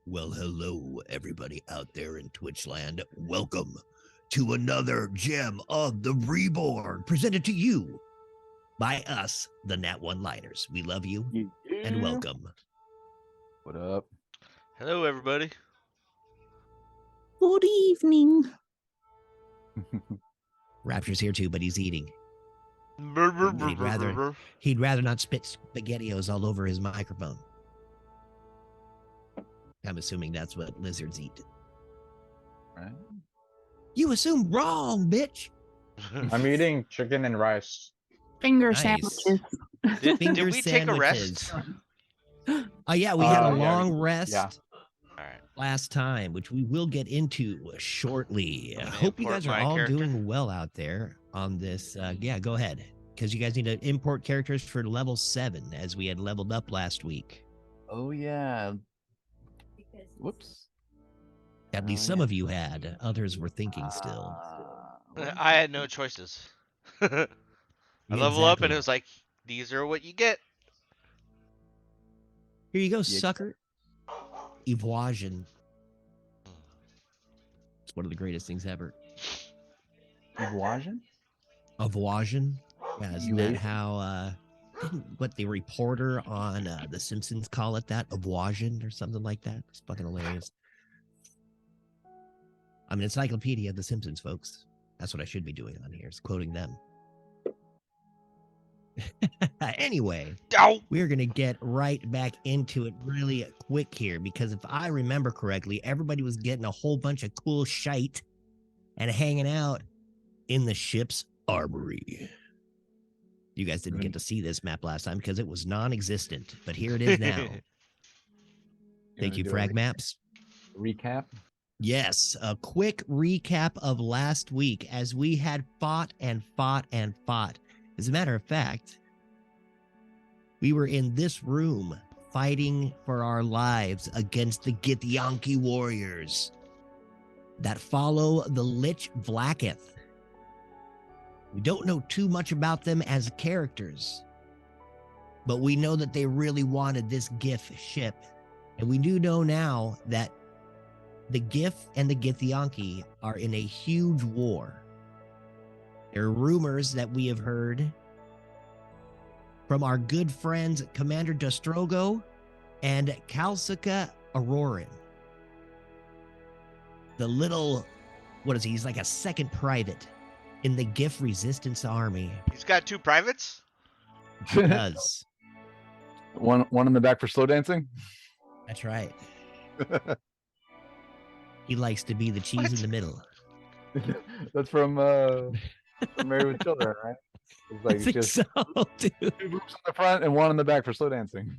Well, hello, everybody out there in Twitchland. Welcome to another Gem of the Reborn, presented to you by us, the Nat One-Liners. We love you and welcome. What up? Hello, everybody. Good evening. Rapture's here too, but he's eating. Brr, brr, brr, He'd brr, rather- brr. He'd rather not spit SpaghettiOs all over his microphone. I'm assuming that's what lizards eat. Right. You assume wrong, bitch. I'm eating chicken and rice. Finger Nice. sandwiches. Did Finger we take a sandwiches. rest? Oh yeah, we had a Yeah, long rest. yeah. All right. Last time, which we will get into shortly. I I'm gonna hope you import guys are my all character. doing well out there on this. Yeah, go ahead. Because you guys need to import characters for level 7 as we had leveled up last week. Oh yeah. Whoops. At least Oh, some yeah. of you had. Others were thinking still. I had no choices. I level up and it was like, these are what you get. Here you go, Yeah. sucker. Evasion. It's one of the greatest things ever. Evasion? Evasion? Yeah, isn't that Evasion? how didn't what the reporter on The Simpsons call it that? Evasion or something like that? It's fucking hilarious. I'm an encyclopedia of The Simpsons, folks. That's what I should be doing on here, is quoting them. Anyway, Ow! we're going to get right back into it really quick here, because if I remember correctly, everybody was getting a whole bunch of cool shite and hanging out in the ship's armory. You guys didn't get to see this map last time because it was non-existent, but here it is now. Thank you, Do a Frag Maps. Recap. Yes, a quick recap of last week as we had fought and fought and fought. As a matter of fact, we were in this room fighting for our lives against the Githyanki warriors that follow the Lich Vlaakith. We don't know too much about them as characters, but we know that they really wanted this Gith ship. And we do know now that the Gith and the Githyanki are in a huge war. There are rumors that we have heard from our good friends Commander Dostrogo and Kalsika Auroran. The little, what is he? He's like a second private in the Gith Resistance Army. He's got 2 privates? He does. one in the back for slow dancing. That's right. He likes to be the cheese in the middle. That's from Married with Children, right? It's I like think just so, dude. 2 groups in the front and 1 in the back for slow dancing.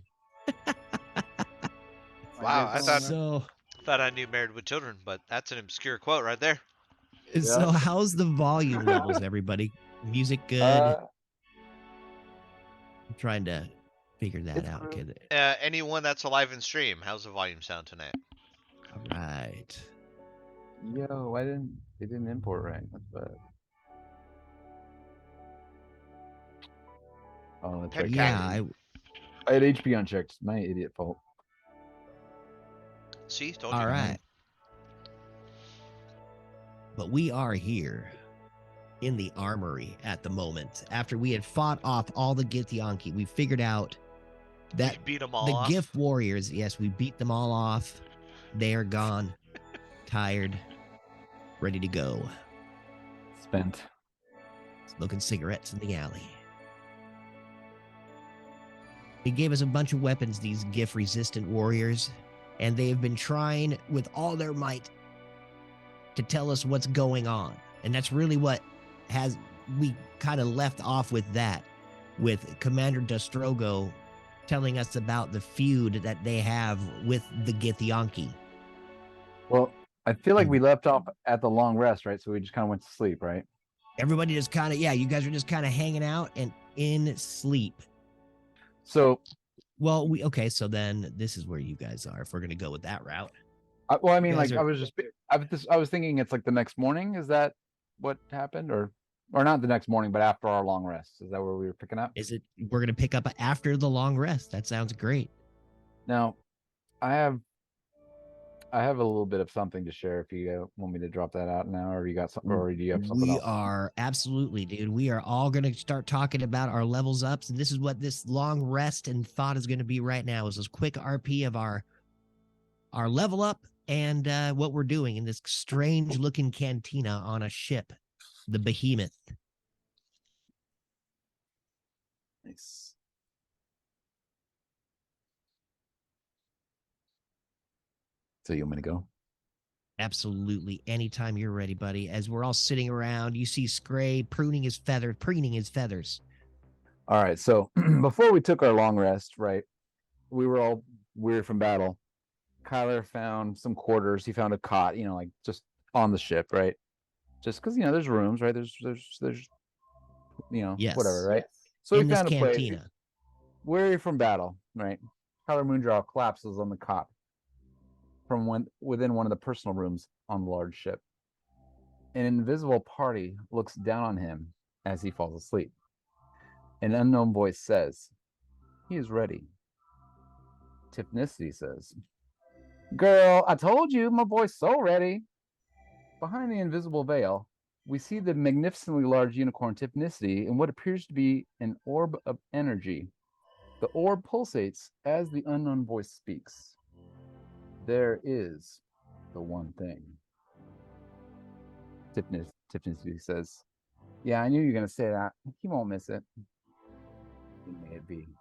Wow, I thought- So, Thought I knew Married with Children, but that's an obscure quote right there. so how's the volume levels, everybody? Music good? I'm trying to figure that It's out, good. kid. Anyone that's alive in stream, how's the volume sound tonight? All right. Yo, they didn't import right. That's bad. Oh, that's right. Yeah, I had HP unchecked. My idiot fault. See, told all you. right. But we are here in the armory at the moment. After we had fought off all the Githyanki, we figured out that We beat them all the off. Gith warriors, yes, we beat them all off. They are gone, tired, ready to go. Spent. Smoking cigarettes in the alley. He gave us a bunch of weapons, these Gith-resistant warriors, and they have been trying with all their might to tell us what's going on. And that's really what we kind of left off with that, with Commander Dostrogo telling us about the feud that they have with the Githyanki. Well, I feel like we left off at the long rest, right? So we just kind of went to sleep, right? Everybody just kind of, you guys are just kind of hanging out and in sleep. So, Well, so then this is where you guys are, if we're going to go with that route. I mean, guys like, I was thinking it's like the next morning. Is that what happened, or not the next morning, but after our long rest? Is that where we were picking up? Is it, we're going to pick up after the long rest? That sounds great. Now, I have I have a little bit of something to share if you want me to drop that out now, or you got some, or do you have something We else? are absolutely, dude. We are all going to start talking about our levels ups, and this is what this long rest and thought is going to be right now. Is this quick RP of our level up and what we're doing in this strange looking cantina on a ship, the Behemoth. Nice. So you want me to go? Absolutely. Anytime you're ready, buddy. As we're all sitting around, you see Scray preening his feathers. All right. So before we took our long rest, right, we were all weary from battle. Kyler found some quarters. He found a cot, like just on the ship, right? Just because there's rooms, right? There's Yes. whatever, right? So In he this found a place. cantina. Weary from battle, right? Kyler Moondraw collapses on the cot from within one of the personal rooms on the large ship. An invisible party looks down on him as he falls asleep. An unknown voice says, "He is ready." Typnicity says, "Girl, I told you, my boy's so ready." Behind the invisible veil, we see the magnificently large unicorn Typnicity in what appears to be an orb of energy. The orb pulsates as the unknown voice speaks. "There is the one thing." Typnicity says, "Yeah, I knew you were going to say that. He won't miss it." May it be.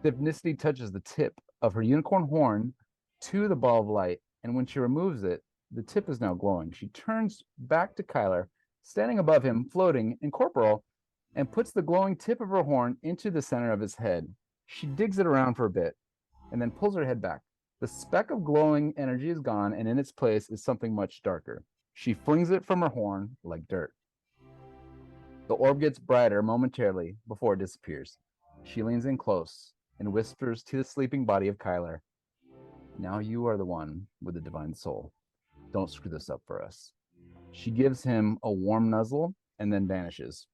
Typnicity touches the tip of her unicorn horn to the ball of light, and when she removes it, the tip is now glowing. She turns back to Kyler, standing above him, floating, incorporeal, and puts the glowing tip of her horn into the center of his head. She digs it around for a bit, and then pulls her head back. The speck of glowing energy is gone, and in its place is something much darker. She flings it from her horn like dirt. The orb gets brighter momentarily before it disappears. She leans in close and whispers to the sleeping body of Kyler, "Now you are the one with the divine soul. Don't screw this up for us." She gives him a warm nuzzle and then vanishes.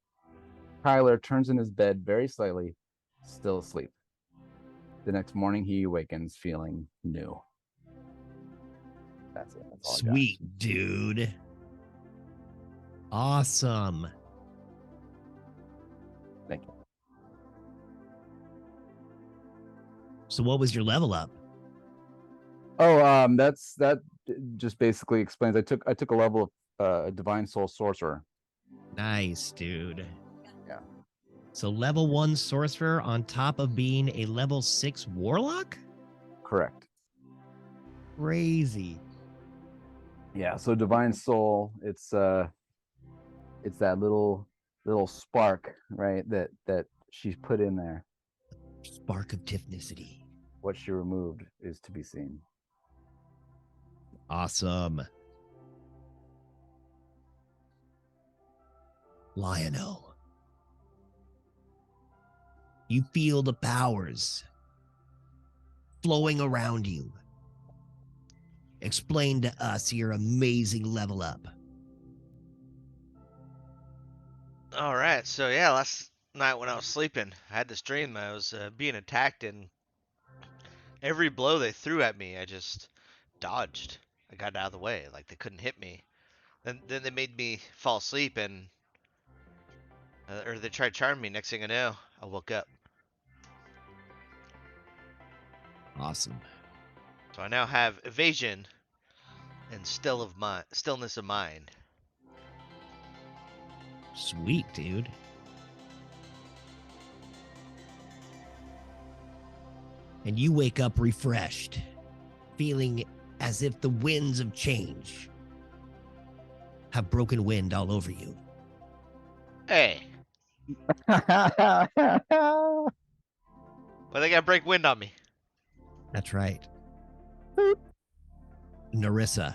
Kyler turns in his bed very slightly, still asleep. The next morning, he awakens feeling new. That's it. That's all I got. Sweet, dude. Awesome. Thank you. So what was your level up? Oh, that just basically explains. I took a level of divine soul sorcerer. Nice, dude. Yeah. So level 1 sorcerer on top of being a level 6 warlock? Correct. Crazy. Yeah, so divine soul, it's that little spark, right, that she's put in there. Spark of Typnicity. What she removed is to be seen. Awesome. Lionel. You feel the powers flowing around you. Explain to us your amazing level up. All right, so yeah, last night when I was sleeping, I had this dream. I was being attacked, and every blow they threw at me, I just dodged. I got out of the way, like they couldn't hit me. Then they made me fall asleep, and or they tried to charm me. Next thing I know, I woke up. Awesome. So I now have evasion and stillness of mind. Sweet, dude. And you wake up refreshed, feeling as if the winds of change have broken wind all over you. Hey, why they gotta break wind on me? That's right. Narissa,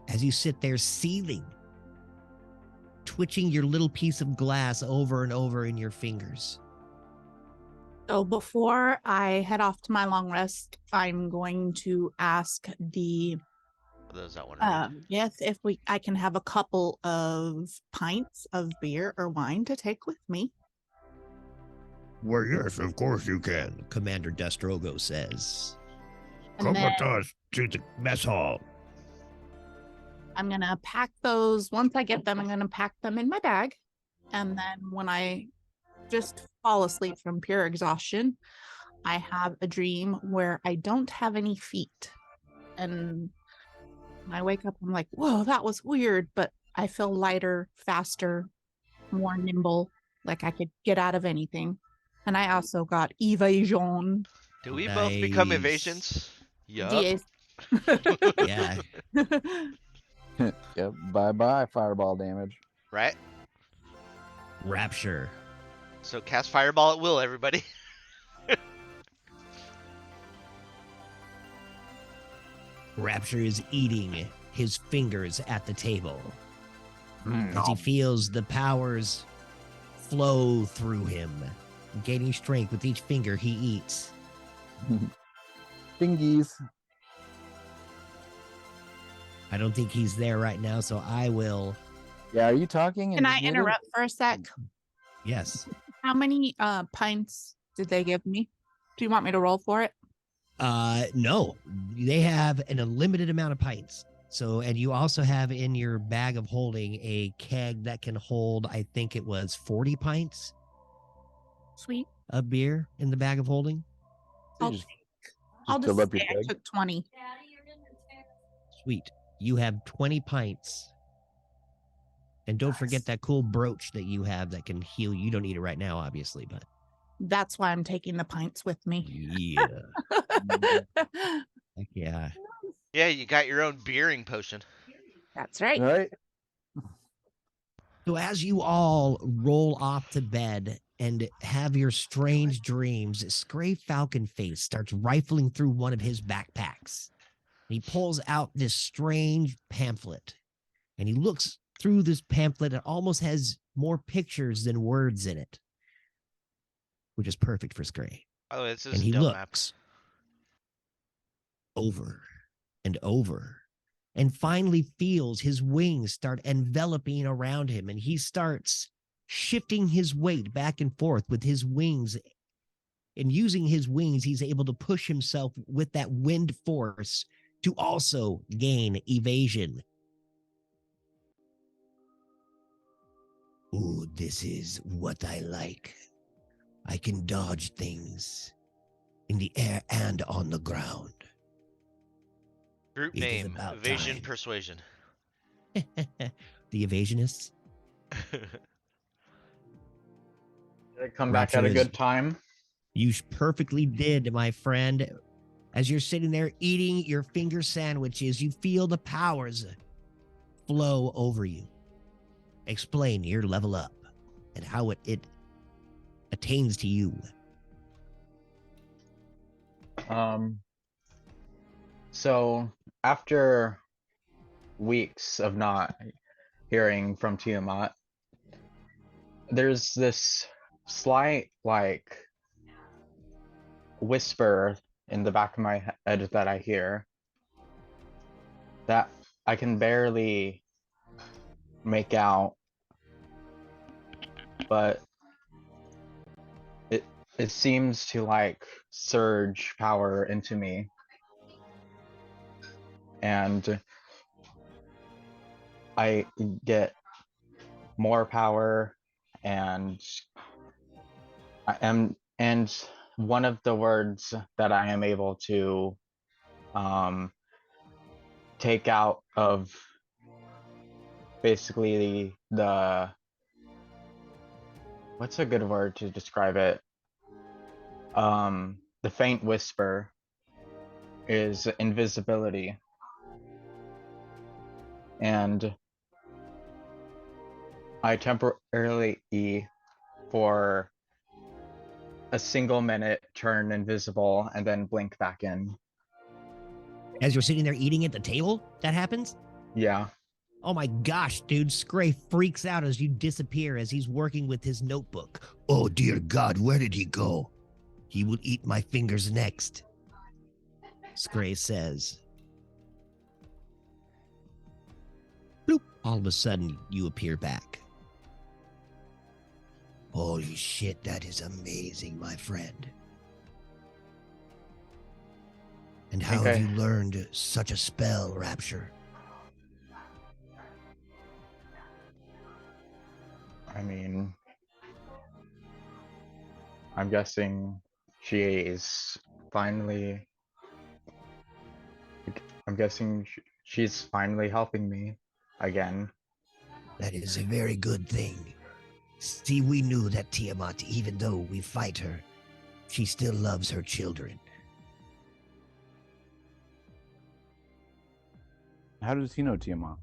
as you sit there seething, twitching your little piece of glass over and over in your fingers. So before I head off to my long rest, I'm going to ask the For those that want to read. yes, if I can have a couple of pints of beer or wine to take with me. Well, yes, of course you can, Commander Destrogo says. And then us to the mess hall. I'm going to pack those. Once I get them, I'm going to pack them in my bag. And then when I just fall asleep from pure exhaustion, I have a dream where I don't have any feet. And when I wake up, I'm like, whoa, that was weird. But I feel lighter, faster, more nimble, like I could get out of anything. And I also got evasion. Do we both become Nice. evasions? Yup. DAs. Yeah. Yep. Bye-bye, fireball damage. Right? Rapture. So cast fireball at will, everybody. Rapture is eating his fingers at the table Mm. as he feels the powers flow through him, gaining strength with each finger he eats. Fingies. I don't think he's there right now, so I will. Yeah, are you talking? Can and I muted? interrupt for a sec? Yes. How many pints did they give me? Do you want me to roll for it? No, they have an unlimited amount of pints. So, and you also have in your bag of holding a keg that can hold, I think it was 40 pints Sweet. of beer in the bag of holding. So I'll you just I'll fill just up your say I keg? took 20. Sweet. You have 20 pints. And don't forget that cool brooch that you have that can heal you. You don't need it right now, obviously, but That's why I'm taking the pints with me. yeah. Heck yeah. Yeah, you got your own beering potion. That's right. All right. So as you all roll off to bed and have your strange dreams, Scray Falcon Face starts rifling through one of his backpacks. He pulls out this strange pamphlet, and he looks through this pamphlet. It almost has more pictures than words in it, which is perfect for Scray. Oh, this is And he dumb looks maps. over and over and finally feels his wings start enveloping around him, and he starts shifting his weight back and forth with his wings. And using his wings, he's able to push himself with that wind force to also gain evasion. Ooh, this is what I like. I can dodge things in the air and on the ground. Group It is name, about Evasion time. Persuasion. The evasionists. Did it come Rapture back at a is- good time? You perfectly did, my friend. As you're sitting there eating your finger sandwiches, you feel the powers flow over you. Explain your level up and how it attains to you. So after weeks of not hearing from Tiamat, there's this slight like whisper in the back of my head that I hear that I can barely make out, but it seems to like surge power into me, and I get more power, and one of the words that I am able to take out of basically the what's a good word to describe it? The faint whisper is invisibility. And I temporarily, for a single minute, turn invisible and then blink back in. As you're sitting there eating at the table, that happens? Yeah. Oh my gosh, dude. Scray freaks out as you disappear as he's working with his notebook. Oh dear God, where did he go? He will eat my fingers next, Scray says. Bloop. All of a sudden, you appear back. Holy shit, that is amazing, my friend. And how Okay. have you learned such a spell, Rapture? I mean, I'm guessing she is finally. I'm guessing she's finally helping me again. That is a very good thing. See, we knew that Tiamat, even though we fight her, she still loves her children. How does he know Tiamat?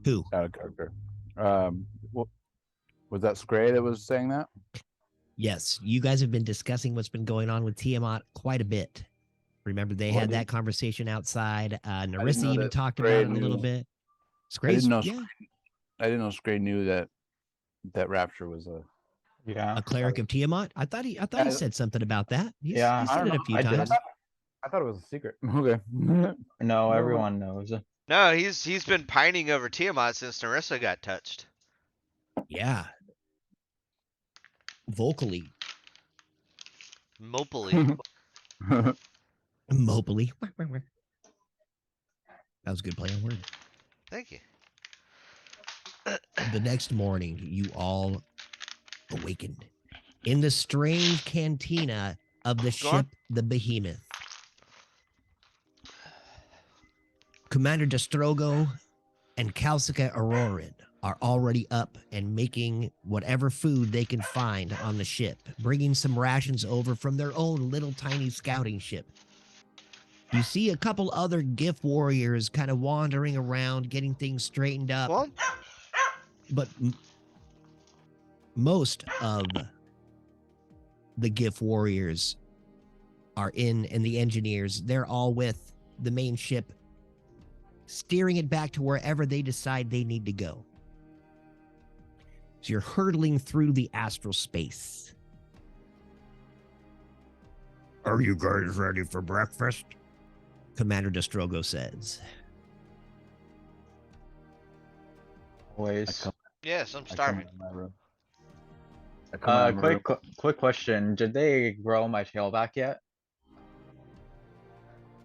Who? Out of character. What was that? Scray that was saying that? Yes, you guys have been discussing what's been going on with Tiamat quite a bit. Remember, they Well, I had that didn't- conversation outside. didn't Narissa know even that talked Scray about it a little knew- bit. I Scray's, didn't know. yeah, I didn't know Scray knew that Rapture was a. Yeah. a cleric of Tiamat. I thought he said something about that. He Yeah, said it a know, few I times. did. I thought it was a secret. Okay. No, everyone knows. No, he's been pining over Tiamat since Narissa got touched. Yeah, vocally, Mopily. mopily. That was a good play on words. Thank you. The next morning, you all awakened in the strange cantina of the Go on. ship, the Behemoth. Commander Destrogo and Calcica Auroran are already up and making whatever food they can find on the ship, bringing some rations over from their own little tiny scouting ship. You see a couple other GIF warriors kind of wandering around, getting things straightened up, Well, but most of the GIF warriors are and the engineers, they're all with the main ship, steering it back to wherever they decide they need to go. So you're hurtling through the astral space. Are you guys ready for breakfast? Commander Destrogo says. Always. yes, I'm I come starving. out of my room. I come out of my room. Quick question. Did they grow my tail back yet?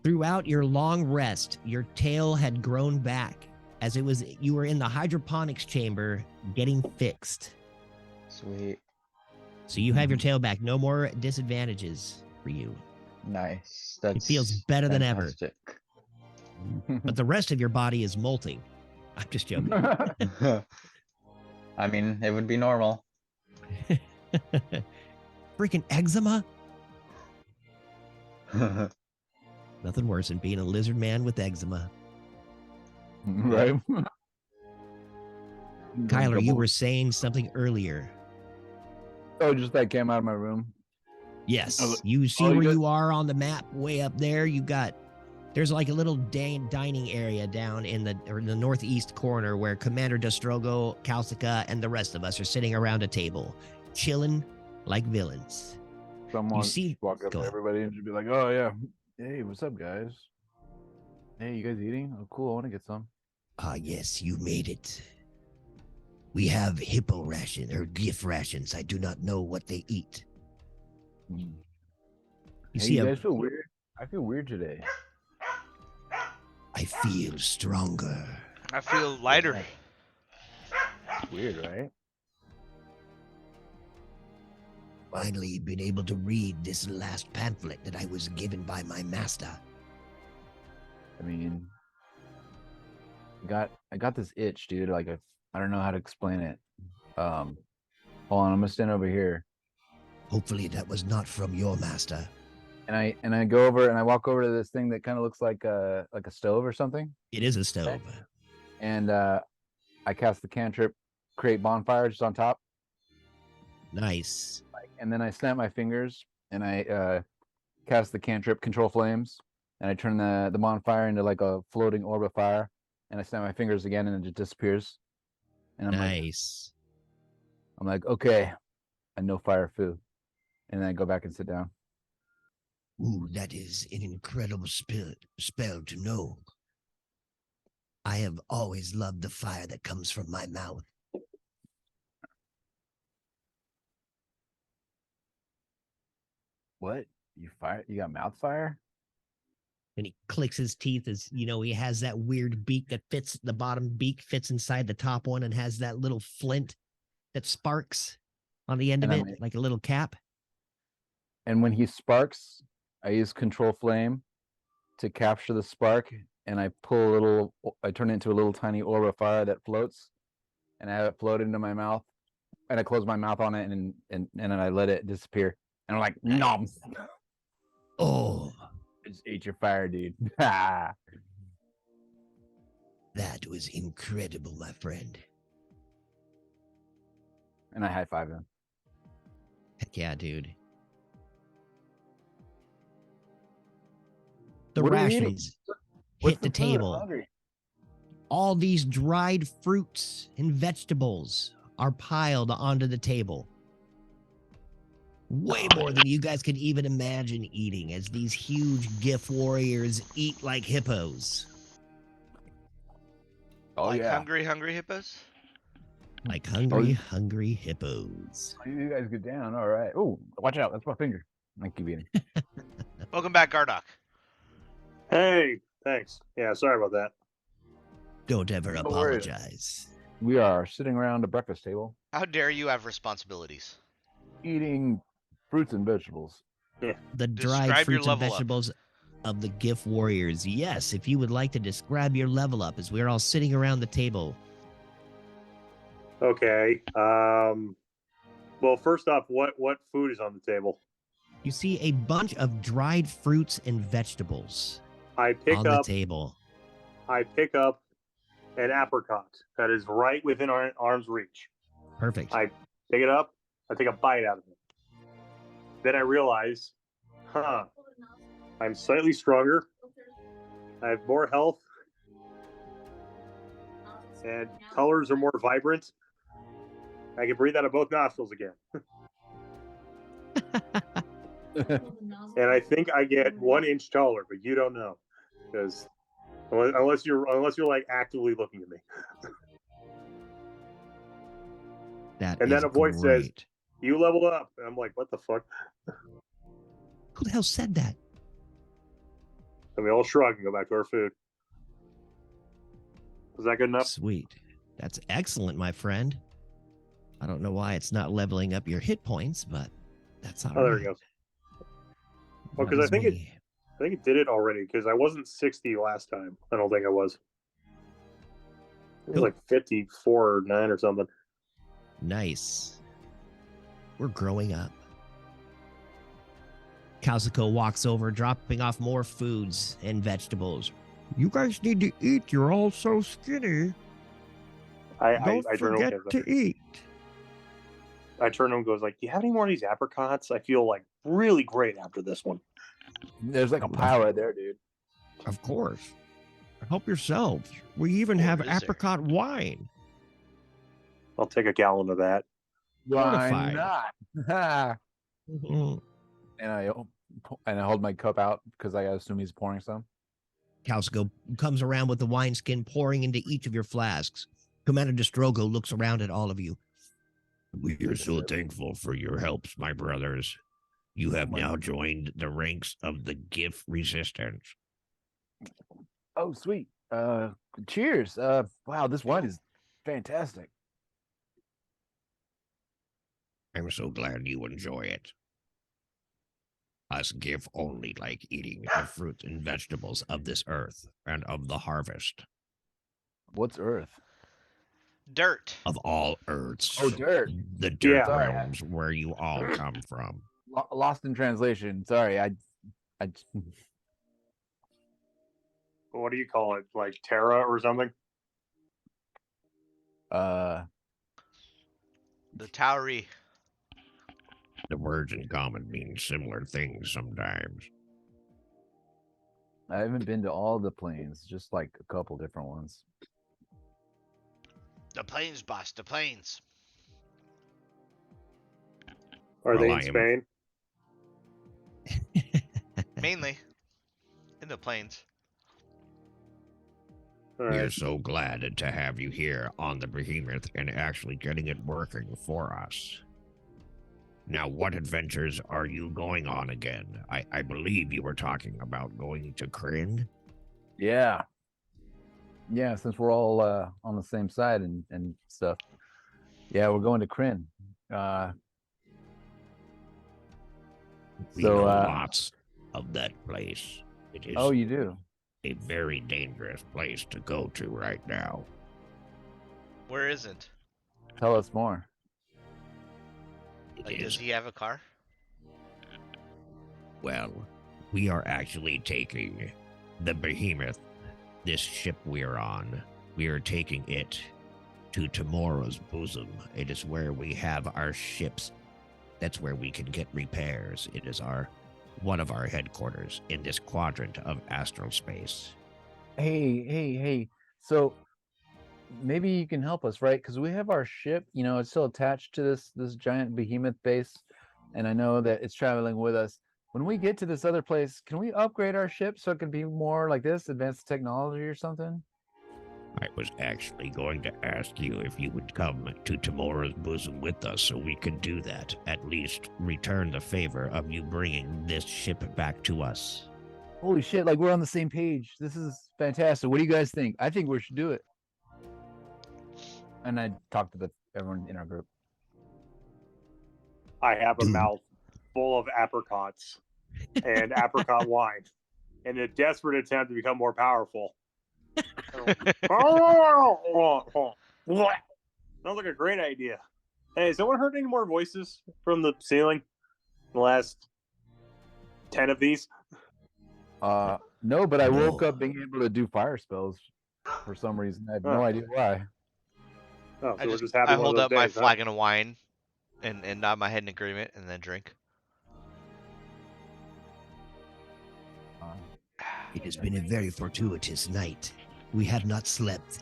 Throughout your long rest, your tail had grown back as you were in the hydroponics chamber getting fixed. Sweet. So you have your tail back. No more disadvantages for you. Nice. That's feels better than ever. fantastic. But the rest of your body is molting. I'm just joking. I mean, it would be normal. Freaking eczema? Nothing worse than being a lizard man with eczema. Right. Kyler, you were saying something earlier. Oh, just that came out of my room. Yes. You see where you are on the map way up there? There's like a little dining area down in the northeast corner where Commander Destrogo, Calcica, and the rest of us are sitting around a table, chilling like villains. Someone see- walk up go to ahead. everybody and just be like, "Oh yeah, hey, what's up, guys? Hey, you guys eating? Oh, cool. I want to get some." Ah, yes, you made it. We have hippo ration or GIF rations. I do not know what they eat. You Hey, see, you guys feel weird? I feel weird today. I feel stronger. I feel lighter. It's weird, right? Finally been able to read this last pamphlet that I was given by my master. I mean, I got this itch, dude. Like I don't know how to explain it. Hold on, I'm gonna stand over here. Hopefully that was not from your master. And I go over and I walk over to this thing that kind of looks like a stove or something. It is a stove. And I cast the cantrip, create bonfire just on top. Nice. And then I snap my fingers and I cast the cantrip, control flames, and I turn the bonfire into like a floating orb of fire. And I snap my fingers again and it just disappears. And Nice. I'm like, okay, I know fire foo. And then I go back and sit down. Ooh, that is an incredible spell to know. I have always loved the fire that comes from my mouth. What? You got mouth fire? And he clicks his teeth as, he has that weird beak that fits, the bottom beak fits inside the top one and has that little flint that sparks on the end of it, like a little cap. And when he sparks, I use control flame to capture the spark, and I turn it into a little tiny orb of fire that floats, and I have it float into my mouth, and I close my mouth on it, and then I let it disappear. And I'm like, nom. Oh, I just ate your fire, dude. And that was incredible, my friend. I high five him. Heck yeah, dude. The What are you eating? rations What's hit the the food? I'm table. hungry. All these dried fruits and vegetables are piled onto the table. Way more than you guys could even imagine eating, as these huge GIF warriors eat like hippos. Oh, like yeah. hungry hippos? Like hungry hippos. You guys get down. All right. Oh, watch out. That's my finger. I keep eating. Welcome back, Gardock. Hey, thanks. Yeah, sorry about that. Don't ever No worries. apologize. We are sitting around a breakfast table How dare you have responsibilities? eating fruits and vegetables. The dried Describe your fruits and level up. vegetables of the GIF warriors. Yes, if you would like to describe your level up as we're all sitting around the table. Okay. Well, first off, what food is on the table? You see a bunch of dried fruits and vegetables I pick on up the table. an apricot that is right within our arm's reach. Perfect. I pick it up. I take a bite out of it. Then I realize, I'm slightly stronger. I have more health, and colors are more vibrant. I can breathe out of both nostrils again. And I think I get 1 inch taller, but you don't know, because unless you're like actively looking at me. And then a voice says, "You leveled up." And I'm like, "What the fuck?" Who the hell said that? And we all shrug and go back to our food. Was that good enough? Sweet. That's excellent, my friend. I don't know why it's not leveling up your hit points, but that's all right. Oh, there we go. Well, because I think it did it already, because I wasn't 60 last time. I don't think I was. It was Cool. like 54 or 9 or something. Nice. We're growing up. Kazuko walks over, dropping off more foods and vegetables. You guys need to eat. You're all so skinny. I Don't turn forget to eat. I turn to him and goes like, "Do you have any more of these apricots? I feel like really great after this one." There's like a pile right there, dude. Of course. Help yourselves. We even have What is there? apricot wine. I'll take a gallon of that. Why Fortified. not? Mhm. And I hold my cup out because I assume he's pouring some. Kazuko comes around with the wineskin, pouring into each of your flasks. Commander Destrogo looks around at all of you. We are so thankful for your helps, my brothers. You have now joined the ranks of the GIF resistance. Oh, sweet. Cheers. Wow, this wine is fantastic. I'm so glad you enjoy it. Us GIF only like eating the fruits and vegetables of this earth and of the harvest. What's Earth? Dirt. Of all earths. Oh, dirt. The dirt Yeah. realms where you all come from. Lost in translation. Sorry, I What do you call it? Like Terra or something? The Tauri. The words in common mean similar things sometimes. I haven't been to all the planes, just like a couple different ones. The plains, boss. The plains. Are they Well, in Spain? Mainly. In the plains. All We are right. so glad to have you here on the Behemoth and actually getting it working for us. Now, what adventures are you going on again? I believe you were talking about going to Kryn. Yeah. Yeah, since we're all on the same side and stuff. Yeah, we're going to Kryn. We So, know lots of that place. It is oh, you do? a very dangerous place to go to right now. Where isn't? Tell us more. It Like, is, does he have a car? well, we are actually taking the behemoth, this ship we're on. We are taking it to tomorrow's bosom. It is where we have our ships. That's where we can get repairs. It is one of our headquarters in this quadrant of astral space. Hey. So maybe you can help us, right? Because we have our ship, it's still attached to this giant behemoth base, and I know that it's traveling with us. When we get to this other place, can we upgrade our ship so it can be more like this, advanced technology or something? I was actually going to ask you if you would come to tomorrow's bosom with us so we could do that. At least return the favor of you bringing this ship back to us. Holy shit, like we're on the same page. This is fantastic. What do you guys think? I think we should do it. And I talked to everyone in our group. I have a Dude. mouth full of apricots and apricot wine in a desperate attempt to become more powerful. Sounds like a great idea. Hey, has someone heard any more voices from the ceiling in the last 10 of these? No, but I woke No. up being able to do fire spells for some reason. I have Huh. no idea why. Oh, so I we're just just having I one hold of up those my days, huh? flagon of wine and nod my head in agreement and then drink. It has been a very fortuitous night. We have not slept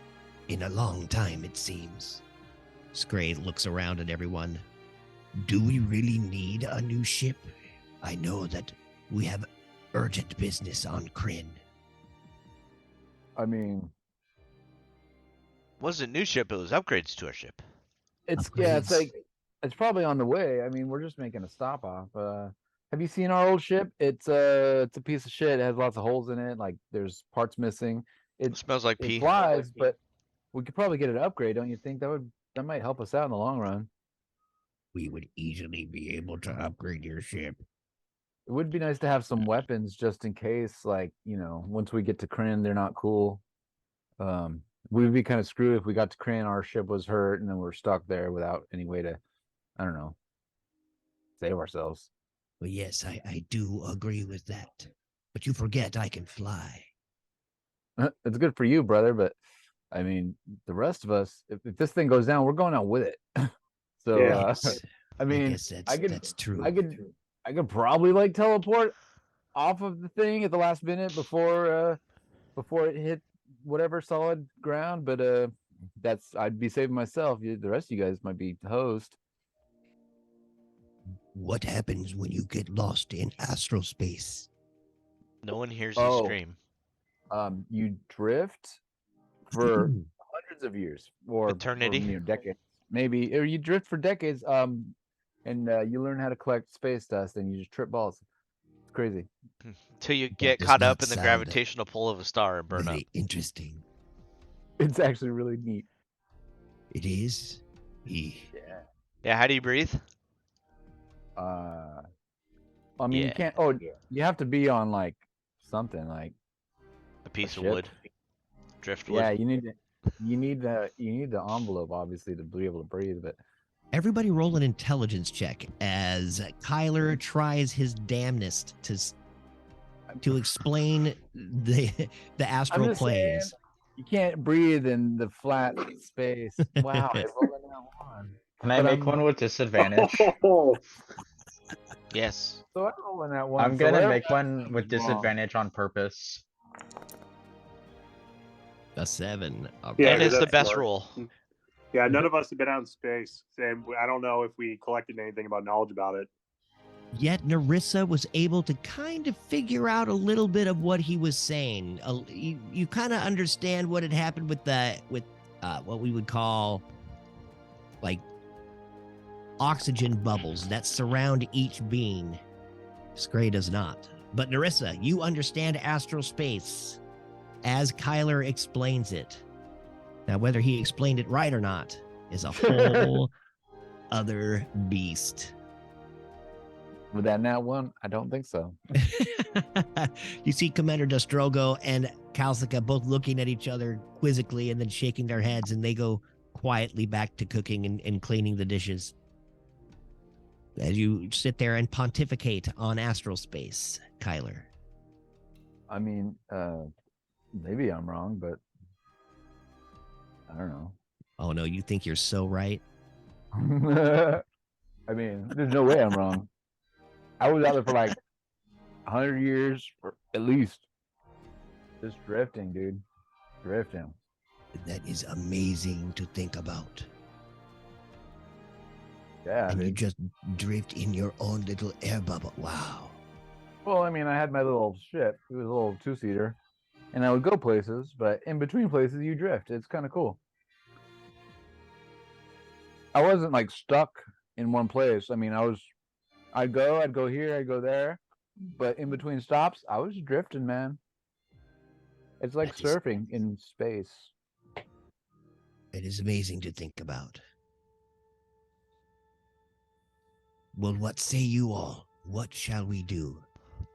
in a long time, it seems. Scray looks around at everyone. Do we really need a new ship? I know that we have urgent business on Kryn. I mean, Wasn't new ship, it was upgrades to our ship. it's Upgrades. like it's probably on the way. I mean, we're just making a stop off. Have you seen our old ship? It's a piece of shit. It has lots of holes in it. Like there's parts missing. It smells like It pee. flies, but we could probably get an upgrade. Don't you think that might help us out in the long run? We would easily be able to upgrade your ship. It would be nice to have some weapons just in case, like, once we get to Kryn, they're not cool. We would be kind of screwed if we got to Kryn, our ship was hurt, and then we're stuck there without any way to, I don't know, save ourselves. Well, yes, I do agree with that. But you forget I can fly. It's good for you, brother, but I mean, the rest of us, if this thing goes down, we're going out with it. So, Yeah. Yes, I mean, guess I could- that's true. I could probably like teleport off of the thing at the last minute before it hit whatever solid ground, but I'd be saving myself. The rest of you guys might be hosed. What happens when you get lost in astral space? No one hears you Oh. scream. You drift for hundreds of years or Eternity? or, decades, maybe, or you drift for decades. And you learn how to collect space dust, and you just trip balls. It's crazy. Till you get does caught not up in the sound gravitational pull of a star and burn up. Very interesting. It's actually really neat. It is. Yeah. Yeah, how do you breathe? I mean, you Yeah. can't. Oh, you have to be on like something like. A piece of ship? wood. Driftwood. Yeah, you need the envelope obviously to be able to breathe, but. Everybody roll an intelligence check as Kyler tries his damnedest to explain the astral just planes. saying, you can't breathe in the flat space. Wow. I rolled a nat one. Can I But make I'm- one with disadvantage? Yes. So I rolled a nat one. I'm so gonna whatever make one with was wrong. disadvantage on purpose. A 7. Yeah, and it's the that's best smart. roll. Yeah, none of us have been out in space, and I don't know if we collected anything about knowledge about it. Yet Narissa was able to kind of figure out a little bit of what he was saying. You kind of understand what had happened with what we would call like oxygen bubbles that surround each being. Scray does not. But Narissa, you understand astral space as Kyler explains it. Now, whether he explained it right or not is a whole other beast. With that nat one, I don't think so. You see Commander Dostrogo and Kalsika both looking at each other quizzically and then shaking their heads, and they go quietly back to cooking and cleaning the dishes. As you sit there and pontificate on astral space, Kyler. I mean, maybe I'm wrong, but I don't know. Oh no, you think you're so right? I mean, there's no way I'm wrong. I was out there for like 100 years, or at least. Just drifting, dude. Drifting. That is amazing to think about. Yeah, And you dude. just drift in your own little air bubble. Wow. Well, I mean, I had my little ship. It was a little two-seater. And I would go places, but in between places, you drift. It's kind of cool. I wasn't like stuck in one place. I mean, I'd go here, I'd go there. But in between stops, I was drifting, man. It's like That is- surfing in space. It is amazing to think about. Well, what say you all? What shall we do?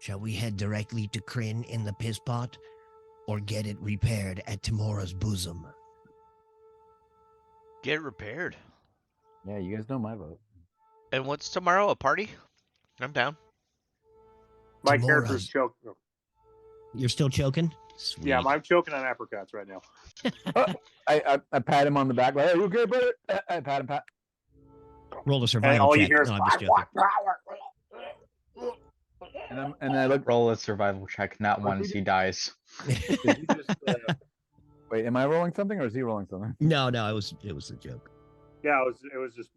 Shall we head directly to Kryn in the piss pot, or get it repaired at Timora's bosom? Get repaired. Yeah, you guys know my vote. And what's tomorrow? A party? I'm down. My Timora's- character's choking. You're still choking? Sweet. Yeah, I'm choking on apricots right now. I pat him on the back. Like, hey, you okay, brother? I pat him. Roll a And survival all you check. hear is No, I'm just joking. And I look. Roll a survival check. Not What once did he dies. Did you just, wait, am I rolling something or is he rolling something? No, it was a joke. Yeah, it was just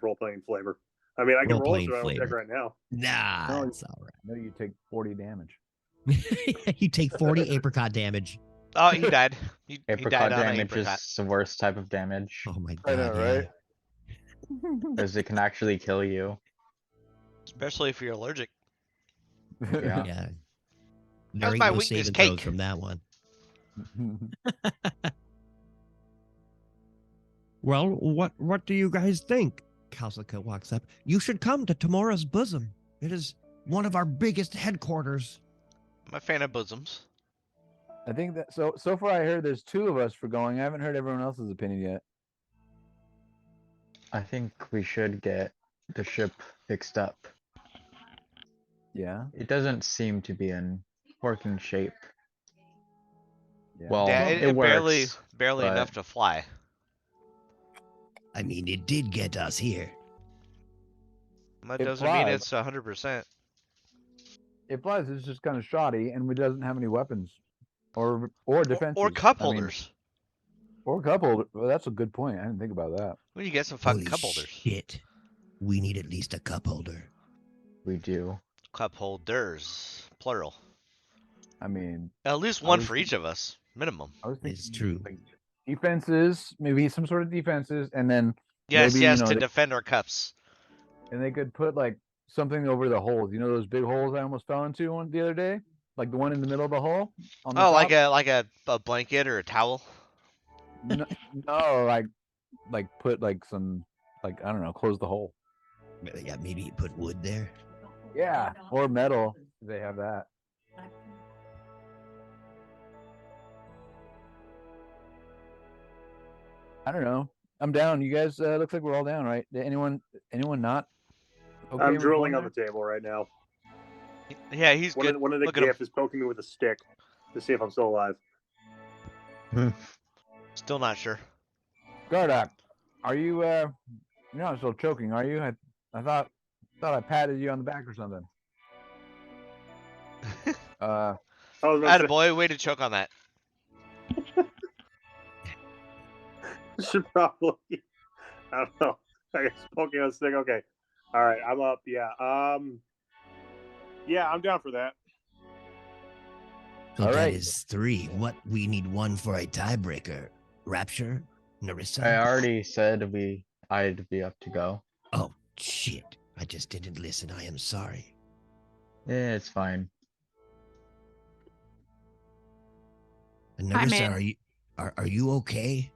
role playing flavor. I mean, I can roll a Role-playing survival check flavor. right now. Nah, No, it's all I know you take 40 damage. right. You take 40 apricot damage. Oh, he died. He Apricot died on an damage apricot. is the worst type of damage Oh my I god, know, yeah. right? because it can actually kill you. Especially if you're allergic. Yeah. Yeah. How's There ain't my no weakness saving throws cake? from that one. Well, what do you guys think? Kalsika walks up. You should come to Timora's bosom. It is one of our biggest headquarters. I'm a fan of bosoms. I think that so far I heard there's 2 of us for going. I haven't heard everyone else's opinion yet. I think we should get the ship fixed up. Yeah. It doesn't seem to be in working shape. Yeah. Well, Yeah, it it barely works, barely but- enough to fly. I mean, it did get us here. That It doesn't mean flies. it's 100%. It flies. It's just kind of shoddy, and it doesn't have any weapons or defense. Or cup holders. Or cup holder. Well, that's a good point. I didn't think about that. We need to get some fucking Holy cup holders. shit. We need at least a cup holder. We do. Cup holders, plural. I mean, At least I one was for each of us, minimum. I was thinking It's true. like, defenses, maybe some sort of defenses, and then Yes, maybe, yes, you know, to they- defend our cups. and they could put like something over the holes. You know those big holes I almost fell into one the other day, like the one in the middle of the hole. On the Oh, top? like a blanket or a towel. no, like put like some like I don't know, close the hole. Yeah, maybe you put wood there. Yeah, or metal. They have that. I don't know. I'm down. You guys looks like we're all down, right? Anyone not? Okay I'm with drooling going on the table right now. Yeah, he's good. One of the Look at him. GIF is poking me with a stick to see if I'm still alive. Still not sure. there? Gardock, are you you're not still choking, are you? I thought I patted you on the back or something. I was about to Attaboy, way to choke on that. say, should probably. I don't know. I guess poking on a stick. Okay. All right, I'm up. Yeah. Yeah, I'm down for that. So All that right. is 3. What, we need 1 for a tiebreaker. Rapture? Narissa? I already said I'd be up to go. Oh, Shit. I just didn't listen. I am sorry. Yeah, it's fine. And I'm Narissa, in. are you okay?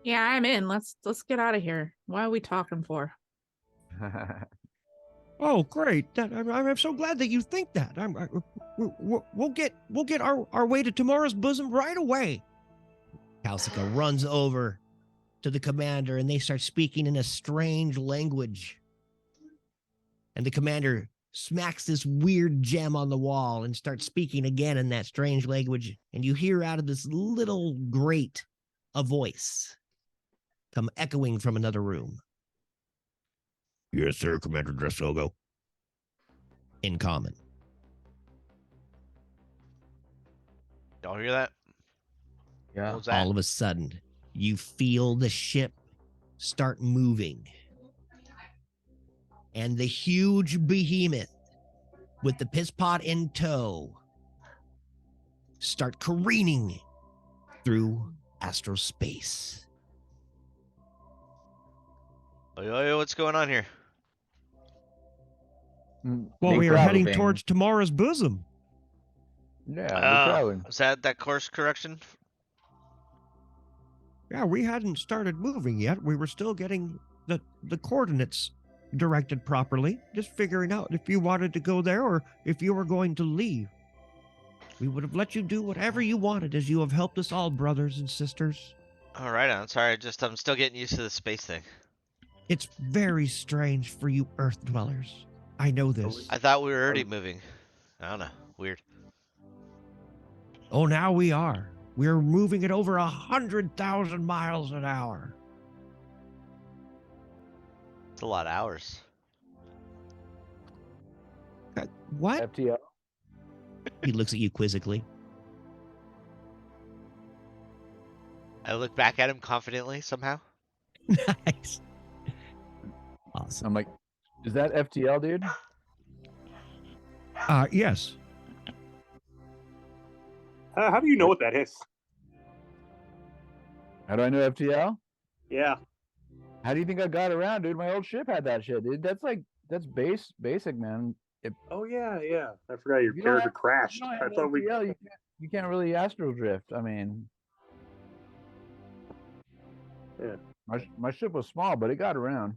Yeah, I'm in. Let's get out of here. Why are we talking for? Oh, great! I'm so glad that you think that. We'll get our way to tomorrow's bosom right away. Kalsika runs over to the commander, and they start speaking in a strange language. And the commander smacks this weird gem on the wall and starts speaking again in that strange language. And you hear out of this little grate a voice come echoing from another room. Yes, sir, Commander Dressogo. In common. Y'all hear that? Yeah. What was that? All of a sudden, you feel the ship start moving. And the huge behemoth with the piss pot in tow start careening through astral space. What's going on here? Well, Big we are heading moving. towards tomorrow's bosom. Yeah, we're traveling. Is that course correction? Yeah, we hadn't started moving yet. We were still getting the coordinates directed properly, just figuring out if you wanted to go there or if you were going to leave. We would have let you do whatever you wanted, as you have helped us all, brothers and sisters. All right, I'm sorry. I'm still getting used to the space thing. It's very strange for you Earth dwellers. I know this. I thought we were already moving. I don't know. Weird. Oh, now we are. We're moving at over 100,000 miles an hour. It's a lot of hours. What? FTL. He looks at you quizzically. I look back at him confidently somehow. Nice. Awesome. I'm like, is that FTL, dude? Yes. How do you know what that is? How do I know FTL? Yeah. How do you think I got around, dude? My old ship had that shit, dude. That's basic, man. Oh yeah, yeah. I forgot your If you don't character have- crashed. if you don't I have thought we. FTL, you can't really astral drift. I mean, Yeah. My ship was small, but it got around.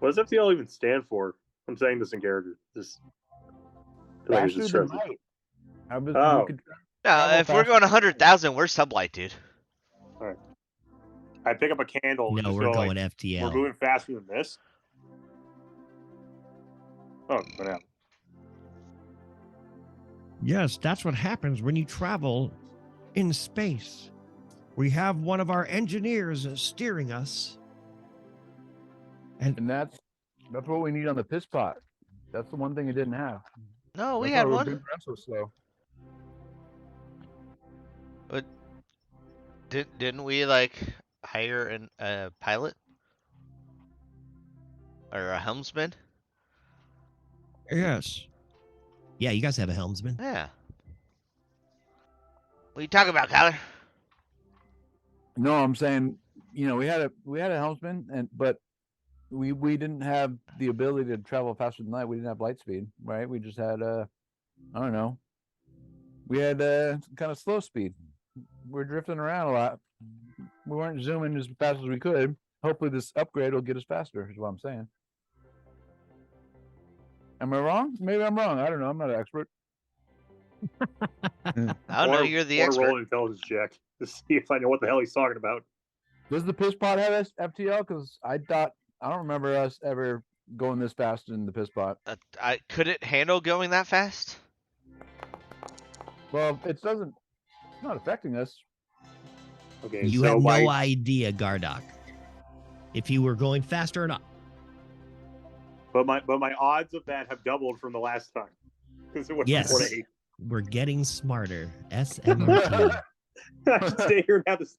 What does FTL even stand for? I'm saying this in character. Just. I think it's Faster just than stressful. light. I was, Oh. we could No, travel if we're faster going than 100,000, we're sublight, dude. I pick up a candle. and No, just we're go going like, FTL. We're moving faster than this. Oh, but now. Yes, that's what happens when you travel in space. We have one of our engineers steering us. And that's what we need on the piss pot. That's the one thing it didn't have. No, we That's had why we're one. being run so slow. Didn't we like hire a pilot or a helmsman? Yes. Yeah, you guys have a helmsman. Yeah. What are you talking about, Kyler? No, I'm saying, we had a helmsman, but we didn't have the ability to travel faster than light. We didn't have light speed, right? We just had I don't know. We had kind of slow speed. We're drifting around a lot. We weren't zooming as fast as we could. Hopefully, this upgrade will get us faster. Is what I'm saying. Am I wrong? Maybe I'm wrong. I don't know. I'm not an expert. I don't know. You're the I want to roll expert. an intelligence check to see if I know what the hell he's talking about. Does the piss pot have FTL? Because I don't remember us ever going this fast in the piss pot. Could it handle going that fast? Well, it's not affecting us. Okay, You so have my no idea, Gardock, if you were going faster or not. but my odds of that have doubled from the last time because it went Yes. from 4 to 8. We're getting smarter. SMRT. I should stay here and have this.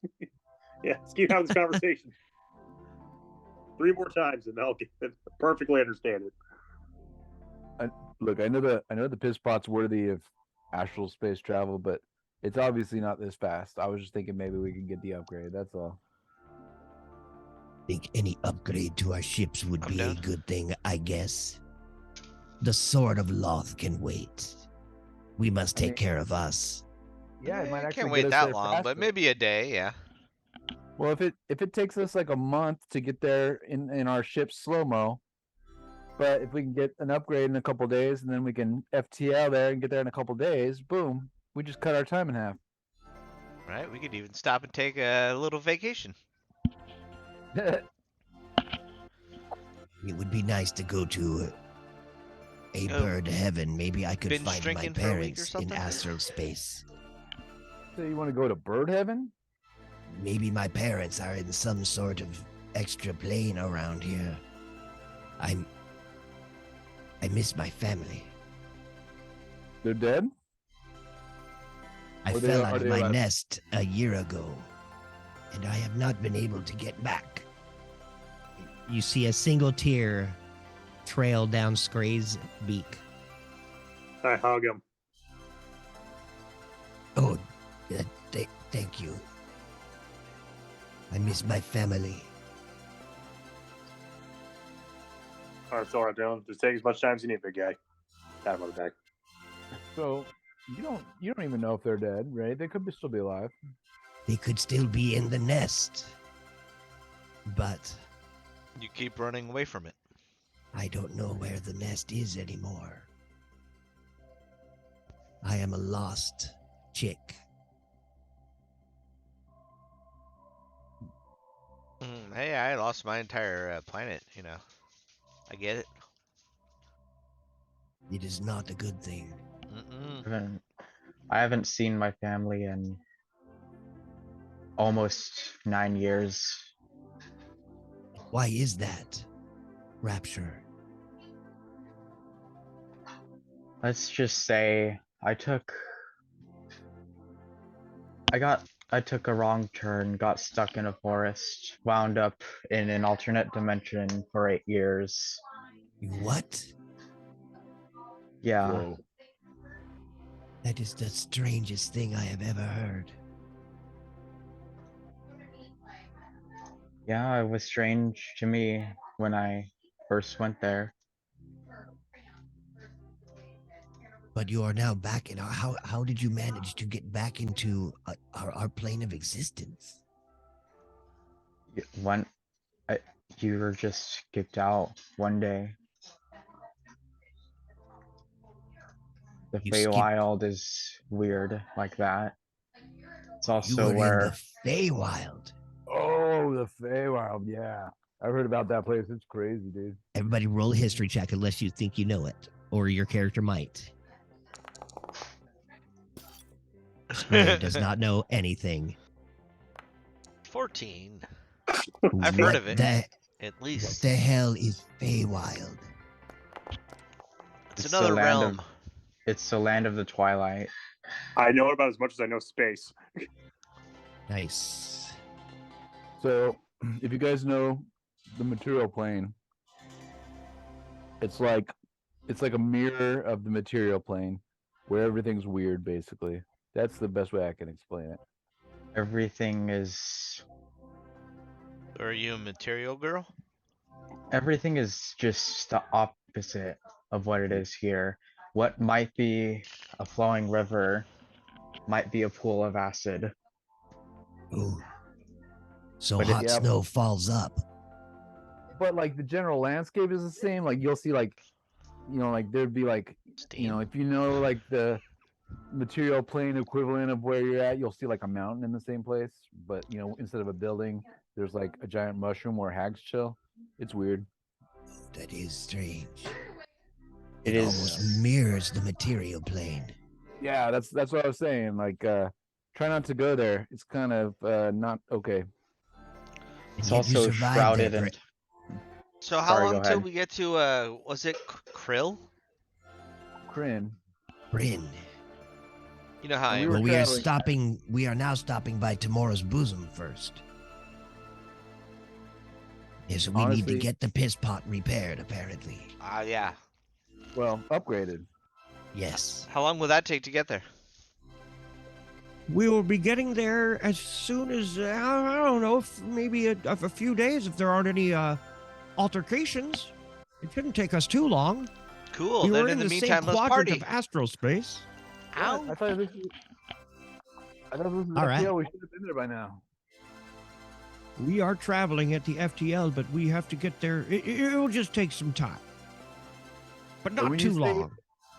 Yeah, let's keep having this conversation 3 more times, and I'll perfectly understand it. Look, I know the piss pot's worthy of astral space travel, but it's obviously not this fast. I was just thinking maybe we could get the upgrade. That's all. Think any upgrade to our ships would I'm be down. a good thing, I guess. The Sword of Loth can wait. We must I take mean- care of us. Yeah, it might actually can't get wait us that there long, but faster. maybe a day. Yeah. Well, if it takes us like a month to get there in our ship slow mo, but if we can get an upgrade in a couple days and then we can FTL there and get there in a couple days, boom, we just cut our time in half. Right. We could even stop and take a little vacation. It would be nice to go to a Oh, bird heaven. Maybe I could binge find my drinking for a week or parents in something? astral space. So you want to go to bird heaven? Maybe my parents are in some sort of extra plane around here. I miss my family. They're dead? I Or fell are out of they my alive? nest a year ago, and I have not been able to get back. You see a single tear trail down Scray's beak. I hug him. Oh, thank you. I miss my family. All right, throw it down. Just take as much time as you need, big guy. Pat him on the back. So you don't even know if they're dead, right? They could still be alive. They could still be in the nest, but You keep running away from it. I don't know where the nest is anymore. I am a lost chick. Hey, I lost my entire planet. You know, I get it. It is not a good thing. Mm-mm. I haven't seen my family in almost 9 years. Why is that, Rapture? Let's just say I took a wrong turn, got stuck in a forest, wound up in an alternate dimension for 8 years. What? Yeah, Whoa. That is the strangest thing I have ever heard. yeah, it was strange to me when I first went there. But you are now back in our. How did you manage to get back into our plane of existence? When you were just kicked out one day. The You skipped- Feywild is weird like that. It's You also were in where the Feywild. Oh, the Feywild, yeah. I've heard about that place. It's crazy, dude. Everybody roll a history check unless you think you know it, or your character might. Scray does not know anything. 14. I've heard of it, at What least. the hell is Feywild? It's It's another the land realm. it's the land of the twilight. I know about as much as I know space. Nice. So, if you guys know the material plane, it's like a mirror of the material plane where everything's weird, basically. That's the best way I can explain it. Everything is Are you a material girl? everything is just the opposite of what it is here. What might be a flowing river might be a pool of acid. Ooh. So But hot yeah. snow falls up. But like the general landscape is the same. Like you'll see, like, like there'd be like, Steam. if you know like the material plane equivalent of where you're at, you'll see like a mountain in the same place. But instead of a building, there's like a giant mushroom where hags chill. It's weird. That is strange. It It is almost mirrors the material plane. Yeah, that's what I was saying. Like, try not to go there. It's kind of not okay. it's And yet you also survived shrouded there in So how Sorry, long go till ahead. we get to was it Krill? Kryn. Bryn. You know how I We am. were Well, we are traveling- we are now stopping by tomorrow's bosom first. Yes, we need to Honestly- get the piss pot repaired, apparently. Yeah. Well, upgraded. Yes. How long will that take to get there? We will be getting there as soon as, I don't know, if maybe a few days if there aren't any altercations. It shouldn't take us too long. Cool. We Then were in in the the same meantime, let's quadrant party. of astral space. What? I thought this was All right. FTL. We should have been there by now. We are traveling at the FTL, but we have to get there. It'll just take some time. But And not when you too say- long.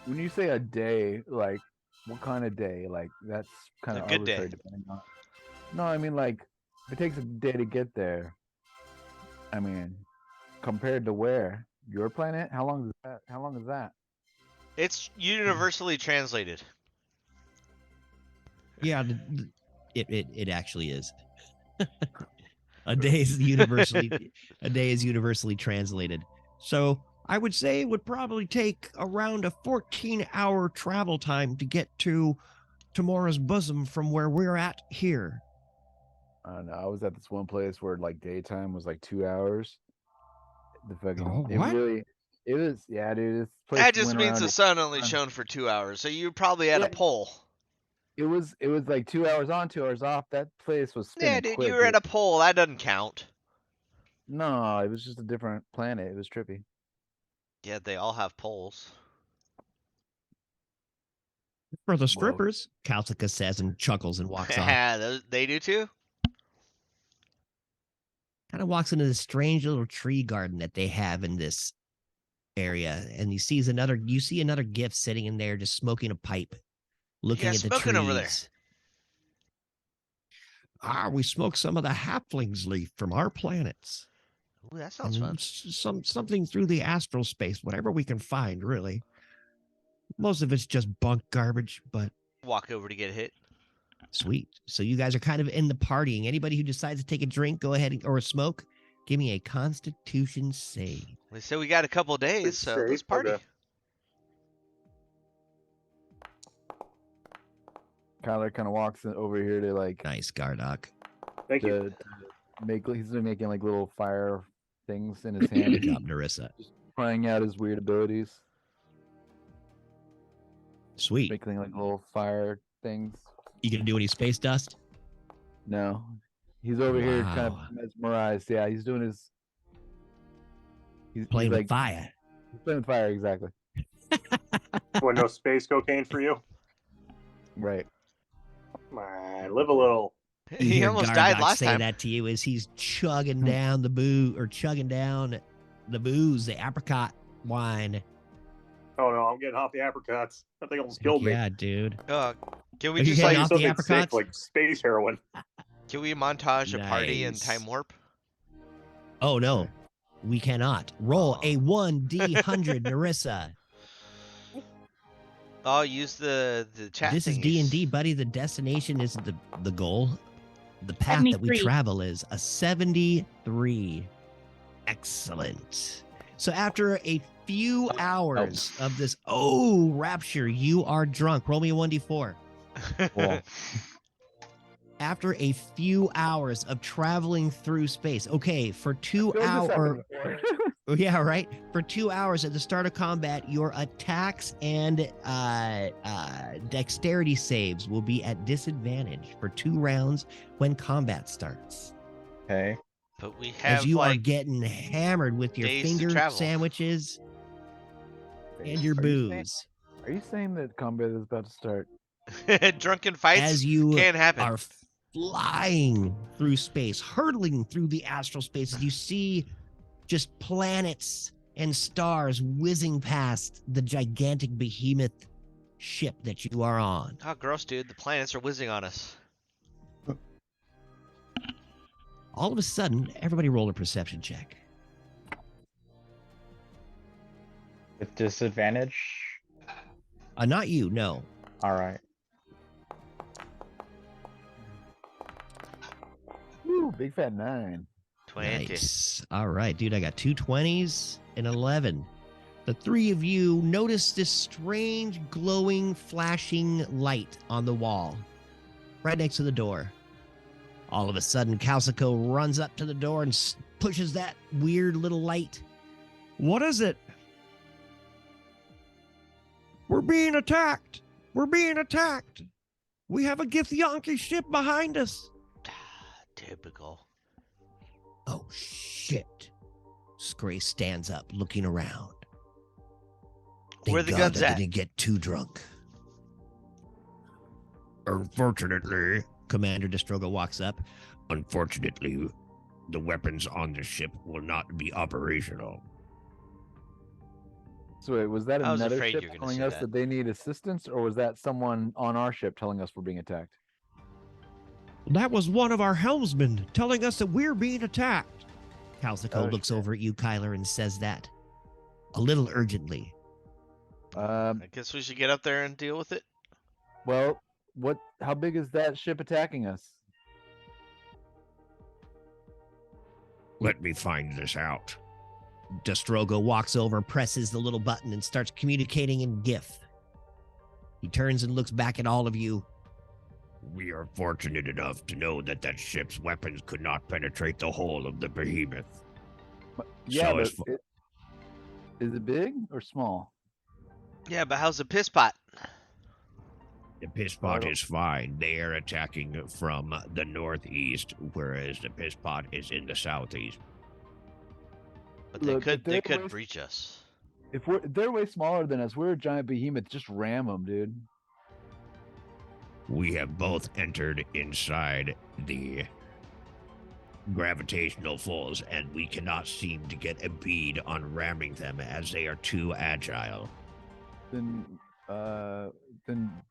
When you say a day, like what kind of day? Like that's kind A of good day. arbitrary depending on. No, I mean like if it takes a day to get there. I mean, compared to where your planet? How long is that? How long is that? It's universally translated. Yeah, it actually is. A day is universally translated. So I would say it would probably take around a 14-hour travel time to get to Tomorrow's bosom from where we're at here. I don't know. I was at this one place where like daytime was like 2 hours. The fucking Oh, it what? really it was yeah, dude. This place That just went means around the it- sun only shone for 2 hours, so you probably had a Yeah. pole. It was like 2 hours on, 2 hours off. That place was spinning Yeah, dude, quick. you were at a pole. That doesn't count. No, it was just a different planet. It was trippy. Yeah, they all have poles. For the Whoa. strippers. Kaltika says and chuckles and walks off. Yeah, they do too. Kind of walks into this strange little tree garden that they have in this area, and you see another gift sitting in there just smoking a pipe, looking Yeah, at the smoking trees. over there. We smoked some of the halfling's leaf from our planets. Ooh, that sounds And fun. something through the astral space, whatever we can find, really. Most of it's just bunk garbage, but Walk over to get hit. Sweet. So you guys are kind of in the partying. Anybody who decides to take a drink, go ahead or a smoke. Give me a Constitution save. They said we got a couple days, It's so safe, let's party. okay. Kyler kind of walks over here to like Nice, Gardock. Thank you. to make. He's been making like little fire things in his hand, Good job, Narissa. trying out his weird abilities, Sweet. making like little fire things. You gonna do any space dust? No, he's over here kind of Wow. mesmerized. Yeah, he's doing his. He's Playing with like fire. he's playing with fire exactly. Well, no space cocaine for you? Right. Come on, live a little. You He hear almost died Gardock last say time. that to you as he's chugging down the booze, the apricot wine. Oh no, I'm getting off the apricots. That thing almost killed me. Yeah, dude. Can we Are you just getting like off the Something apricots? sick, like space heroin. can we montage a party in Nice. time warp? Oh no, we cannot. Roll a Aw. 1d100, Narissa. I'll use the chat. This is thingies. D&D, buddy. The destination isn't the goal. The path that we 73. travel is a 73. Excellent. So after a few hours of this, Rapture, you are drunk. Roll me a 1d4. Cool. After a few hours of traveling through space. Okay, for 2 Feel this hours. happened before. Yeah, right. For 2 hours at the start of combat, your attacks and dexterity saves will be at disadvantage for 2 rounds when combat starts. Okay. But we have As you are like getting hammered with your days to finger travel. sandwiches and your Are you saying- booze. Are you saying that combat is about to start? drunken fights As you can happen. are flying through space, hurtling through the astral spaces, you see just planets and stars whizzing past the gigantic behemoth ship that you are on. Oh, gross, dude. The planets are whizzing on us. All of a sudden, everybody roll a perception check. With disadvantage? Not you, no. Alright. Woo, big fat 9. 20. Nice. All right, dude, I got 2 20s and 11. The 3 of you notice this strange, glowing, flashing light on the wall right next to the door. All of a sudden, Kalsiko runs up to the door and pushes that weird little light. what is it? We're being attacked. We're being attacked. We have a Githyanki ship behind us. Typical. Oh, shit. Scray stands up, looking around. Thank Where the God guns I at? didn't get too drunk. Unfortunately, Commander Destrogo walks up. unfortunately, the weapons on the ship will not be operational. So wait, was that I was another afraid ship you were gonna telling say us that. that they need assistance, or was that someone on our ship telling us we're being attacked? That was one of our helmsmen telling us that we're being attacked. Kalsiko Oh, looks shit. over at you, Kyler, and says that a little urgently. I guess we should get up there and deal with it. Well, what? How big is that ship attacking us? Let me find this out. Destrogo walks over, presses the little button, and starts communicating in GIF. He turns and looks back at all of you. We are fortunate enough to know that that ship's weapons could not penetrate the hull of the behemoth. Yeah, So but as far- is it big or small? Yeah, but how's the piss pot? The piss pot Well- is fine. They are attacking from the northeast, whereas the piss pot is in the southeast. But they Look, if they they're could way- breach us. If they're way smaller than us, we're a giant behemoth. Just ram them, dude. We have both entered inside the gravitational fulls, and we cannot seem to get a bead on ramming them as they are too agile. Then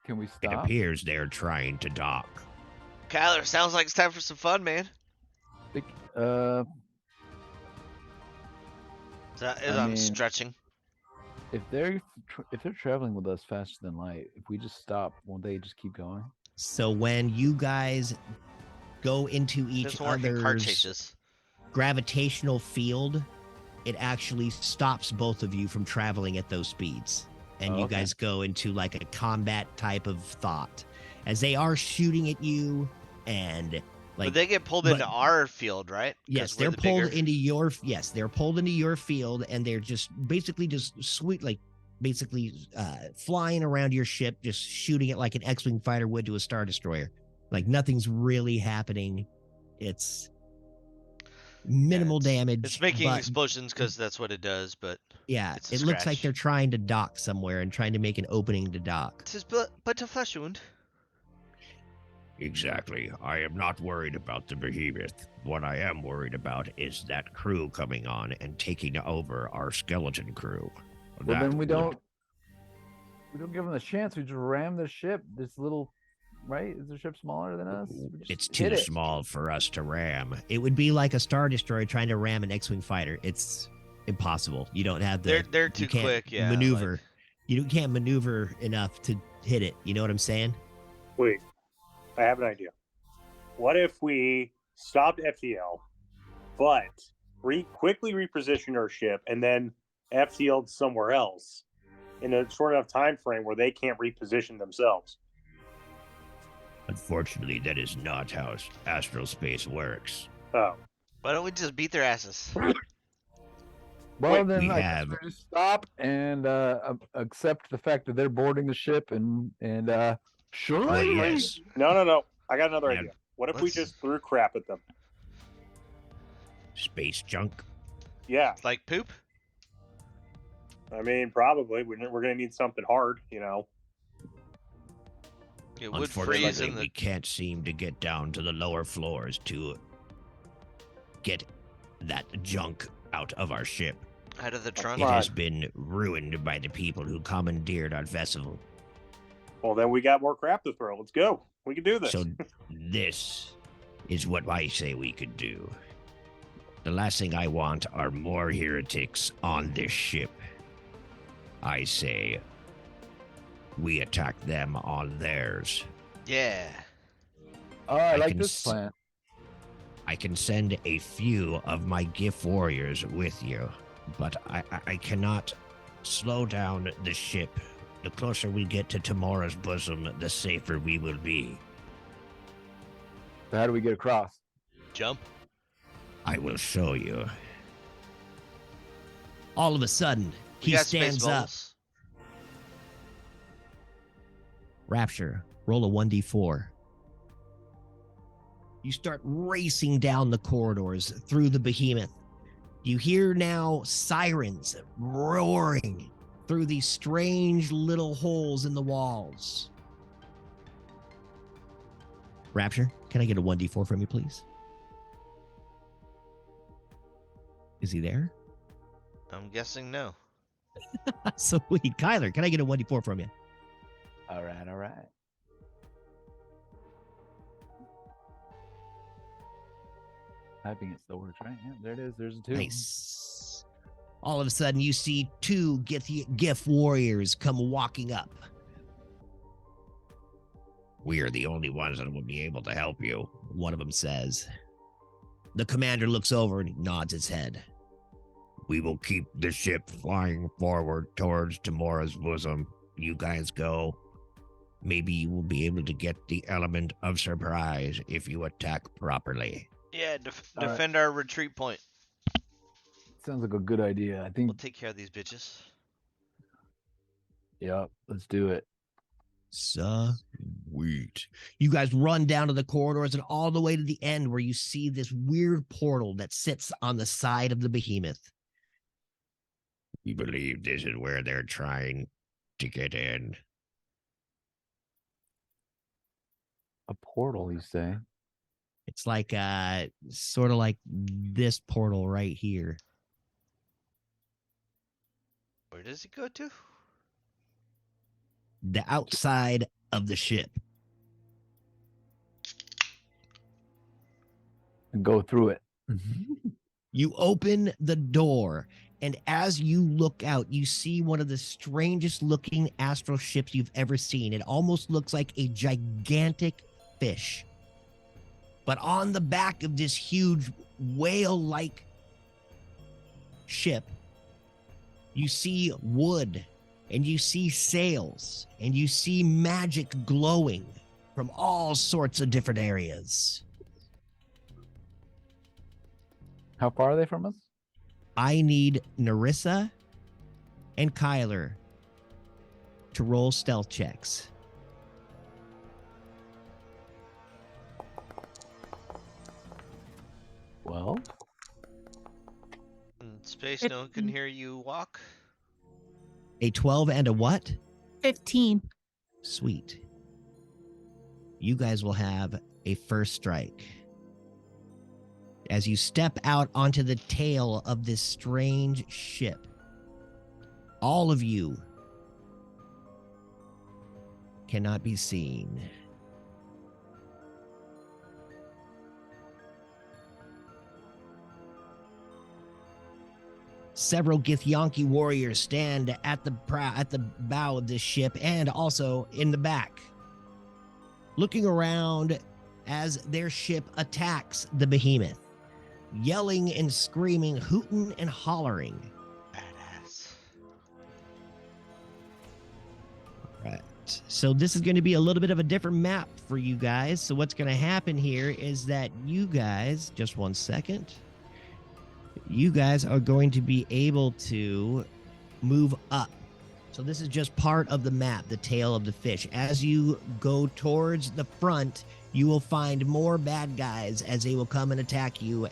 can we It stop? appears they are trying to dock. Kyler, sounds like it's time for some fun, man. Uh, As I I'm mean- stretching. if they're traveling with us faster than light, if we just stop, won't they just keep going? So when you guys go into each Doesn't work in car other's chases. gravitational field, it actually stops both of you from traveling at those speeds. And Oh, you okay. guys go into like a combat type of thought as they are shooting at you and like But they get pulled but- into our field, right? 'Cause yes, we're they're the pulled bigger- into your they're pulled into your field and they're just basically just sweet like basically flying around your ship, just shooting it like an X-wing fighter would to a star destroyer. Like nothing's really happening. It's minimal it's- damage. It's making but explosions because that's what it does, but yeah, it's a it looks like scratch. they're trying to dock somewhere and trying to make an opening to dock. it's but a flesh wound. Exactly. I am not worried about the behemoth. What I am worried about is that crew coming on and taking over our skeleton crew. Well, That then we would- don't give them the chance. We just ram the ship. This little, right? Is the ship smaller than us? We just It's hit too it. small for us to ram. It would be like a star destroyer trying to ram an X-wing fighter. It's impossible. You don't have the They're too you can't quick, yeah. maneuver. like- You can't maneuver enough to hit it. You know what I'm saying? Wait, I have an idea. What if we stopped FTL, but quickly repositioned our ship and then FTL'd somewhere else in a short enough time frame where they can't reposition themselves? Unfortunately, that is not how astral space works. Oh, Why don't we just beat their asses? Well, Wait, then we I guess have- we just stop and accept the fact that they're boarding the ship and sure. Well, yes. no. I got another Man, idea. What if we let's- just threw crap at them? Space junk. Yeah, Like poop? I mean, probably. We're going to need something hard, you know. It would freeze Unfortunately, in the. we can't seem to get down to the lower floors to get that junk out of our ship. Out of the trunk. It Come has on. been ruined by the people who commandeered our vessel. Well, then we got more crap to throw. Let's go. We can do this. So this is what I say we could do. The last thing I want are more heretics on this ship. I say we attack them on theirs. Yeah. Oh, I I like can this plan. I can send a few of my GIF warriors with you, but I cannot slow down the ship. The closer we get to tomorrow's bosom, the safer we will be. So how do we get across? Jump. I will show you. All of a sudden, We he got space stands up. bubbles. Rapture, Roll a 1d4. You start racing down the corridors through the behemoth. You hear now sirens roaring through these strange little holes in the walls. Rapture, can I get a 1d4 from you, please? Is he there? I'm guessing no. Sweet. Kyler, can I get a 1d4 from you? All right. Typing it still works, right? Yeah, there it is. There's a 2. Nice. All of a sudden, you see 2 GIF warriors come walking up. We are the only ones that will be able to help you. One of them says. The commander looks over and nods his head. We will keep the ship flying forward towards Tamora's bosom. You guys go. Maybe you will be able to get the element of surprise if you attack properly. Yeah, All right. defend our retreat point. Sounds like a good idea. I think. We'll take care of these bitches. Yep. Let's do it. Sweet. You guys run down to the corridors and all the way to the end where you see this weird portal that sits on the side of the behemoth. We believe this is where they're trying to get in. A portal, you say? It's like sort of like this portal right here. Where does it go to? The outside of the ship. And go through it. You open the door, and as you look out, you see one of the strangest looking astral ships you've ever seen. It almost looks like a gigantic fish. But on the back of this huge whale-like ship, you see wood, and you see sails, and you see magic glowing from all sorts of different areas. How far are they from us? I need Narissa and Kyler to roll stealth checks. Well, In space, no one can hear you walk. A 12 and a what? 15. Sweet. You guys will have a first strike. As you step out onto the tail of this strange ship, all of you cannot be seen. Several Githyanki warriors stand at the bow of this ship and also in the back, looking around as their ship attacks the behemoth, yelling and screaming, hooting and hollering. Badass. Right. So this is going to be a little bit of a different map for you guys. So what's going to happen here is that you guys, just one second, you guys are going to be able to move up. So this is just part of the map, the tail of the fish. As you go towards the front, you will find more bad guys as they will come and attack you.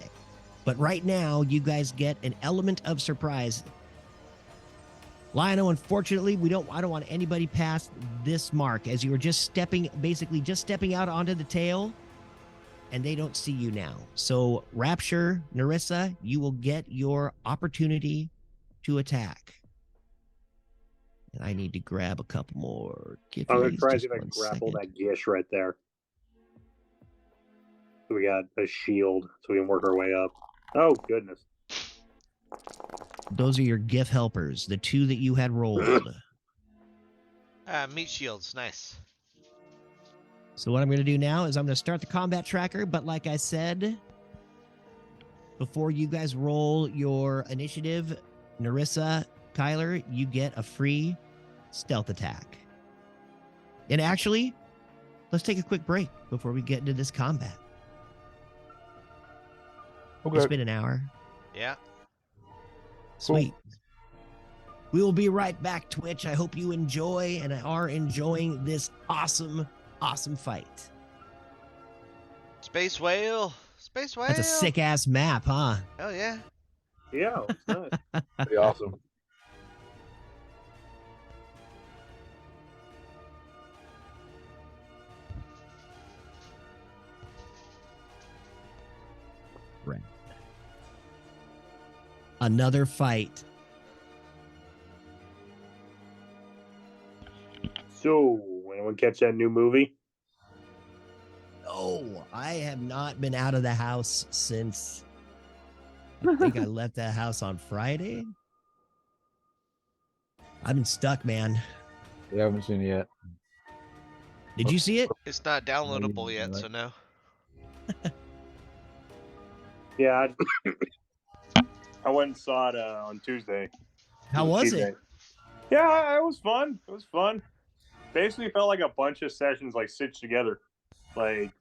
But right now, you guys get an element of surprise. Lionel, unfortunately, I don't want anybody past this mark as you were just stepping out onto the tail, and they don't see you now. So Rapture, Narissa, you will get your opportunity to attack. And I need to grab a couple more. I'm going to try to see if I can Just one grapple second. that Gish right there. So we got a shield so we can work our way up. Oh, goodness. Those are your GIF helpers, the 2 that you had rolled. Meat shields, nice. So what I'm going to do now is I'm going to start the combat tracker, but like I said, before you guys roll your initiative, Narissa, Kyler, you get a free stealth attack. And actually, let's take a quick break before we get into this combat. okay. It's been an hour. Yeah. Sweet. We will be right back, Twitch. I hope you enjoy and are enjoying this awesome awesome fight. Space whale. Space whale. That's a sick ass map, huh? Hell yeah. Yeah, it's nice. Pretty awesome. Right. Another fight. So, anyone catch that new movie? Oh, I have not been out of the house since I think I left that house on Friday. I've been stuck, man. We haven't seen it yet. Did you see it? It's not downloadable yet, so no. Yeah, I went and saw it on Tuesday. How was it? Yeah, it was fun. It was fun. Basically, felt like a bunch of sessions like stitched together. Like,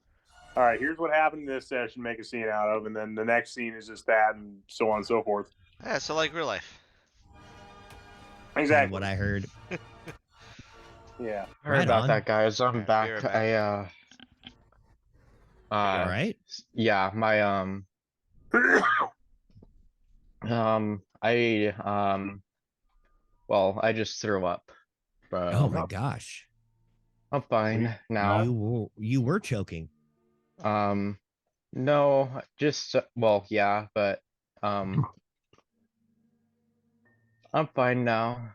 all right, here's what happened in this session, make a scene out of, and then the next scene is just that, and so on and so forth. Yeah, so like real life. Exactly. What I heard. Yeah. Heard Right about on. that, guys. I'm Yeah, be back. right back. All right. Yeah, my well, I just threw up, but Oh my gosh. I'm fine now. You were choking. No, just well, yeah, but I'm fine now.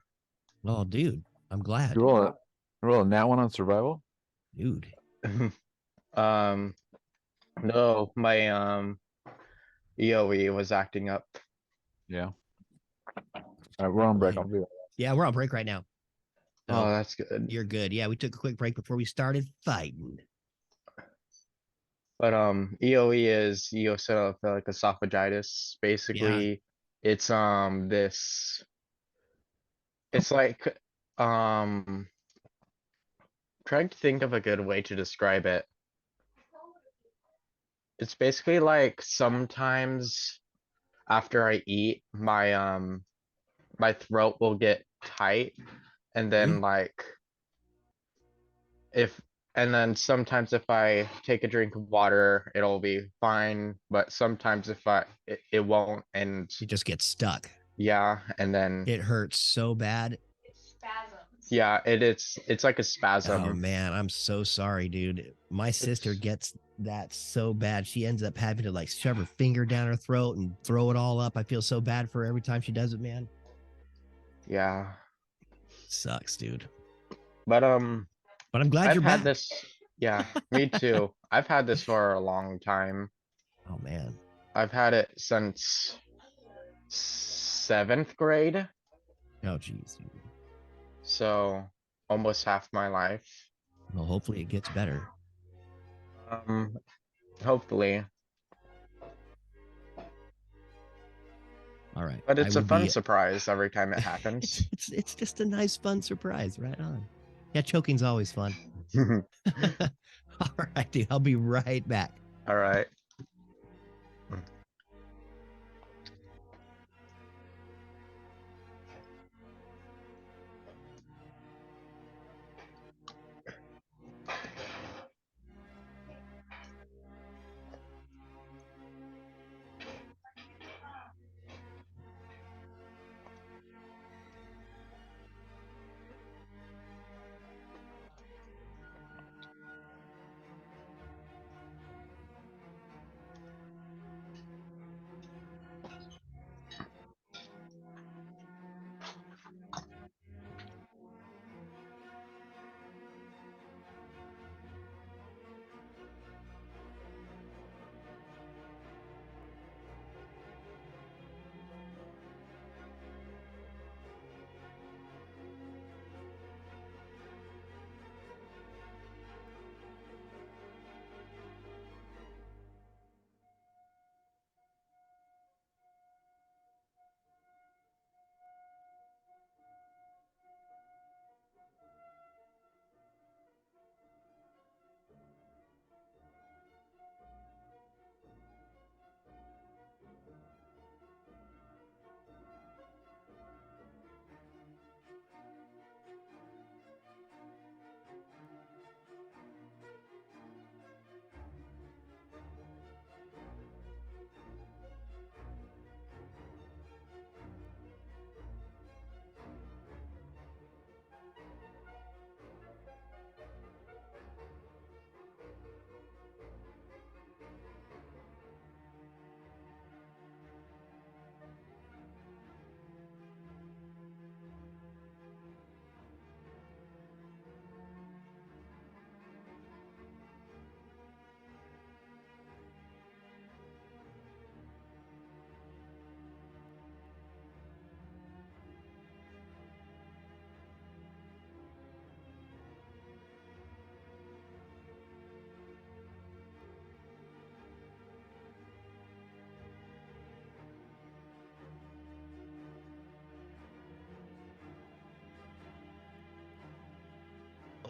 Oh, dude. I'm glad. You rolling that one on survival? Dude. No, my EOE was acting up. Yeah. All right, we're on break. I'll be right Yeah, we're on break right now. Oh, So that's good. you're good. Yeah, we took a quick break before we started fighting. But EOE is eosinophilic esophagitis. Basically, it's this. It's like trying to think of a good way to describe it. It's basically like sometimes after I eat, my throat will get tight, and then like if and then sometimes if I take a drink of water, it'll be fine, but sometimes if it won't, and You just get stuck. yeah, and then It hurts so bad. yeah, it's like a Oh spasm. man, I'm so sorry, dude. My sister gets that so bad. She ends up having to like shove her finger down her throat and throw it all up. I feel so bad for her every time she does it, man. Yeah, Sucks, dude. but But I'm glad I've you're had back. this. Yeah, me too. I've had this for a long time. Oh man. I've had it since 7th grade, Oh geez. Dude. so almost half my life. Well, hopefully it gets better. Hopefully, All right. but I it's a will fun be- surprise every time it happens. it's just a nice fun surprise. Right on. Yeah, choking's always fun. All right, dude. I'll be right back. All right.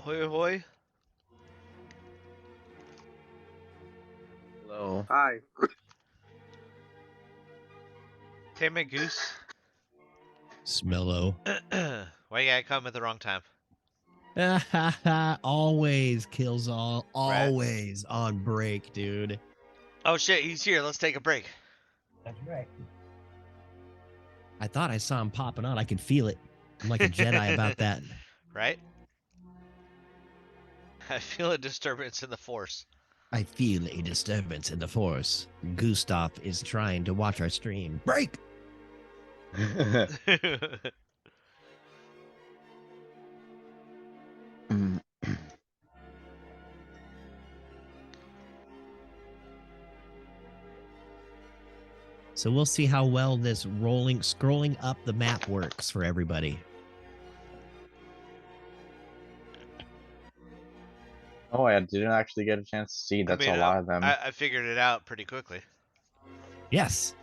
Ahoy, ahoy. Hello. Hi. Damn it, Goose. Smello. Why you gotta come at the wrong time? Always kills all. Right. Always on break, dude. Oh shit, he's here. Let's take a break. That's right. I thought I saw him popping out. I could feel it. I'm like a Jedi about that. Right? I feel a disturbance in the force. I feel a disturbance in the force. Gustav is trying to watch our stream. Break! So we'll see how well this scrolling up the map works for everybody. Oh, I didn't actually get a chance to see. That's I mean, a lot of them. I figured it out pretty quickly. Yes.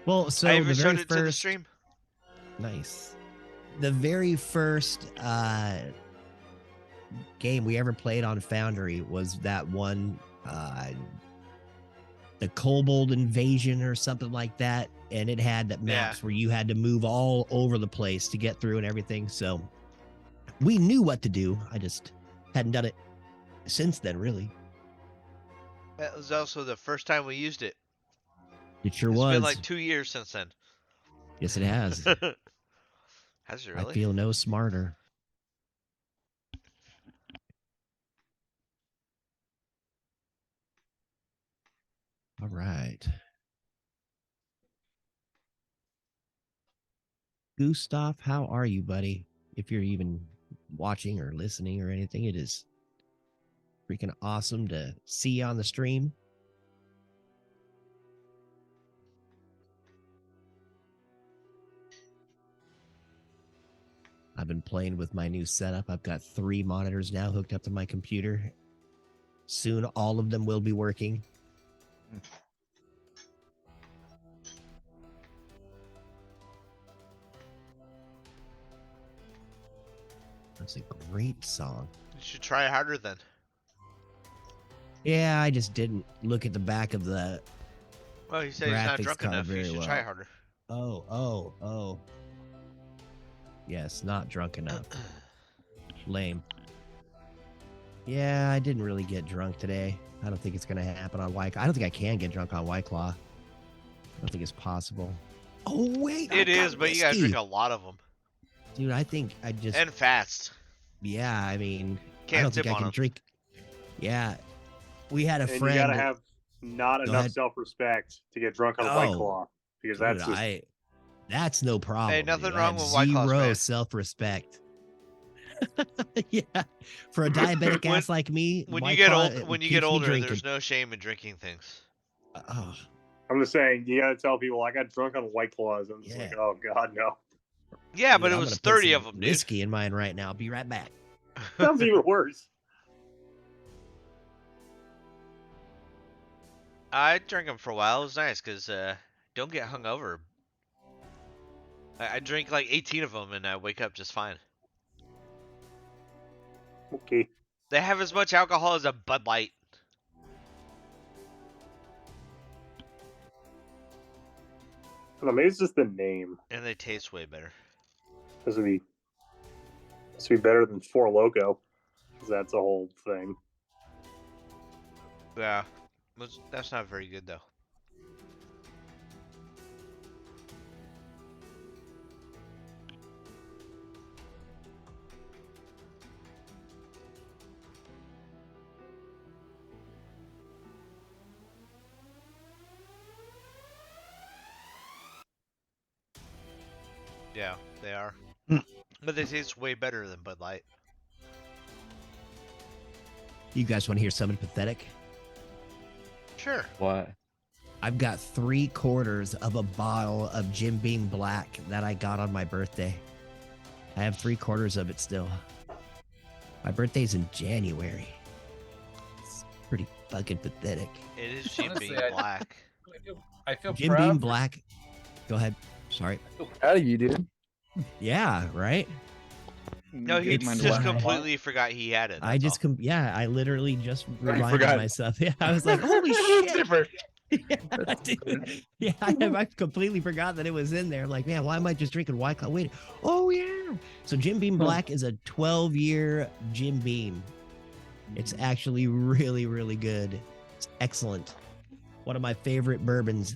Well, so I even the very showed it to the first stream. Nice. The very first game we ever played on Foundry was that one, the Kobold Invasion or something like that, and it had that maps where you had to move all over the place to get through and everything. So we knew what to do. I just hadn't done it since then, really. That was also the first time we used it. It sure It's was. been like 2 years since then. Yes, it has. Has it really? I feel no smarter. All right. Gustav, how are you, buddy? If you're even watching or listening or anything, it is freaking awesome to see you on the stream. I've been playing with my new setup. I've got 3 monitors now hooked up to my computer. Soon all of them will be working. That's a great song. You should try harder then. Yeah, I just didn't look at the back of the Well, he said he's not graphics drunk card enough. You very should well. try harder. Oh. Yes, not drunk enough. Lame. Yeah, I didn't really get drunk today. I don't think it's going to happen on White Claw. I don't think I can get drunk on White Claw. I don't think it's possible. Oh, wait. It is, but you gotta drink a lot of them. Dude, I think I just... And fast. Yeah, I mean... Can't I don't sip think I on can them. drink... Yeah. We had a And friend... you gotta have not Go enough ahead. self-respect to get drunk on a White Claw. Because that's Dude, just... that's no problem. Hey, nothing dude. I wrong have with White Claws, zero man. self-respect. Yeah, for a diabetic When- ass like me, When White you get Claw, old, it when you keeps get me older, drinking. there's no shame in drinking things. Oh, I'm just saying, you gotta tell people, I got drunk on White Claws. I'm just Yeah. like, oh, God, no. Yeah, dude, but it I'm was gonna put 30 some of them, dude. whiskey in mine right now. I'll be right back. Sounds even worse. I drank them for a while. It was nice because don't get hungover. I drink like 18 of them and I wake up just fine. Okay. They have as much alcohol as a Bud Light. Well, maybe it's just the name. And they taste way better. This would be better than Four Loko. 'Cause that's a whole thing. Yeah. That's not very good though. Yeah, they are. But they taste way better than Bud Light. You guys want to hear something pathetic? Sure. What? I've got 3/4 of a bottle of Jim Beam Black that I got on my birthday. I have 3/4 of it still. My birthday's in January. It's pretty fucking pathetic. It is Jim Honestly, Beam Black. I feel Jim proud. Beam Black. Go ahead. Sorry. I feel proud of you, dude. Yeah, right? No, he It's just just- completely forgot he had it. I that's just, all. I literally just I reminded forgot. myself. Yeah, I was like, holy shit. Different. Yeah, dude. Yeah, I completely forgot that it was in there. I'm like, man, why am I just drinking White Claw? Wait, oh yeah. So Jim Beam Black is a 12-year Jim Beam. It's actually really, really good. It's excellent. One of my favorite bourbons.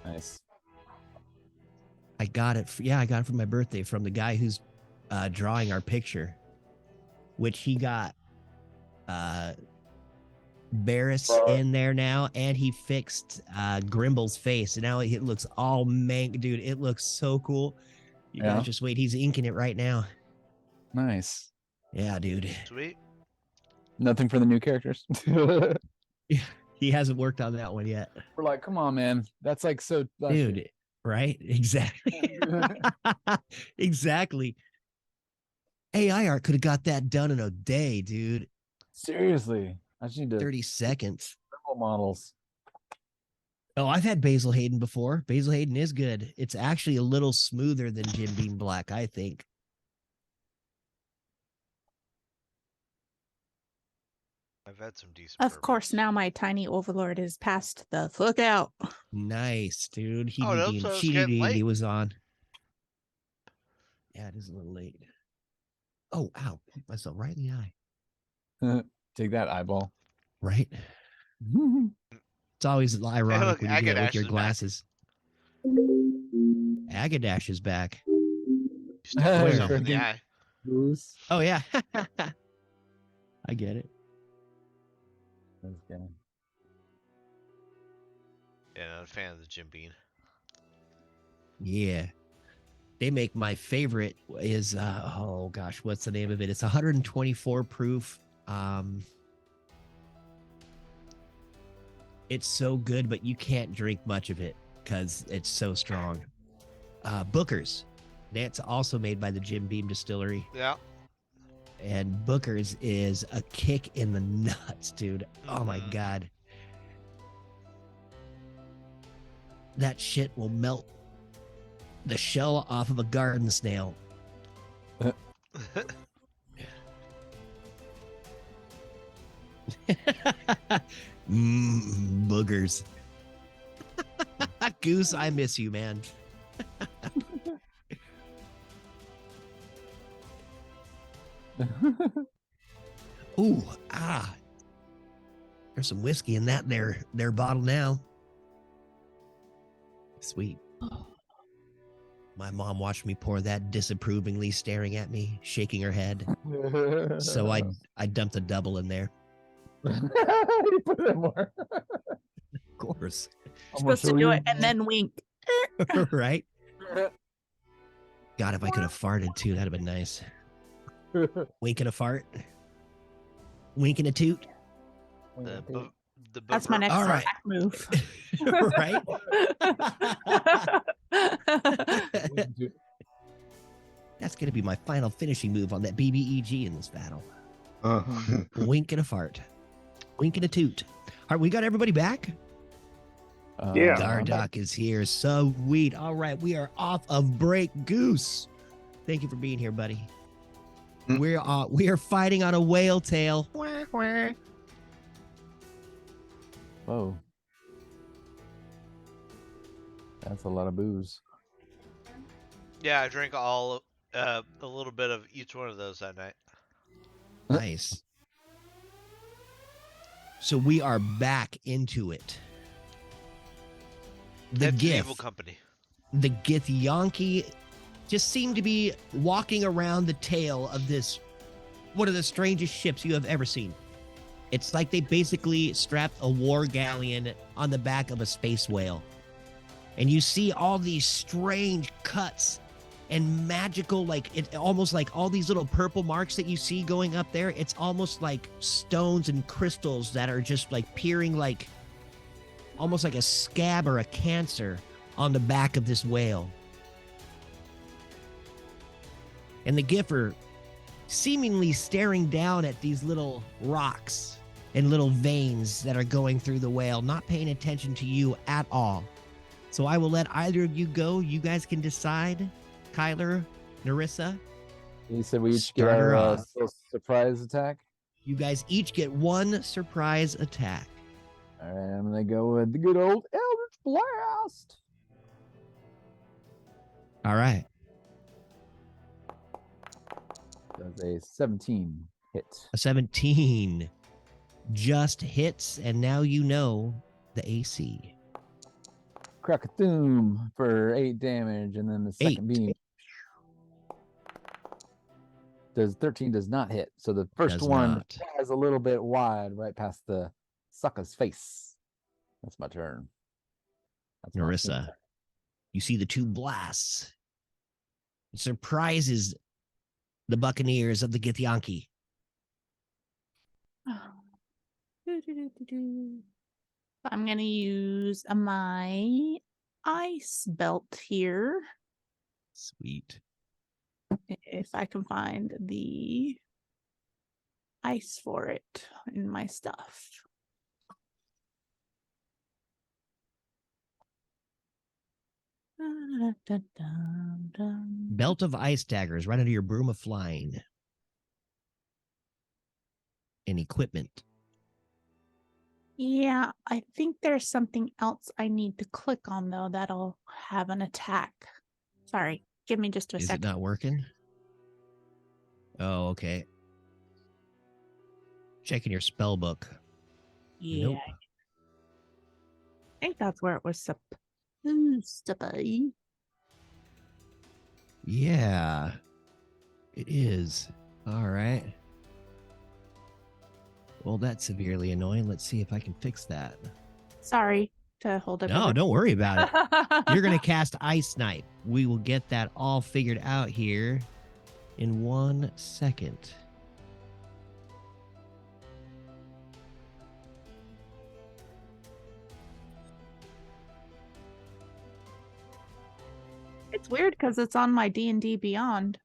Nice. I got it. I got it for my birthday from the guy who's drawing our picture, which he got Barris in there now, and he fixed Grimble's face, and now it looks all mank, dude. It looks so cool. You Yeah. guys just wait. He's inking it right now. Nice. Yeah, dude. Sweet. Nothing for the new characters. He hasn't worked on that one yet, We're like, come on, man. That's like so. dude. Right? Exactly. Exactly. AI art could have got that done in a day, dude. Seriously, I just need to 30 seconds. symbol models. Oh, I've had Basil Hayden before. Basil Hayden is good. It's actually a little smoother than Jim Beam Black, I think. I've had some decent. Of bourbon. course, now my tiny overlord is past the fuck out. Nice, dude. Oh, no, so it's getting He late. was on. Yeah, it is a little late. Oh, ow. Hit myself right in the eye. Take that eyeball. Right? It's always ironic look, when you do that with Agadash your is back. glasses. Agadash is back. You stabbed yourself in the Freaking- eye. Goose. Oh, yeah. I get it. That's good. Yeah, not a fan of the Jim Beam. Yeah. They make my favorite is oh gosh, what's the name of it? It's 124 proof. It's so good, but you can't drink much of it because it's so strong. Booker's. That's also made by the Jim Beam Distillery. Yeah. And Booker's is a kick in the nuts, dude. Oh my Mhm. god. That shit will melt the shell off of a garden snail. Boogers. Goose, I miss you, man. Ooh, there's some whiskey in their bottle now. Sweet. My mom watched me pour that disapprovingly, staring at me, shaking her head. So I dumped a double in there. You put it more. Of course. I'm Supposed to do it and then wink. Right? God, if I could have farted too, that'd have been nice. Wink and a fart. Wink and a toot. The That's my booger. next All right. attack move. Right? That's going to be my final finishing move on that BBEG in this battle. Wink and a fart. Wink and a toot. All right, we got everybody back? Yeah. Dardock is here. Sweet. All right, we are off of break. Goose, thank you for being here, buddy. We are fighting on a whale tail. Whoa. That's a lot of booze. Yeah, I drank a little bit of each one of those that night. Nice. So we are back into it. The That's the Gith. evil company. The Githyanki just seem to be walking around the tail of this, one of the strangest ships you have ever seen. It's like they basically strapped a war galleon on the back of a space whale. And you see all these strange cuts and magical, like it almost like all these little purple marks that you see going up there. It's almost like stones and crystals that are just like peering like almost like a scab or a cancer on the back of this whale. And the Giffer seemingly staring down at these little rocks and little veins that are going through the whale, not paying attention to you at all. So I will let either of you go. You guys can decide. Kyler, Narissa, You said we each Start get her our off. little surprise attack. You guys each get one surprise attack. All right, I'm gonna go with the good old Eldritch Blast. All right. Does a 17 hit. A 17 just hits, and now you know the AC. Crack-a-thoom for 8 damage, and then the second 8. beam does 13 does not hit. So the first Does one not. flies a little bit wide right past the sucker's face. That's my turn. That's my Narissa, turn. you see the 2 blasts. It surprises the Buccaneers of the Githyanki. I'm gonna use my ice belt here. Sweet. If I can find the ice for it in my stuff. Belt of ice daggers right under your broom of flying. And equipment. Yeah, I think there's something else I need to click on though that'll have an attack. Sorry, give me just a Is second. it not working? Oh, okay. Checking your spell book. Yeah, Nope. I think that's where it was supposed to be. Yeah, it is. All right. Well, that's severely annoying. Let's see if I can fix that. Sorry to hold up. No, don't worry about it. You're going to cast Ice Snipe. We will get that all figured out here in 1 second. It's weird because it's on my D&D Beyond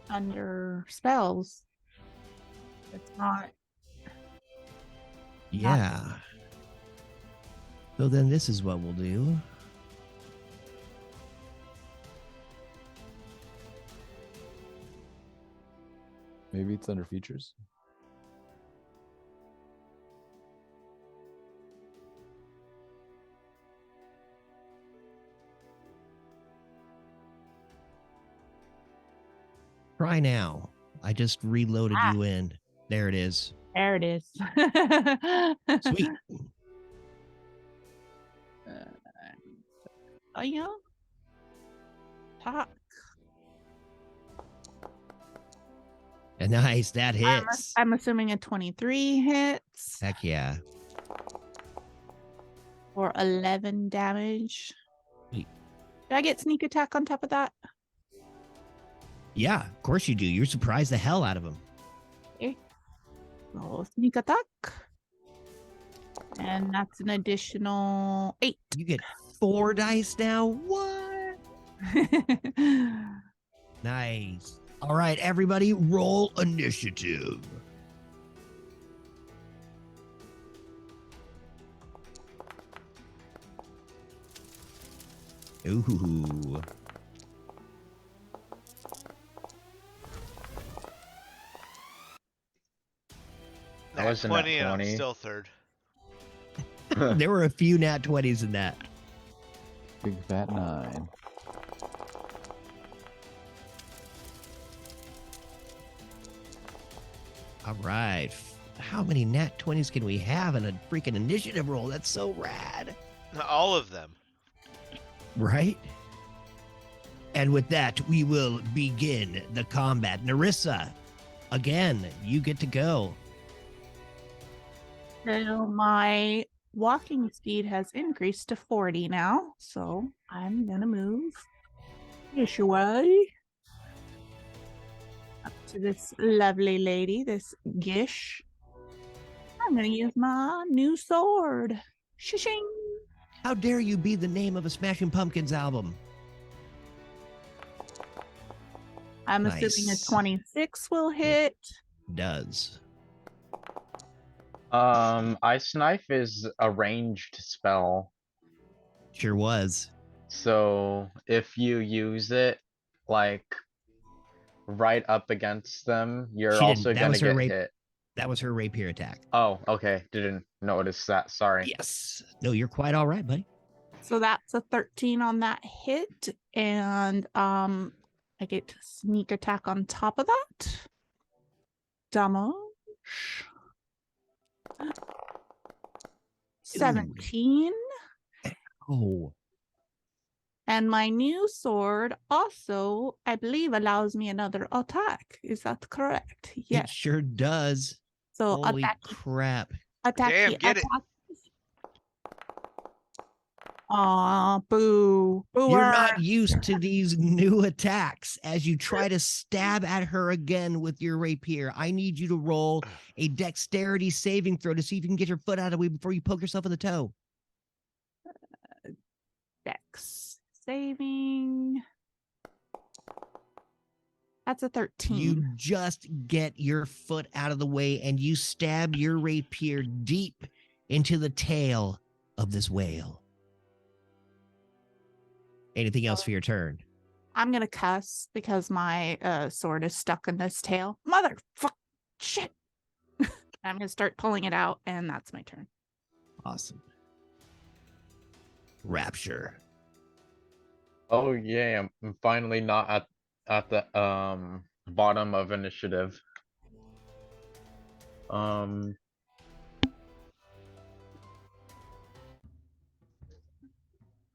under spells. It's not. Yeah. So then this is what we'll do. Maybe it's under features. Try now. I just reloaded you in. There it is. There it is. Sweet. Oh yeah. Talk. And nice. That hits. I'm assuming a 23 hits Heck yeah. for 11 damage. Sweet. Did I get sneak attack on top of that? Yeah, of course you do. You're surprised the hell out of him. Okay. Roll sneak attack. And that's an additional 8. You get 4 dice now. What? Nice. All right, everybody, roll initiative. Ooh. That was a nat 20 and I'm 20. still third. There were a few nat 20s in that. Big fat 9. All right. How many nat 20s can we have in a freaking initiative roll? That's so rad. All of them. Right? And with that, we will begin the combat. Narissa, again, you get to go. So my walking speed has increased to 40 now. So I'm going to move this way up to this lovely lady, this Gish. I'm going to use my new sword. Shishing. How dare you be the name of a Smashing Pumpkins album? I'm assuming a Nice. 26 will hit. Does. Ice Knife is a ranged spell. Sure was. So if you use it, like, right up against them, you're She didn't. also That gonna was her get hit. That was her rapier attack. Oh, okay. Didn't notice that. Sorry. Yes. No, you're quite all right, buddy. So that's a 13 on that hit, and I get sneak attack on top of that. Damage. 17. Oh, And my new sword also, I believe, allows me another attack. Is that correct? it Yes. sure does. So Holy attack, crap. Damn, get it. Aw, boo. Boo You're her. not used to these new attacks as you try to stab at her again with your rapier. I need you to roll a dexterity saving throw to see if you can get your foot out of the way before you poke yourself in the toe. Dex saving. That's a 13. You just get your foot out of the way and you stab your rapier deep into the tail of this whale. Anything else for your turn? I'm gonna cuss because my sword is stuck in this tail. Motherfuck shit. I'm gonna start pulling it out, and that's my turn. Awesome. Rapture. Oh yeah, I'm finally not at the bottom of initiative.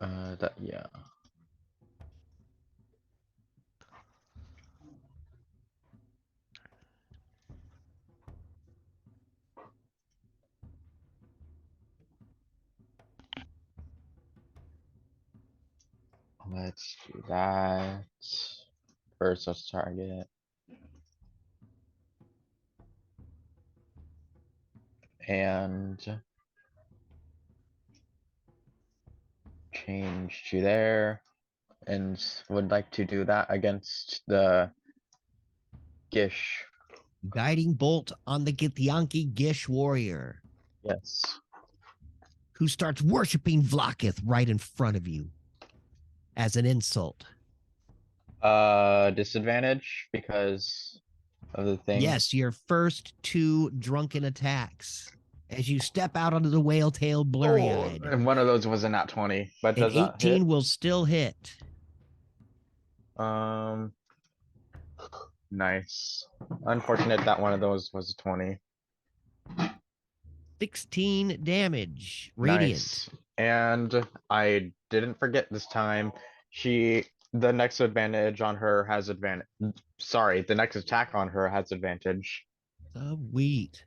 That yeah. Let's do that. First, let's target. And change to there. And would like to do that against the Gish. Guiding bolt on the Githyanki Gish warrior, Yes. who starts worshiping Vlakith right in front of you as an insult. Disadvantage because of the thing. Yes, your first 2 drunken attacks as you step out onto the whale tail blurry-eyed. And one of those was a nat 20, but An does not 18 hit. will still hit. Nice. Unfortunate that one of those was a 20. 16 damage. Radiant. Nice. And I didn't forget this time. The next advantage on her has advantage. Sorry, the next attack on her has advantage. Sweet.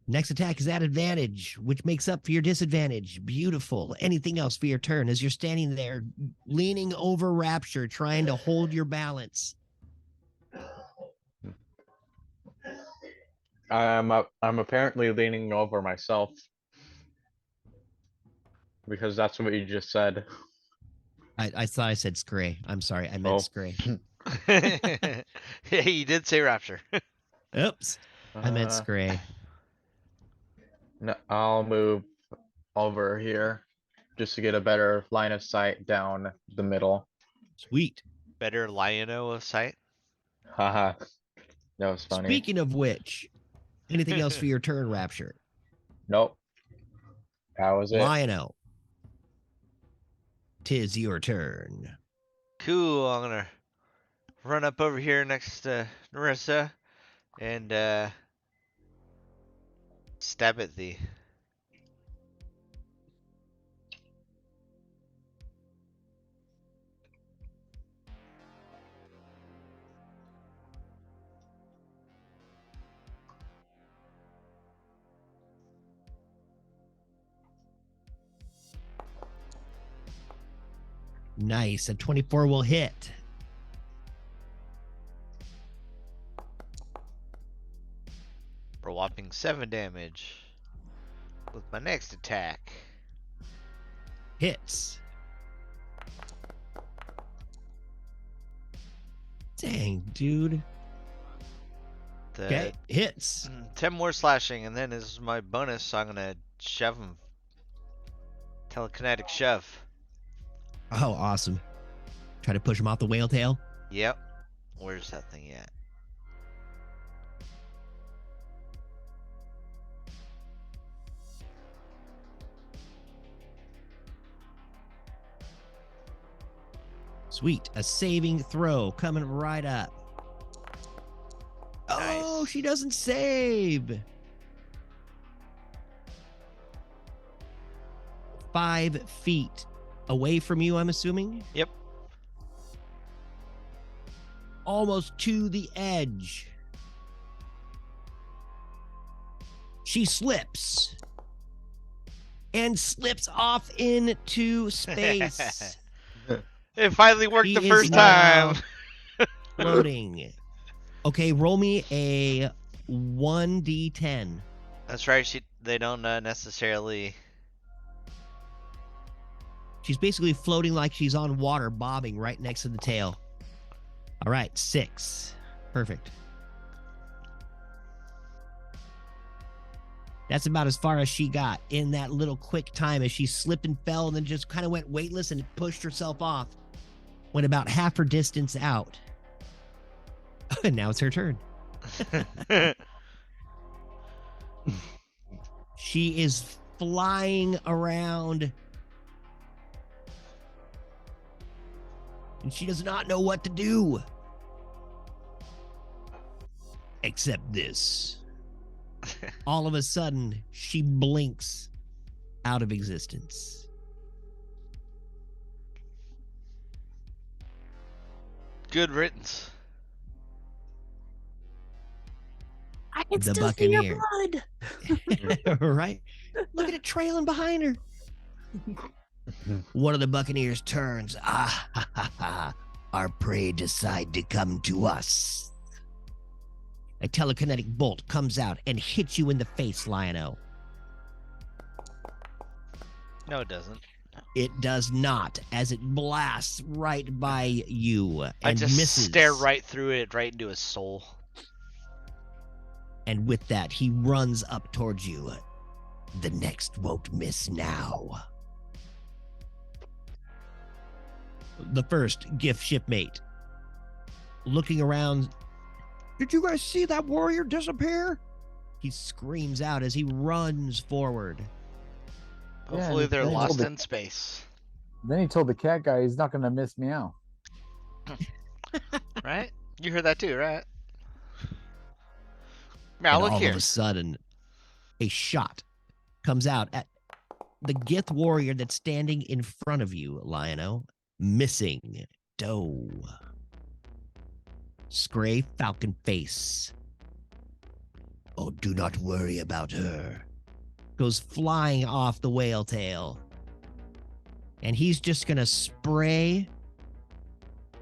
Next attack is at advantage, which makes up for your disadvantage. Beautiful. Anything else for your turn as you're standing there leaning over Rapture, trying to hold your balance? I'm apparently leaning over myself because that's what you just said. I thought I said Scray. I'm sorry. I meant Oh. Scray. Yeah, you did say rapture. Oops. I meant Scray. No, I'll move over here just to get a better line of sight down the middle. Sweet. Better Lion-O of sight. Haha. That was funny. Speaking of which, anything else for your turn, Rapture? Nope. That was it. Lion-O. 'Tis your turn. Cool. I'm gonna run up over here next to Narissa and stab at thee. Nice. A 24 will hit. For a whopping 7 damage. With my next attack. Hits. Dang, dude. Okay, hits. 10 more slashing, and then as my bonus, I'm gonna shove him. Telekinetic shove. Oh, awesome. Try to push him off the whale tail. Yep. Where's that thing at? Sweet. A saving throw coming right up. Oh, Nice. she doesn't save. 5 feet away from you, I'm assuming? Yep. Almost to the edge. She slips. And slips off into space. It finally worked She the is first now time. Floating. Okay, roll me a 1d10. That's right. They don't necessarily. She's basically floating like she's on water, bobbing right next to the tail. All right, 6. Perfect. That's about as far as she got in that little quick time as she slipped and fell and then just kind of went weightless and pushed herself off. Went about half her distance out. And now it's her turn. She is flying around. And she does not know what to do. Except this. All of a sudden, she blinks out of existence. Good riddance. I can The still see your Buccaneer. blood. Right? Look at it trailing behind her. One of the Buccaneers turns. Ah, ha, ha, ha. Our prey decide to come to us. A telekinetic bolt comes out and hits you in the face, Lion-O. No, it doesn't. It does not, as it blasts right by you and I just misses. stare right through it, right into his soul. And with that, he runs up towards you. The next won't miss now. The first gift shipmate, looking around. Did you guys see that warrior disappear? He screams out as he runs forward. Yeah, Hopefully and they're then he lost told the- in space. Then he told the cat guy he's not gonna miss meow. Right? You heard that too, right? Now And look all here. of a sudden, a shot comes out at the Gith warrior that's standing in front of you, Lion-O, missing. Doe. Scray Falcon Face. Oh, do not worry about her. Goes flying off the whale tail. And he's just going to spray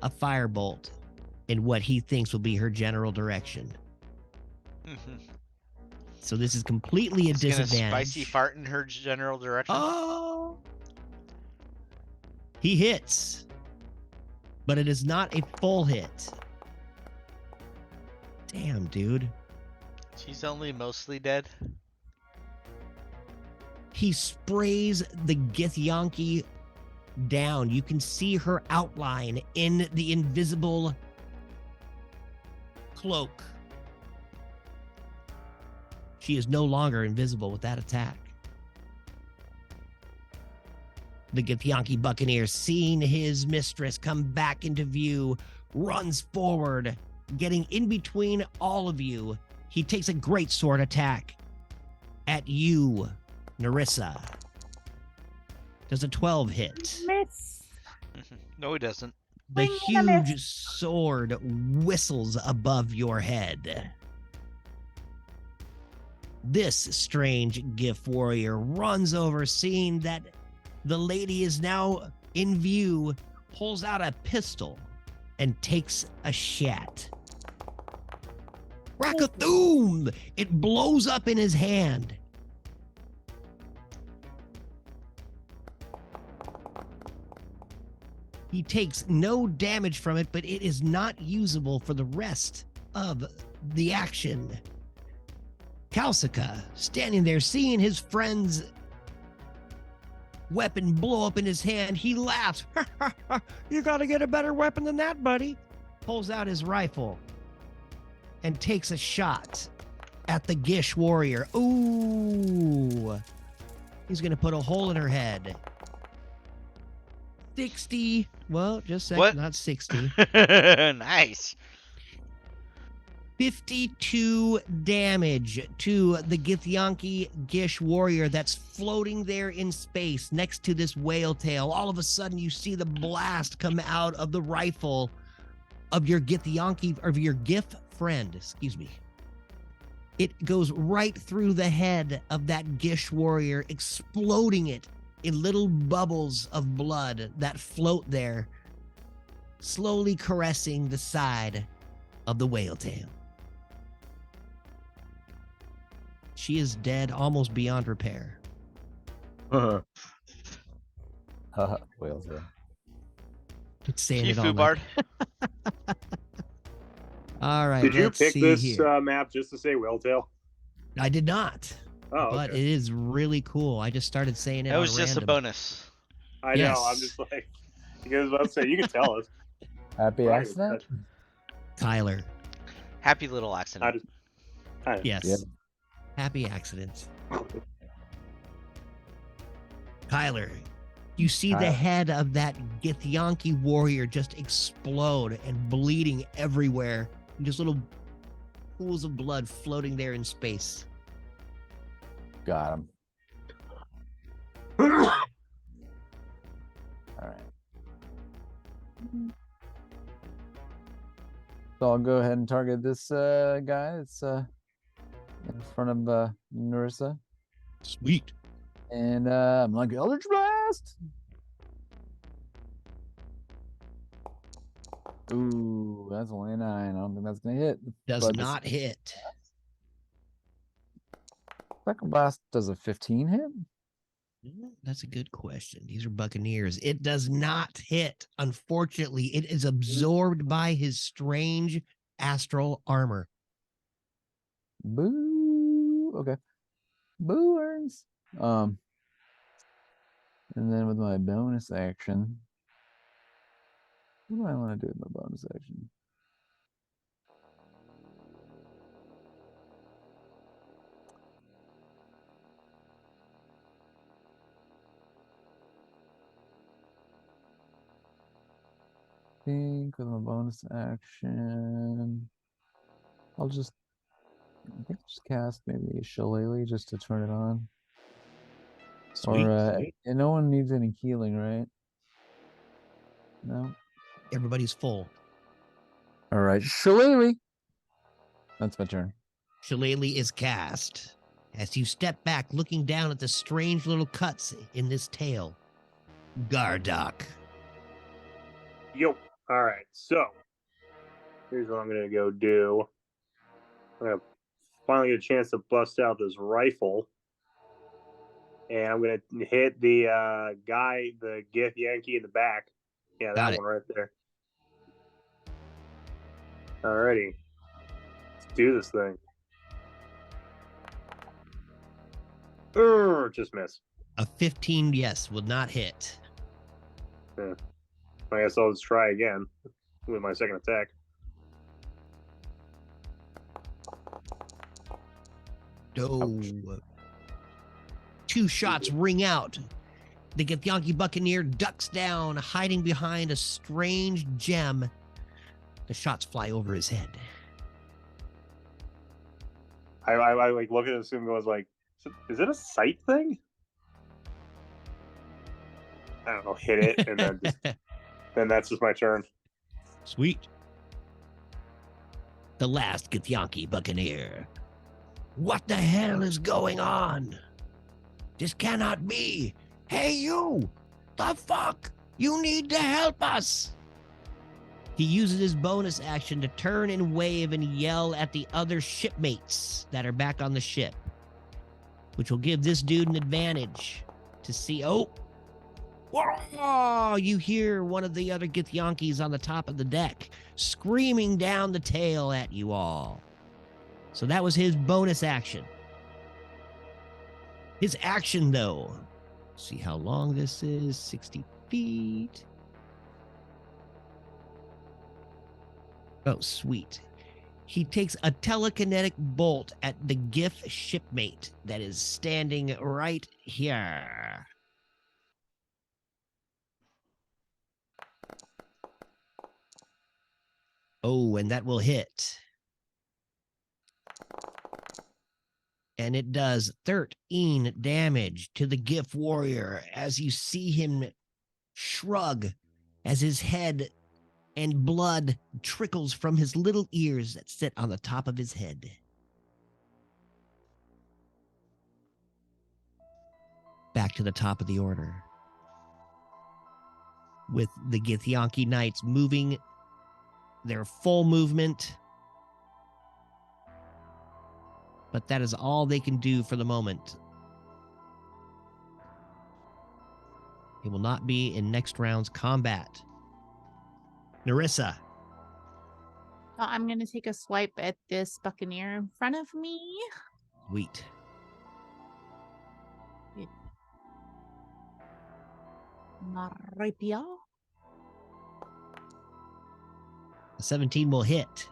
a firebolt in what he thinks will be her general direction. Mhm. So this is completely a He's gonna disadvantage. spicy fart in her general direction. Oh! He hits. But it is not a full hit. Damn, dude. She's only mostly dead. He sprays the Githyanki down. You can see her outline in the invisible cloak. She is no longer invisible with that attack. The Githyanki Buccaneer, seeing his mistress come back into view, runs forward, getting in between all of you. He takes a great sword attack at you, Narissa. Does a 12 hit? Miss. No, he doesn't. The Swing and a miss. huge sword whistles above your head. This strange gift warrior runs over, seeing that the lady is now in view, pulls out a pistol and takes a shot. Rackathum! It blows up in his hand. He takes no damage from it, but it is not usable for the rest of the action. Kalsika, standing there, seeing his friend's weapon blow up in his hand, he laughs. You gotta get a better weapon than that, buddy. pulls out his rifle and takes a shot at the Gish warrior. Ooh. He's going to put a hole in her head. 60. Well, just a second, What? not 60. Nice. 52 damage to the Githyanki Gish warrior that's floating there in space next to this whale tail. All of a sudden, you see the blast come out of the rifle of your Githyanki, or your Gif friend, excuse me. It goes right through the head of that Gish warrior, exploding it in little bubbles of blood that float there, slowly caressing the side of the whale tail. She is dead, almost beyond repair. Whales, yeah. It's saying You it all. Fubard. All right. Did you let's pick see this here. map just to say Whaletail? I did not, Oh, but okay. it is really cool. I just started saying it. That on was just a random. bonus. I know. I'm Yes. just like, because I was about to say, you can tell us. Happy Right, accident? Tyler. Happy little I accident. just, Yes. Yep. Happy accidents. Tyler, you see the Tyler. head of that Githyanki warrior just explode and bleeding everywhere. Just little pools of blood floating there in space. Got him. All right. So I'll go ahead and target this guy. It's in front of Narissa. Sweet. And I'm like, Eldritch Blast! Ooh, that's only a 9. I don't think that's going to hit. Does But not hit. Second Blast does a 15 hit? That's a good question. These are Buccaneers. It does not hit. Unfortunately, it is absorbed by his strange astral armor. Boo. Okay. Boo earns. And then with my bonus action, what do I want to do with my bonus action? I think with my bonus action, I think I'll just cast maybe a Shillelagh just to turn it on. Sweet. And no one needs any healing, right? No. Everybody's full. All right, Shillelagh. That's my turn. Shillelagh is cast. As you step back, looking down at the strange little cuts in this tail. Gardock. yo. All right. So here's what I'm gonna go do. I'm gonna finally get a chance to bust out this rifle, and I'm gonna hit the guy, the Gith Yankee in the back. Yeah, Got that it. one right there. Alrighty, let's do this thing. Just miss. A 15, yes, will not hit. I guess I'll just try again with my second attack. No. 2 shots ring out. The Githyanki Buccaneer ducks down, hiding behind a strange gem. The shots fly over his head. I like look at this and goes like, is it a sight thing? I don't know, hit it, and then then that's just my turn. Sweet. The last Githyanki Buccaneer. What the hell is going on? This cannot be. Hey, you! The fuck? You need to help us! He uses his bonus action to turn and wave and yell at the other shipmates that are back on the ship, which will give this dude an advantage to see. Oh, you hear one of the other Githyankis on the top of the deck screaming down the tail at you all. So that was his bonus action. His action, though, see how long this is, 60 feet. Oh, sweet. He takes a telekinetic bolt at the GIF shipmate that is standing right here. Oh, and that will hit. And it does 13 damage to the GIF warrior as you see him shrug as his head and blood trickles from his little ears that sit on the top of his head. Back to the top of the order. With the Githyanki Knights moving their full movement. But that is all they can do for the moment. It will not be in next round's combat. Narissa. I'm going to take a swipe at this buccaneer in front of me. Sweet. Maripia. A 17 will hit.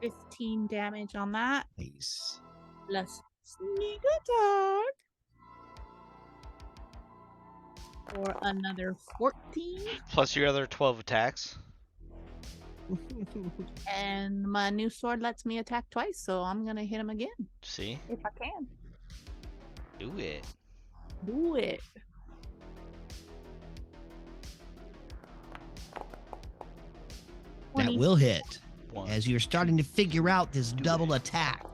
15 damage on that. Nice. Plus sneak attack. For another 14. Plus your other 12 attacks. And my new sword lets me attack twice, so I'm going to hit him again. See? If I can. Do it. Do it. That will hit. One. As you're starting to figure out this double attack.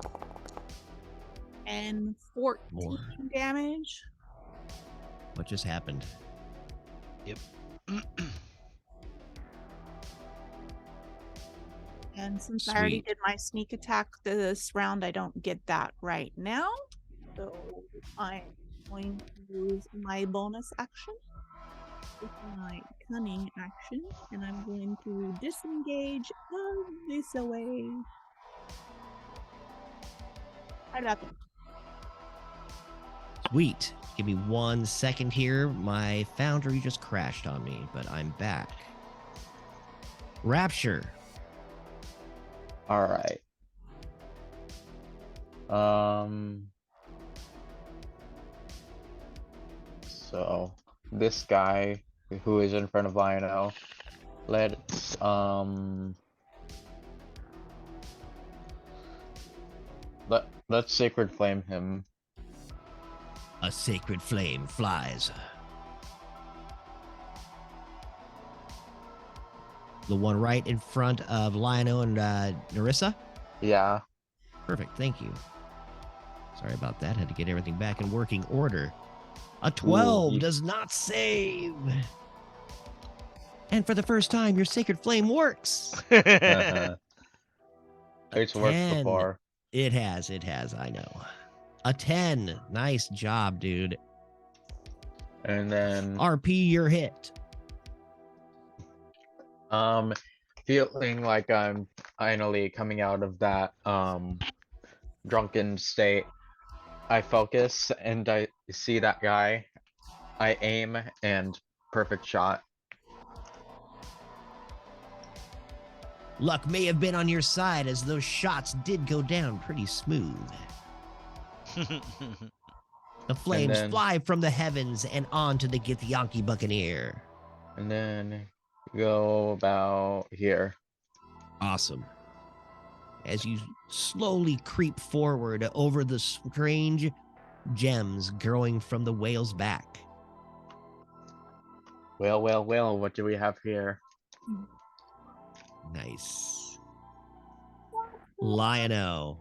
And 14 More. damage. What just happened? Yep. And since I already Sweet. did my sneak attack this round, I don't get that right now. So I'm going to use my bonus action with my cunning action, and I'm going to disengage this away. I love it. Sweet. Give me 1 second here. My foundry just crashed on me, but I'm back. Rapture. All right. So this guy who is in front of Lionel, let's sacred flame him. A sacred flame flies. The one right in front of Lionel and Narissa? Yeah. Perfect, thank you. Sorry about that. Had to get everything back in working order. A 12 Ooh. does not save. And for the first time, your sacred flame works. It's worked 10. before. It has, I know. A 10. Nice job, dude. And then RP, you're hit. feeling like I'm finally coming out of that drunken state, I focus and I see that guy. I aim and perfect shot. Luck may have been on your side as those shots did go down pretty smooth. The flames then- fly from the heavens and onto the Githyanki Buccaneer. And then go about here. Awesome. As you slowly creep forward over the strange gems growing from the whale's back. Well, what do we have here? Nice. Lionel.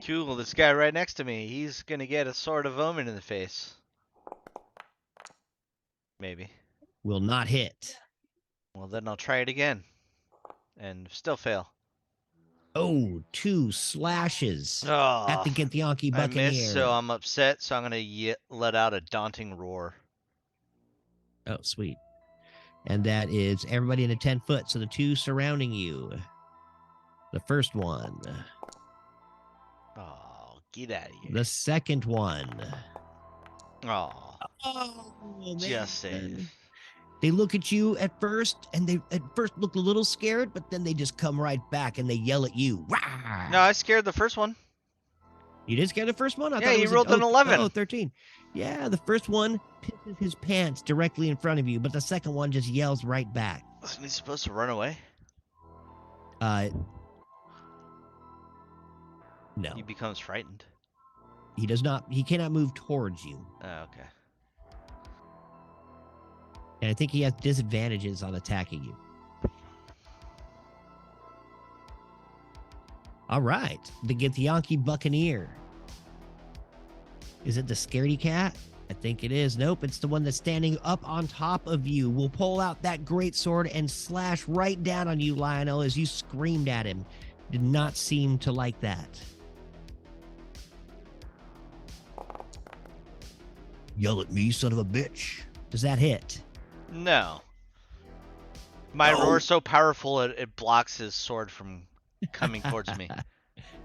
Cool, this guy right next to me, he's gonna get a sword of omen in the face. Maybe. Will not hit. Well, then I'll try it again. And still fail. Oh, 2 slashes at the Githyanki I Buccaneer. missed, so I'm upset, so I'm gonna let out a daunting roar. Oh, sweet. And that is everybody in a 10 foot, so the 2 surrounding you. The first one. Oh, get out of here. The second one. Oh, Oh, just man. save. They look at you at first, and they at first look a little scared, but then they just come right back and they yell at you. Rah! No, I scared the first one. You did scare the first one? I Yeah, thought it he was rolled an 11. 13. Yeah, the first one pisses his pants directly in front of you, but the second one just yells right back. Wasn't he supposed to run away? No, He becomes frightened. he does not. He cannot move towards you. Oh, okay. And I think he has disadvantages on attacking you. All right. The Githyanki Buccaneer. Is it the scaredy cat? I think it is. Nope, it's the one that's standing up on top of you. Will pull out that great sword and slash right down on you, Lionel, as you screamed at him. Did not seem to like that. Yell at me, son of a bitch. Does that hit? No. My Oh. roar's so powerful it blocks his sword from coming towards me.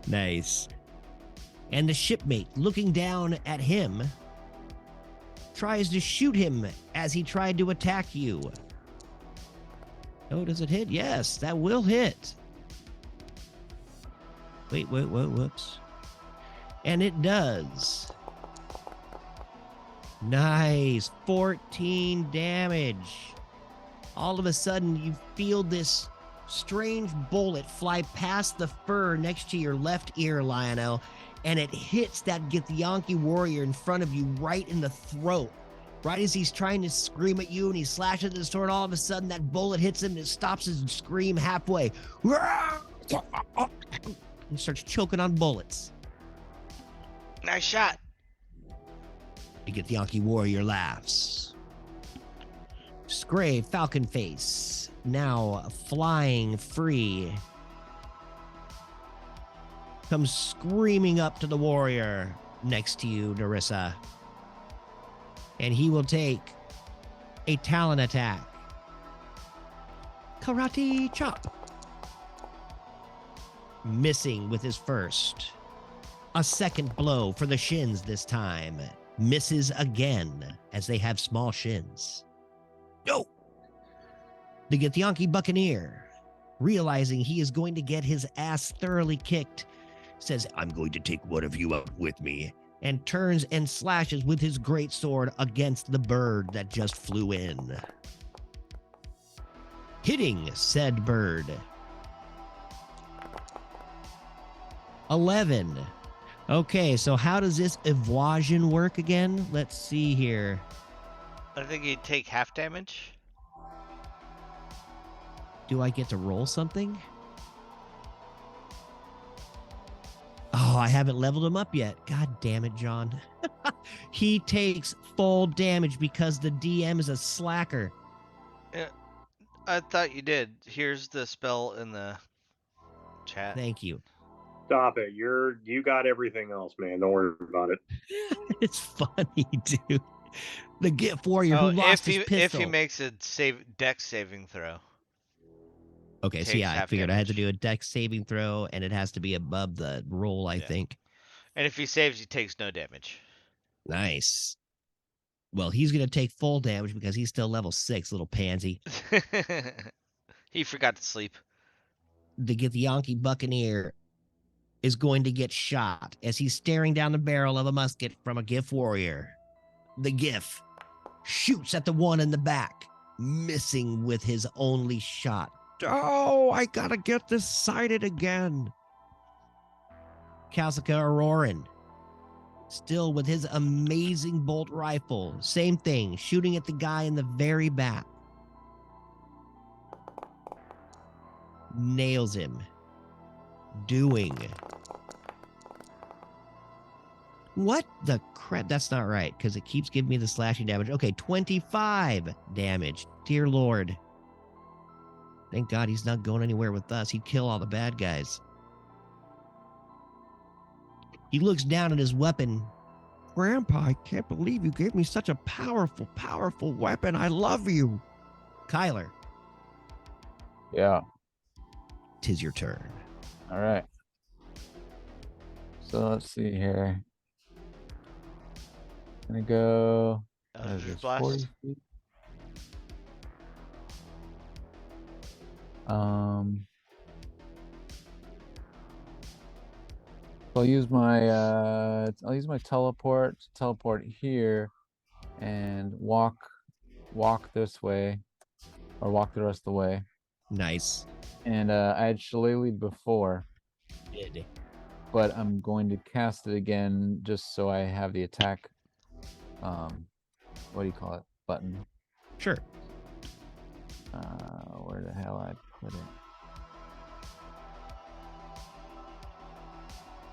Nice. And the shipmate, looking down at him, tries to shoot him as he tried to attack you. Oh, does it hit? Yes, that will hit. Wait, whoops. And it does. Nice. 14 damage. All of a sudden, you feel this strange bullet fly past the fur next to your left ear, Lionel, and it hits that Githyanki warrior in front of you right in the throat. Right as he's trying to scream at you and he slashes his sword, all of a sudden that bullet hits him and it stops his scream halfway. And starts choking on bullets. Nice shot. The Githyanki warrior laughs. Scray Falcon Face, now flying free, comes screaming up to the warrior next to you, Narissa. And he will take a talon attack. Karate chop. Missing with his first. A second blow for the shins this time. Misses again, as they have small shins. No! The Githyanki Buccaneer, realizing he is going to get his ass thoroughly kicked, says, I'm going to take one of you out with me, and turns and slashes with his great sword against the bird that just flew in. Hitting said bird. 11. Okay, so how does this evasion work again? Let's see here. I think he'd take half damage. Do I get to roll something? Oh, I haven't leveled him up yet. God damn it, John. He takes full damage because the DM is a slacker. I thought you did. Here's the spell in the chat. Thank you. Stop it. You got everything else, man. Don't worry about it. It's funny, dude. The Gith warrior who lost his pistol. If he makes a dex saving throw. Okay, so takes yeah, I half figured I had to damage. do a dex saving throw, and it has to be above the roll, I think. And if he saves, he takes no damage. Nice. Well, he's going to take full damage because he's still level 6, little pansy. He forgot to sleep. The Githyanki Buccaneer is going to get shot as he's staring down the barrel of a musket from a Gith warrior. The Gith shoots at the one in the back, missing with his only shot. Oh, I gotta get this sighted again. Kalsika Auroran, still with his amazing bolt rifle. Same thing, shooting at the guy in the very back. Nails him. Doing. What the crap? That's not right, because it keeps giving me the slashing damage. Okay, 25 damage. Dear Lord. Thank God he's not going anywhere with us. He'd kill all the bad guys. He looks down at his weapon. Grandpa, I can't believe you gave me such a powerful, powerful weapon. I love you. Kyler, Yeah. 'tis your turn. All right. So let's see here. Gonna go. What is Eldritch this, Blast. 40 feet? I'll use my teleport to teleport here and walk this way, or walk the rest of the way. Nice. And I had Shillelagh before, Did. but I'm going to cast it again just so I have the attack. What do you call it? Button. Sure. Where the hell I put it?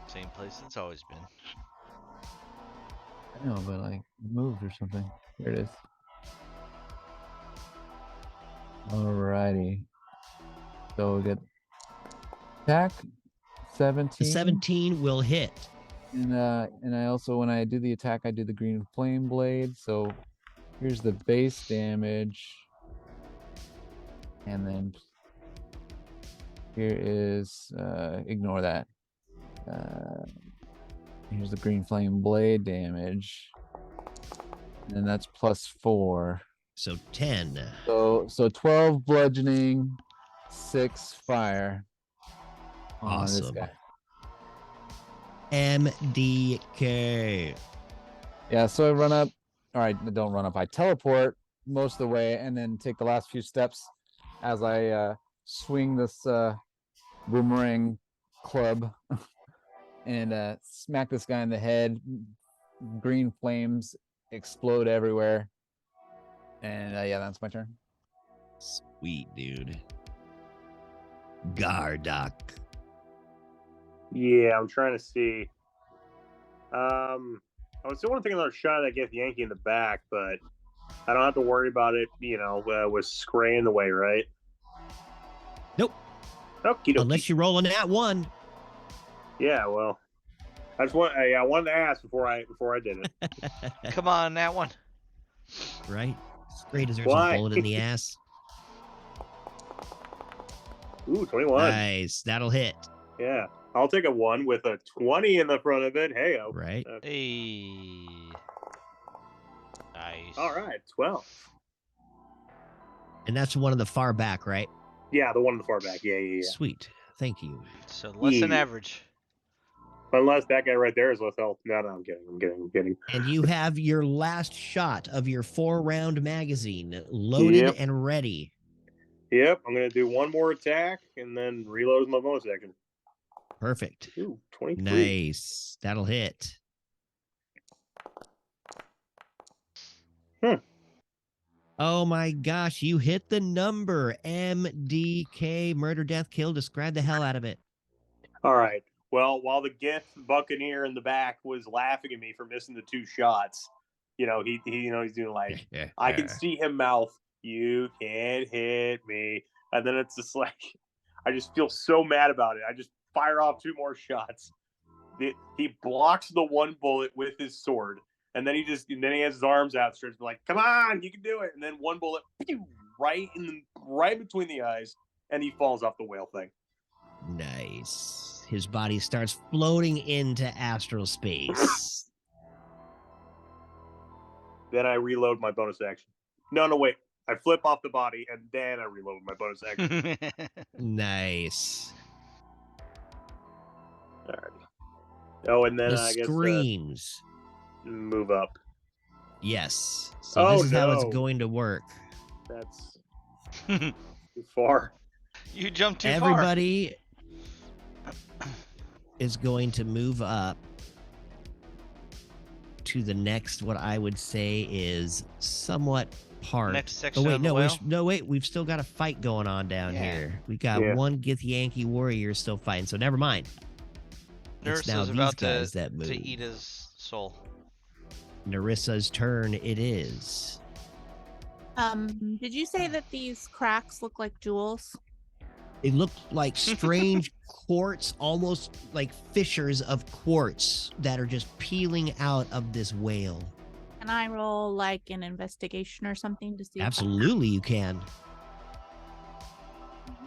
Same place it's always been. I know, but like moved or something. Here it is. Alrighty. So we get attack 17. The 17 will hit. And I also, when I do the attack, I do the green flame blade. So here's the base damage. And then here is ignore that. Here's the green flame blade damage. And that's +4. So 10. So 12 bludgeoning, 6 fire on this Awesome. guy. MDK. Yeah, so I run up. All right, don't run up. I teleport most of the way and then take the last few steps as I swing this boomerang club and smack this guy in the head. Green flames explode everywhere. And yeah, that's my turn. Sweet, dude. Gardock. Yeah, I'm trying to see. I still want to take another shot at that Yankee in the back, but I don't have to worry about it, with Scray in the way, right? Nope. Okie dokie. Unless you're rolling at 1. Yeah, well, I wanted to ask before I did it. Come on, that one. Right? Stray deserves Why? a bullet in the ass. Ooh, 21. Nice. That'll hit. Yeah, I'll take a 1 with a 20 in the front of it. Hey-o. Right. Hey. Nice. All right, 12. And that's one of the far back, right? Yeah, the one in the far back. Yeah. Sweet. Thank you. So less than Yeah. average. Unless that guy right there is less health. No, I'm kidding. And you have your last shot of your 4-round magazine loaded Yep. and ready. Yep, I'm going to do one more attack and then reload with my bonus action. Perfect. Ooh, 23. Nice. That'll hit. Oh my gosh, you hit the number. MDK, murder, death, kill. Describe the hell out of it. All right. Well, while the Gith Buccaneer in the back was laughing at me for missing the 2 shots, he's doing like, I can see him mouth, "You can't hit me," and then it's just like, I just feel so mad about it. I just fire off 2 more shots. He blocks the 1 bullet with his sword, and then he has his arms outstretched, like, "Come on, you can do it!" And then 1 bullet, pew, right between the eyes, and he falls off the whale thing. Nice. His body starts floating into astral space. Then I reload my bonus action. No, wait. I flip off the body, and then I reload my bonus action. Nice. Alrighty. Oh, and then The I guess screams. move up. Yes. So this is how it's no. going to work. That's too far. You jumped too Everybody is going to move up to the next, what I would say is somewhat part. Next section Oh wait, of the no, whale? we've still got a fight going on down Yeah. here. We got Yeah. one Githyanki warrior still fighting, so never mind. Nurse It's now is these about guys that move. to eat his soul. Narissa's turn it is. Did you say that these cracks look like jewels? They look like strange quartz, almost like fissures of quartz that are just peeling out of this whale. Can I roll like an investigation or something to see? if I- Absolutely, you can.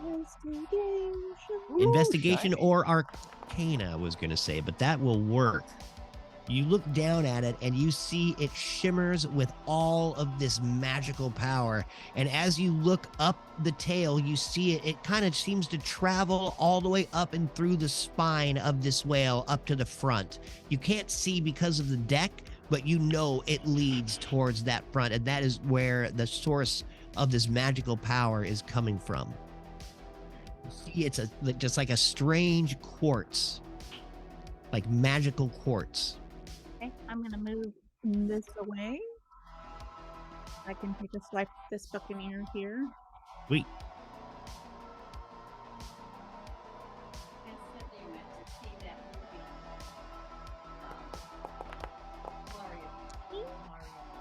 Investigation. Investigation shiny. or Arcana, I was going to say, but that will work. You look down at it and you see it shimmers with all of this magical power. And as you look up the tail, you see it kind of seems to travel all the way up and through the spine of this whale up to the front. You can't see because of the deck, but you know it leads towards that front. And that is where the source of this magical power is coming from. You see, it's just like a strange quartz, like magical quartz. Okay, I'm gonna move this away. I can take a swipe at this buccaneer here. Sweet.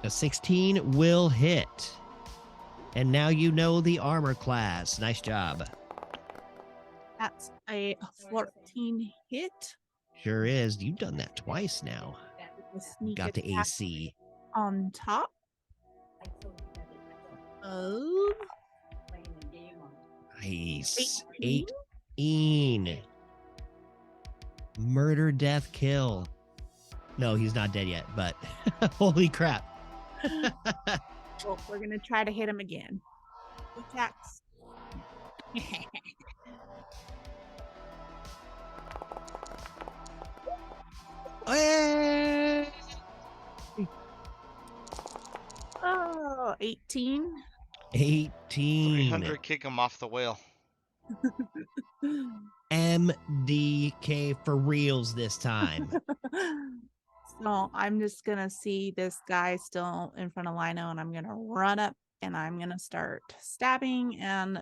A 16 will hit. And now you know the armor class. Nice job. That's a 14 hit. Sure is. You've done that twice now. The sneak Got the attack AC. on top. Oh, Nice. 18. 18. Murder, death, kill. No, he's not dead yet, but holy crap. Well, we're gonna try to hit him again. Attacks. Hey! Oh, 18. 18. 300 kick him off the whale. MDK for reals this time. So I'm just gonna see this guy still in front of Lino, and I'm gonna run up and I'm gonna start stabbing, and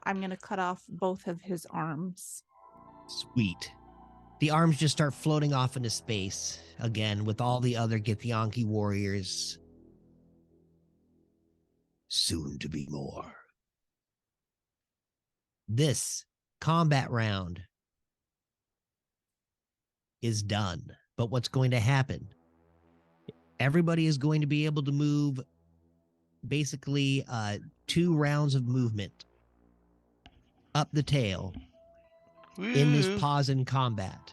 I'm gonna cut off both of his arms. Sweet. The arms just start floating off into space again with all the other Githyanki warriors. Soon to be more. This combat round is done. But what's going to happen? Everybody is going to be able to move basically 2 rounds of movement up the tail in this Woo. pause in combat.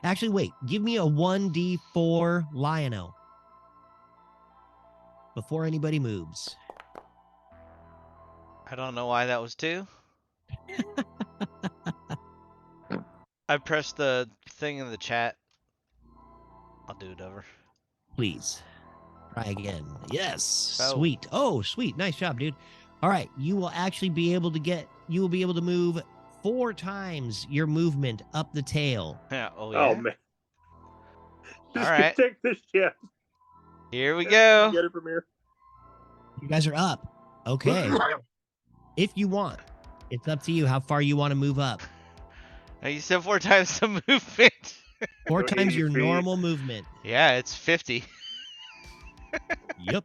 Actually, wait. Give me a 1d4 Lion-O before anybody moves. I don't know why that was 2. I pressed the thing in the chat. I'll do it over. Please. Try again. Yes. Oh. Sweet. Oh, sweet. Nice job, dude. All right. You will actually be able to move 4 times your movement up the tail. Yeah. Oh, yeah. Oh man. All Just right. take this shit. Here we go. Get it from here. You guys are up. Okay. If you want, it's up to you how far you want to move up. Now you said 4 times the movement. 4 Go times 80 your feet. normal movement. Yeah, it's 50. Yep.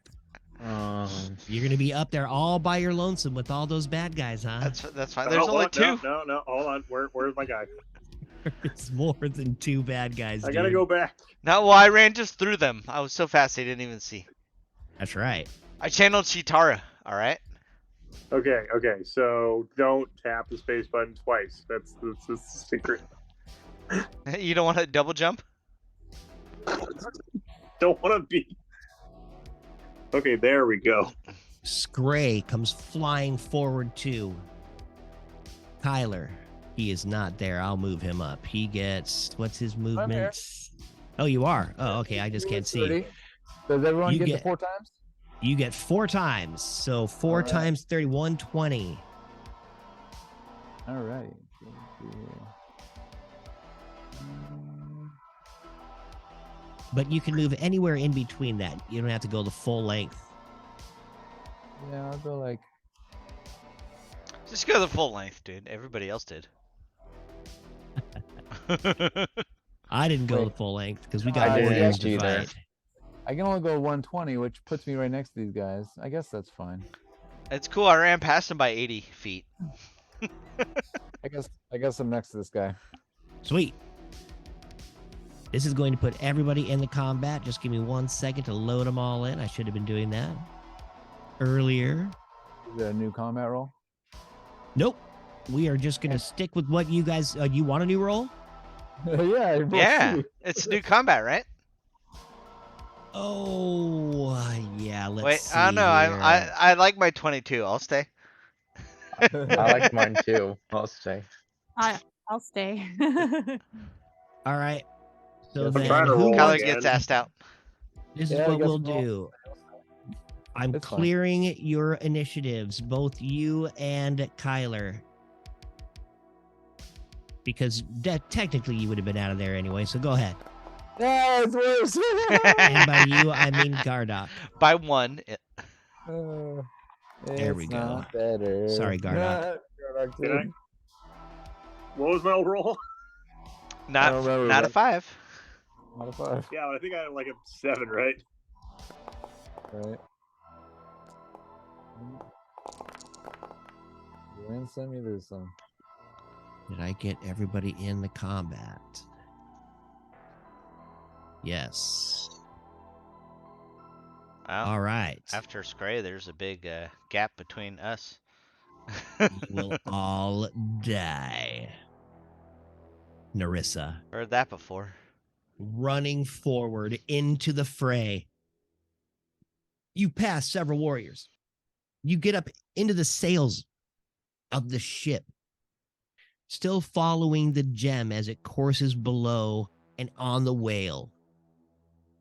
You're going to be up there all by your lonesome with all those bad guys, huh? That's fine. There's only 2. No, hold on. Where's my guy? It's more than 2 bad guys, I gotta dude. go back. No, well, I ran just through them. I was so fast they didn't even see. That's right. I channeled Chitara. All right. Okay. So don't tap the space button twice. That's the secret. You don't want to double jump? Don't want to be. Okay, there we go. Scray comes flying forward too. Kyler, he is not there. I'll move him up. He gets, what's his movement? Oh, you are? Oh, okay. I just can't see. 30. Does everyone You get get- the 4 times? You get 4 times. So 4 Alright. times 30, 120. All right. But you can move anywhere in between that. You don't have to go the full length. Yeah, I'll go like. Just go the full length, dude. Everybody else did. I didn't go Wait. the full length because we I got didn't warriors to either. fight. I can only go 120, which puts me right next to these guys. I guess that's fine. It's cool. I ran past him by 80 feet. I guess I'm next to this guy. Sweet. This is going to put everybody in the combat. Just give me 1 second to load them all in. I should have been doing that earlier. Is that a new combat roll? Nope. We are just going to stick with what you guys... you want a new roll? Yeah. I rolled Yeah. 2. It's new combat, right? Oh, yeah. Let's Wait, see I don't know. here. I like my 22. I'll stay. I like mine too. I'll stay. I'll stay. All right. So Yes, I'm then, trying to who roll Kyler wants? again. gets asked out. This is Yeah, I what guess we'll we'll all do. I'm It's fine. clearing your initiatives, both you and Kyler, because technically you would have been out of there anyway. So go ahead. Yeah, it's worse. And by you, I mean Gardock. By one. There we It's go. not better. Sorry, Gardock. Gardock Did I? did. What was my old roll? Not don't remember, not a but- 5. Not a 5. Yeah, I think I had like a 7, right? Right. You win some, you lose some. Did I get everybody in the combat? Yes. Well, All right. after Scray, there's a big gap between us. You will all die. Narissa, Heard that before. running forward into the fray. You pass several warriors. You get up into the sails of the ship, still following the gem as it courses below and on the whale.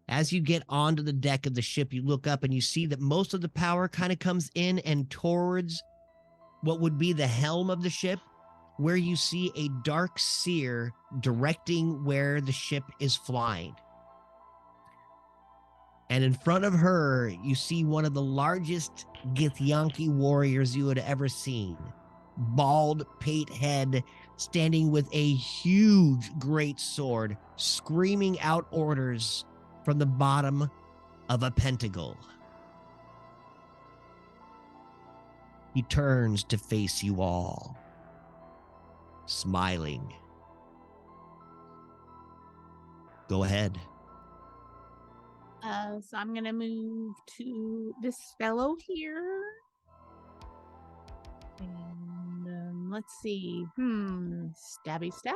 As you get onto the deck of the ship, you look up and you see that most of the power kind of comes in and towards what would be the helm of the ship, where you see a dark seer directing where the ship is flying. And in front of her, you see one of the largest Githyanki warriors you had ever seen. Bald pate head, standing with a huge great sword, screaming out orders from the bottom of a pentacle. He turns to face you all, smiling. Go ahead. So I'm gonna move to this fellow here. And let's see. Stabby stab.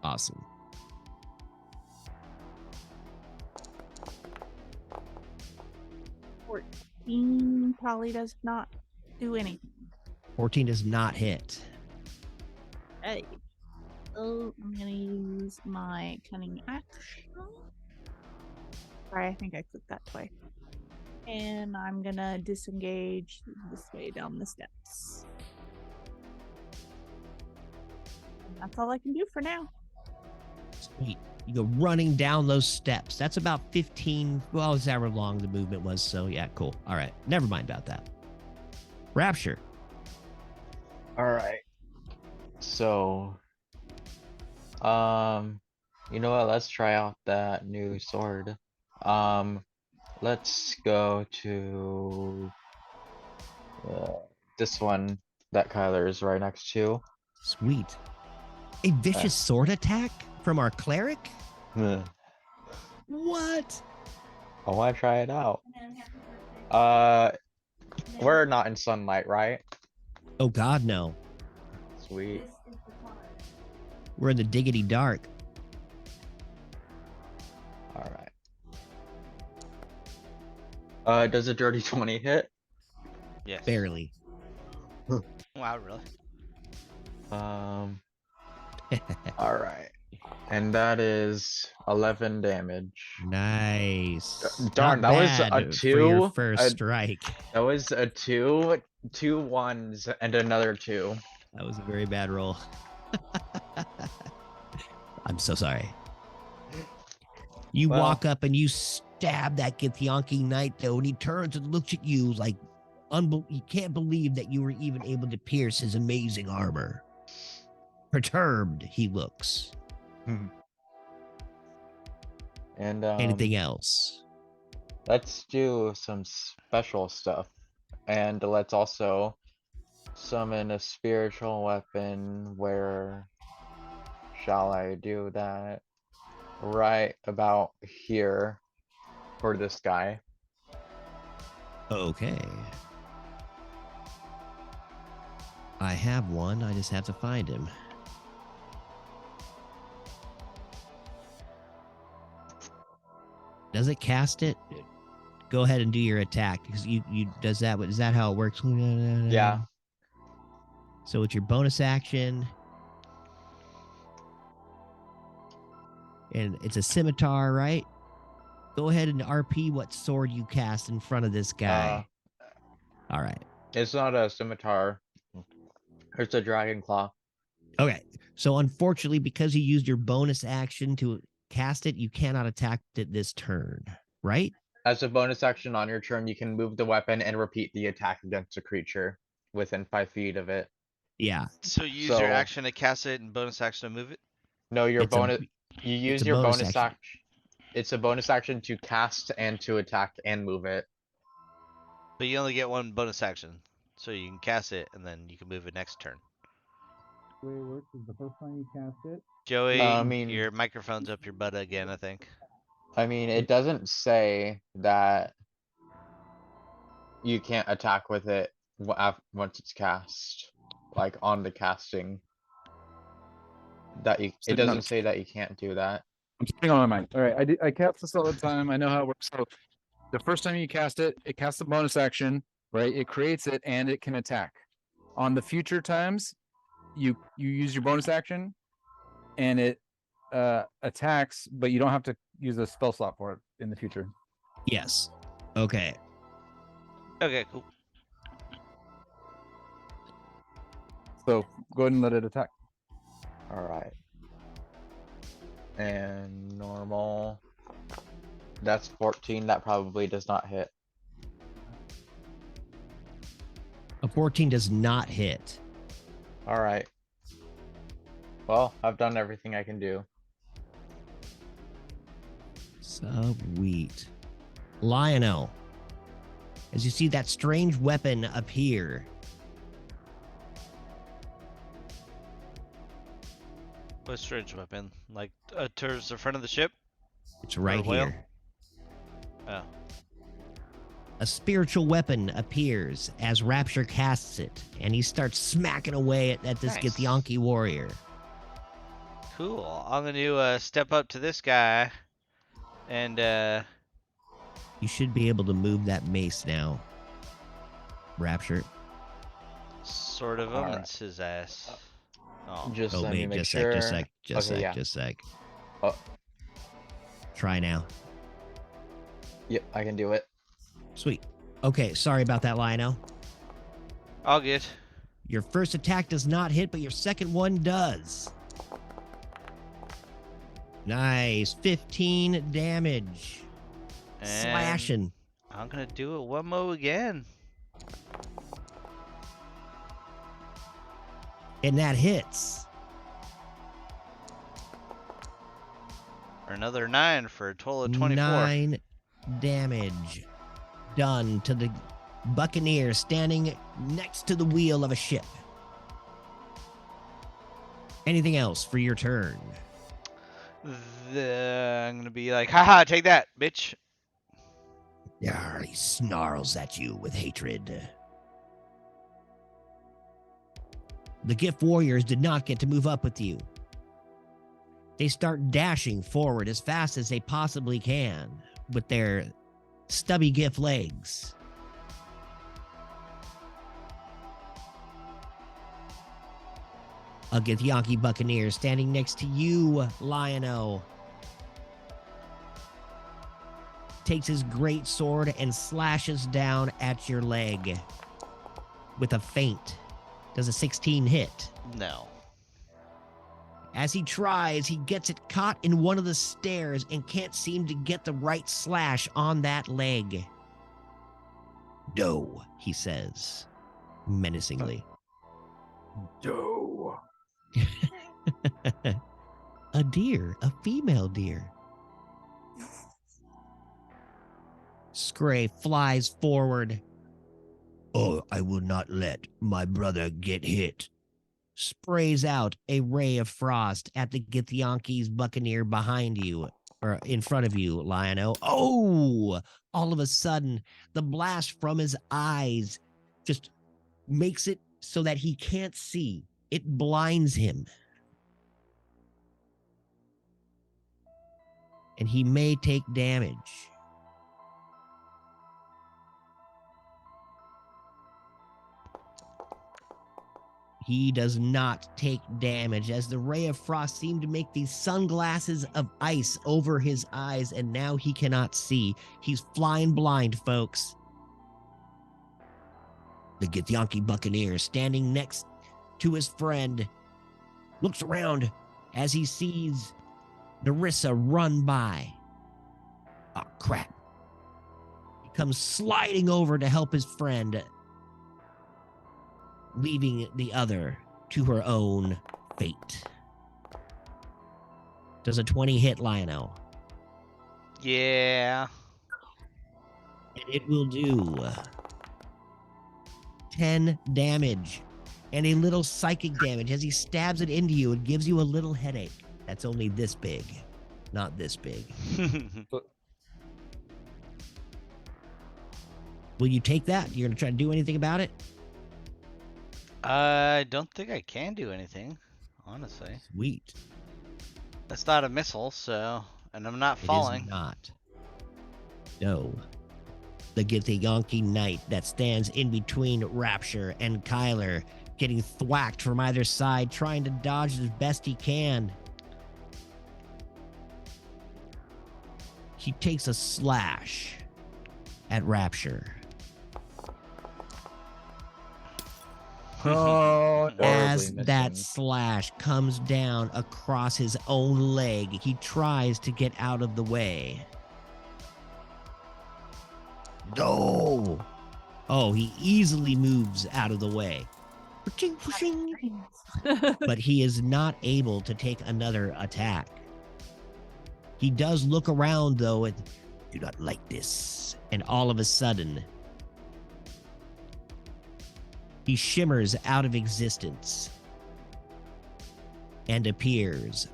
Awesome. Probably does not do anything. 14 does not hit. Hey. So I'm gonna use my cunning action. Sorry, I think I clicked that twice. And I'm gonna disengage this way down the steps. And that's all I can do for now. Sweet. You go running down those steps. That's about 15, well, it's however long the movement was. So yeah, cool. All right. Never mind about that. Rapture. All right. So, you know what? Let's try out that new sword. Let's go to this one that Kyler is right next to. Sweet. A vicious sword attack from our cleric? I What? want to try it out. We're not in sunlight, right? Oh God, no. Sweet. We're in the diggity dark. All right. Does a dirty 20 hit? Yes. Barely. Wow, really? All right. And that is 11 damage. Nice. Darn, Not that was a bad for your 2, first strike. That was a 2, 2 ones, and another 2. That was a very bad roll. I'm so sorry. You Well- walk up and you stab that Githyanki knight, though, and he turns and looks at you like you can't believe that you were even able to pierce his amazing armor. Perturbed, he looks. And Anything else? let's do some special stuff. And let's also summon a spiritual weapon. Where shall I do that? Right about here for this guy. Okay. I have one. I just have to find him. Does it cast it? Go ahead and do your attack because you does that. Is that how it works? Yeah. So it's your bonus action, and it's a scimitar, right? Go ahead and RP what sword you cast in front of this guy. All right. It's not a scimitar. It's a dragon claw. Okay. So unfortunately, because you used your bonus action to cast it, you cannot attack it this turn, right? As a bonus action on your turn, you can move the weapon and repeat the attack against a creature within 5 feet of it. Yeah. So you use your action to cast it and bonus action to move it? No, your It's a- bonus. You it's use a your bonus bonus action. action. It's a bonus action to cast and to attack and move it. But you only get one bonus action. So you can cast it and then you can move it next turn. The way it works is the first time you cast it. Joey, I mean- your microphone's up your butt again, I think. I mean, it doesn't say that you can't attack with it once it's cast, like on the casting. That you, it Sitting on- doesn't say that you can't do that. I'm sitting on my mind. All right, I cast this all the time. I know how it works. So the first time you cast it, it casts a bonus action, right? It creates it and it can attack. On the future times, you use your bonus action, and it attacks, but you don't have to use a spell slot for it in the future. Yes. Okay. Okay, cool. So go ahead and let it attack. Alright. And normal. That's 14. That probably does not hit. A 14 does not hit. Alright. Well, I've done everything I can do. Sweet. Lionel, as you see that strange weapon appear, What strange weapon? Like towards the front of the ship? it's right whale? here. Oh. A spiritual weapon appears as Rapture casts it, and he starts smacking away at this Nice. Githyanki warrior. Cool. I'm gonna step up to this guy and You should be able to move that mace now, Rapture. sort of Alright. omens his ass. Oh. Just Oh, let me wait, make just sure. sec, just Okay, sec, yeah. just sec. Oh. Try now. Yep, I can do it. Sweet. Okay, sorry about that, Lionel. All good. Your first attack does not hit, but your second one does. Nice. 15 damage. And Slashing. I'm gonna do it one more again. And that hits. For another 9 for a total of 24. 9 damage. Done to the Buccaneer standing next to the wheel of a ship. Anything else for your turn? I'm gonna be like, haha, take that, bitch. Yarr, he snarls at you with hatred. The Gift Warriors did not get to move up with you. They start dashing forward as fast as they possibly can with their stubby Gift legs. A Githyanki Buccaneer standing next to you, Lionel, takes his great sword and slashes down at your leg with a feint. Does a 16 hit? No. As he tries, he gets it caught in one of the stairs and can't seem to get the right slash on that leg. No, he says, menacingly. No. A deer, a female deer. Scray flies forward. Oh, I will not let my brother get hit. Sprays out a ray of frost at the Githyanki's Buccaneer behind you, or in front of you, Lionel. Oh! All of a sudden, the blast from his eyes just makes it so that he can't see. It blinds him. and he may take damage. He does not take damage as the ray of frost seemed to make these sunglasses of ice over his eyes, and now he cannot see. He's flying blind, folks. The Githyanki Buccaneer, standing next to his friend, looks around as he sees Narissa run by. Oh, crap. He comes sliding over to help his friend, leaving the other to her own fate. Does a 20 hit, Lionel? Yeah. And it will do 10 damage and a little psychic damage. As he stabs it into you, it gives you a little headache. That's only this big, not this big. Will you take that? You're going to try to do anything about it? I don't think I can do anything, honestly. Sweet. That's not a missile, so, and I'm not It falling. is not. No. The Githyanki Knight that stands in between Rapture and Kyler, getting thwacked from either side, trying to dodge as best he can. He takes a slash at Rapture. Oh, As horribly that missing. slash comes down across his own leg, he tries to get out of the way. No! Oh, he easily moves out of the way. Pushing, pushing. But he is not able to take another attack. He does look around, though, and do not like this. And all of a sudden, he shimmers out of existence and appears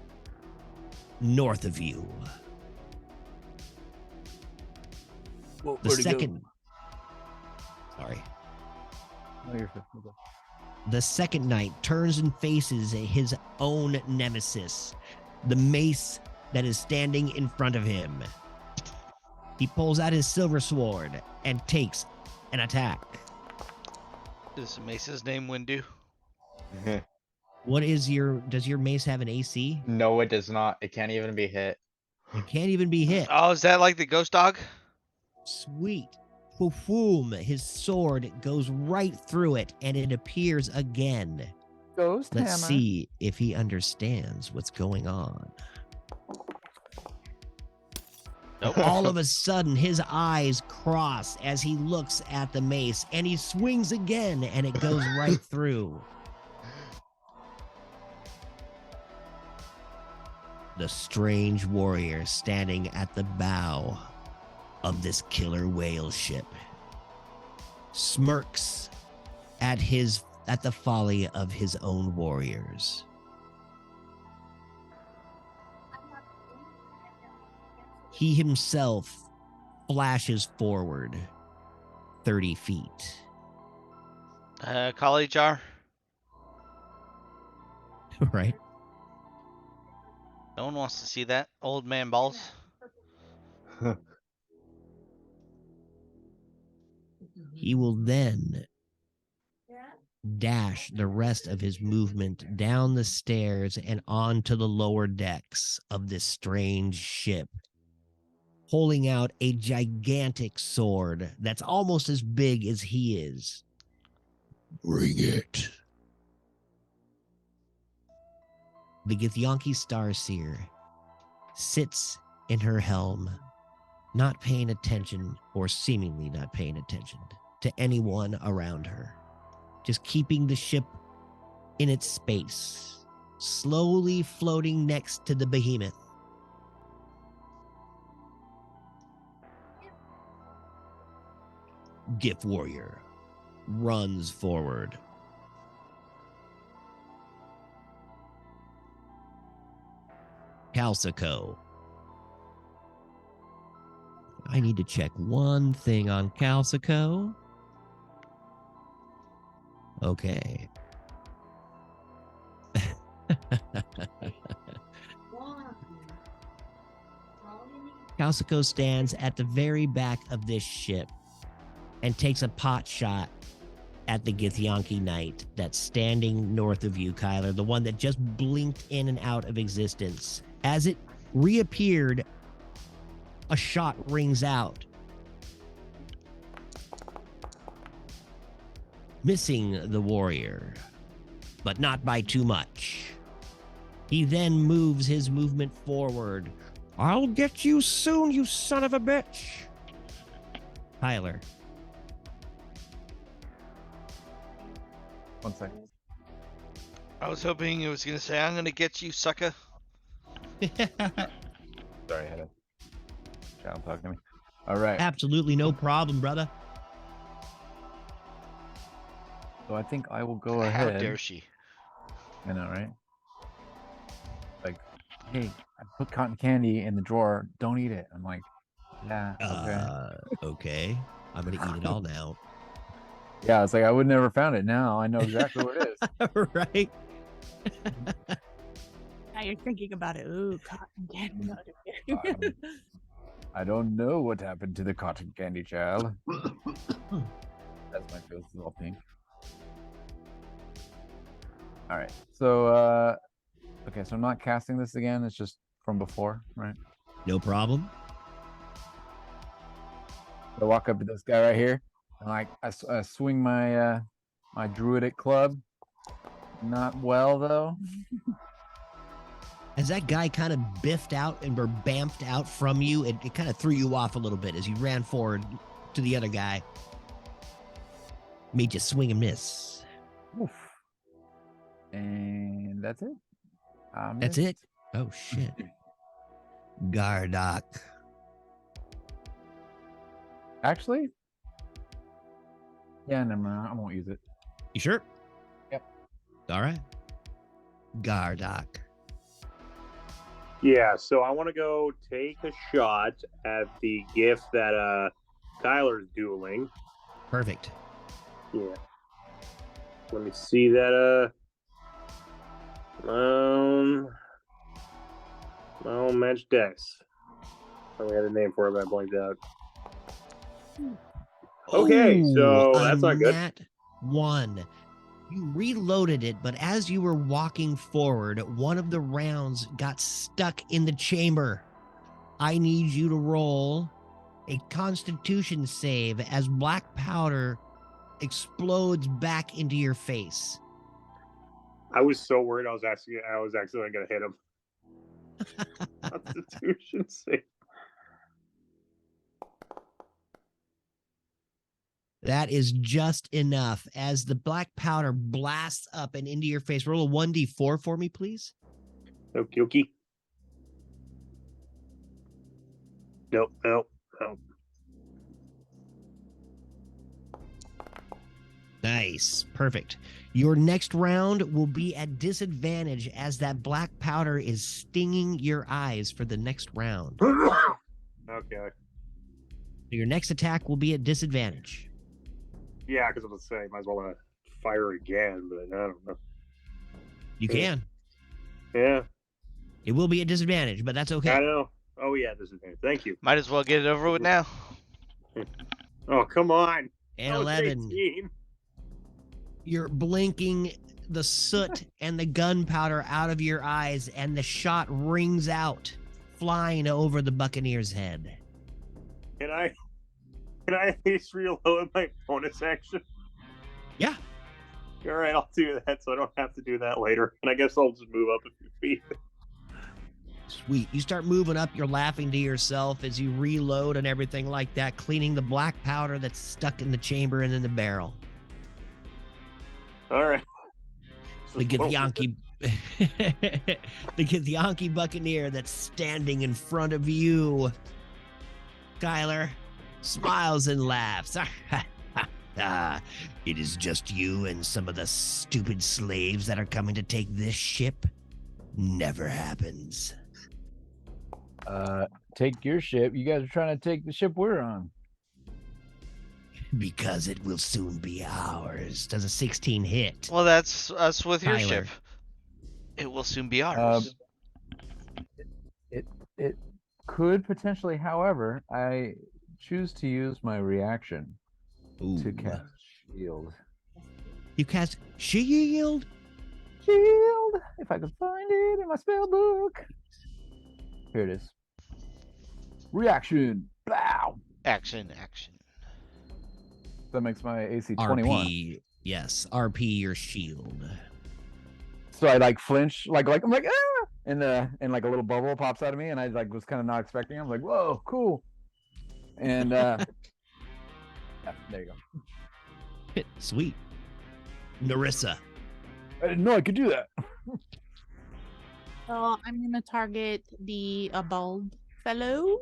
north of you. The second. Sorry. No, you're fine. The second knight turns and faces his own nemesis, the mace that is standing in front of him. He pulls out his silver sword and takes an attack. Is Mace's name Windu? What is does your mace have an AC? No, it does not. It can't even be hit. It can't even be hit. Oh, is that like the ghost dog? Sweet. Boom. His sword goes right through it and it appears again. Ghost Let's hammer. see if he understands what's going on. Nope. All of a sudden, his eyes cross as he looks at the mace, and he swings again, and it goes right through. The strange warrior standing at the bow of this killer whale ship smirks at the folly of his own warriors. He himself flashes forward 30 feet. Collie jar? Right? No one wants to see that. Old man balls. He will then dash the rest of his movement down the stairs and onto the lower decks of this strange ship, holding out a gigantic sword that's almost as big as he is. Bring it. The Githyanki Starseer sits in her helm, not paying attention, or seemingly not paying attention, to anyone around her. Just keeping the ship in its space, slowly floating next to the behemoth. Gith Warrior runs forward. Calcico. I need to check one thing on Calcico. Okay. Calcico stands at the very back of this ship and takes a pot shot at the Githyanki Knight that's standing north of you, Kyler, the one that just blinked in and out of existence. As it reappeared, a shot rings out, missing the warrior, but not by too much. He then moves his movement forward. I'll get you soon, you son of a bitch. Tyler. 1 second. I was hoping it was gonna say, "I'm gonna get you, sucker." Sorry, I had a child talking to me. All right. Absolutely no problem, brother. So I think I will go How ahead. dare she? I know, right? Like, hey, I put cotton candy in the drawer. Don't eat it. I'm like, yeah, okay. Okay. I'm going to eat it all now. Yeah, it's like I would never found it. Now I know exactly what it is. Right? Now you're thinking about it. Ooh, cotton candy. I don't know what happened to the cotton candy child. That's my face is all pink. All right. So, okay. So I'm not casting this again. It's just from before, right? No problem. I walk up to this guy right here, and like I swing my my druidic club. Not well though. As that guy kind of biffed out and were bamfed out from you, it kind of threw you off a little bit as you ran forward to the other guy. Made you swing and miss. Oof. And that's it. That's it? Oh, shit. Gardock. Actually, yeah, never mind. I won't use it. You sure? Yep. All right. Gardock. Yeah, so I want to go take a shot at the gift that Kyler's dueling. Perfect. Yeah. Let me see that match dex. I only had a name for it, but I blanked out. Okay, so that's not good. Nat 1. You reloaded it, but as you were walking forward, one of the rounds got stuck in the chamber. I need you to roll a Constitution save as black powder explodes back into your face. I was so worried I was actually going to hit him. Constitution save. That is just enough as the black powder blasts up and into your face. Roll a 1d4 for me, please. Okie dokie. Nope. Nice. Perfect. Your next round will be at disadvantage as that black powder is stinging your eyes for the next round. Okay. Your next attack will be at disadvantage. Yeah, because I was saying, might as well fire again, but I don't know. You can. Yeah. It will be at disadvantage, but that's okay. I know. Oh, yeah, disadvantage. Thank you. Might as well get it over with now. Oh, come on. And That was 11. 18. You're blinking the soot and the gunpowder out of your eyes, and the shot rings out, flying over the Buccaneer's head. Can I at least reload my bonus action? Yeah. All right, I'll do that so I don't have to do that later. And I guess I'll just move up a few feet. Sweet. You start moving up, you're laughing to yourself as you reload and everything like that, cleaning the black powder that's stuck in the chamber and in the barrel. All right. The Githyanki the Githyanki Buccaneer that's standing in front of you, Kyler, smiles and laughs. It is just you and some of the stupid slaves that are coming to take this ship? Never happens. Take your ship. You guys are trying to take the ship we're on. Because it will soon be ours. Does a 16 hit? Well, that's us with your Tyler. ship. It will soon be ours. could potentially, however, I choose to use my reaction Ooh. to cast shield. You cast shield? Shield! If I could find it in my spell book. Here it is. Reaction. Bow. Action. That makes my AC 21. RP. Yes, RP your shield. So I like flinch, like I'm like ah, and like a little bubble pops out of me, and I like was kind of not expecting. I'm like, whoa, cool. And yeah, there you go. Sweet. Narissa. I didn't know I could do that. So I'm gonna target the bald fellow.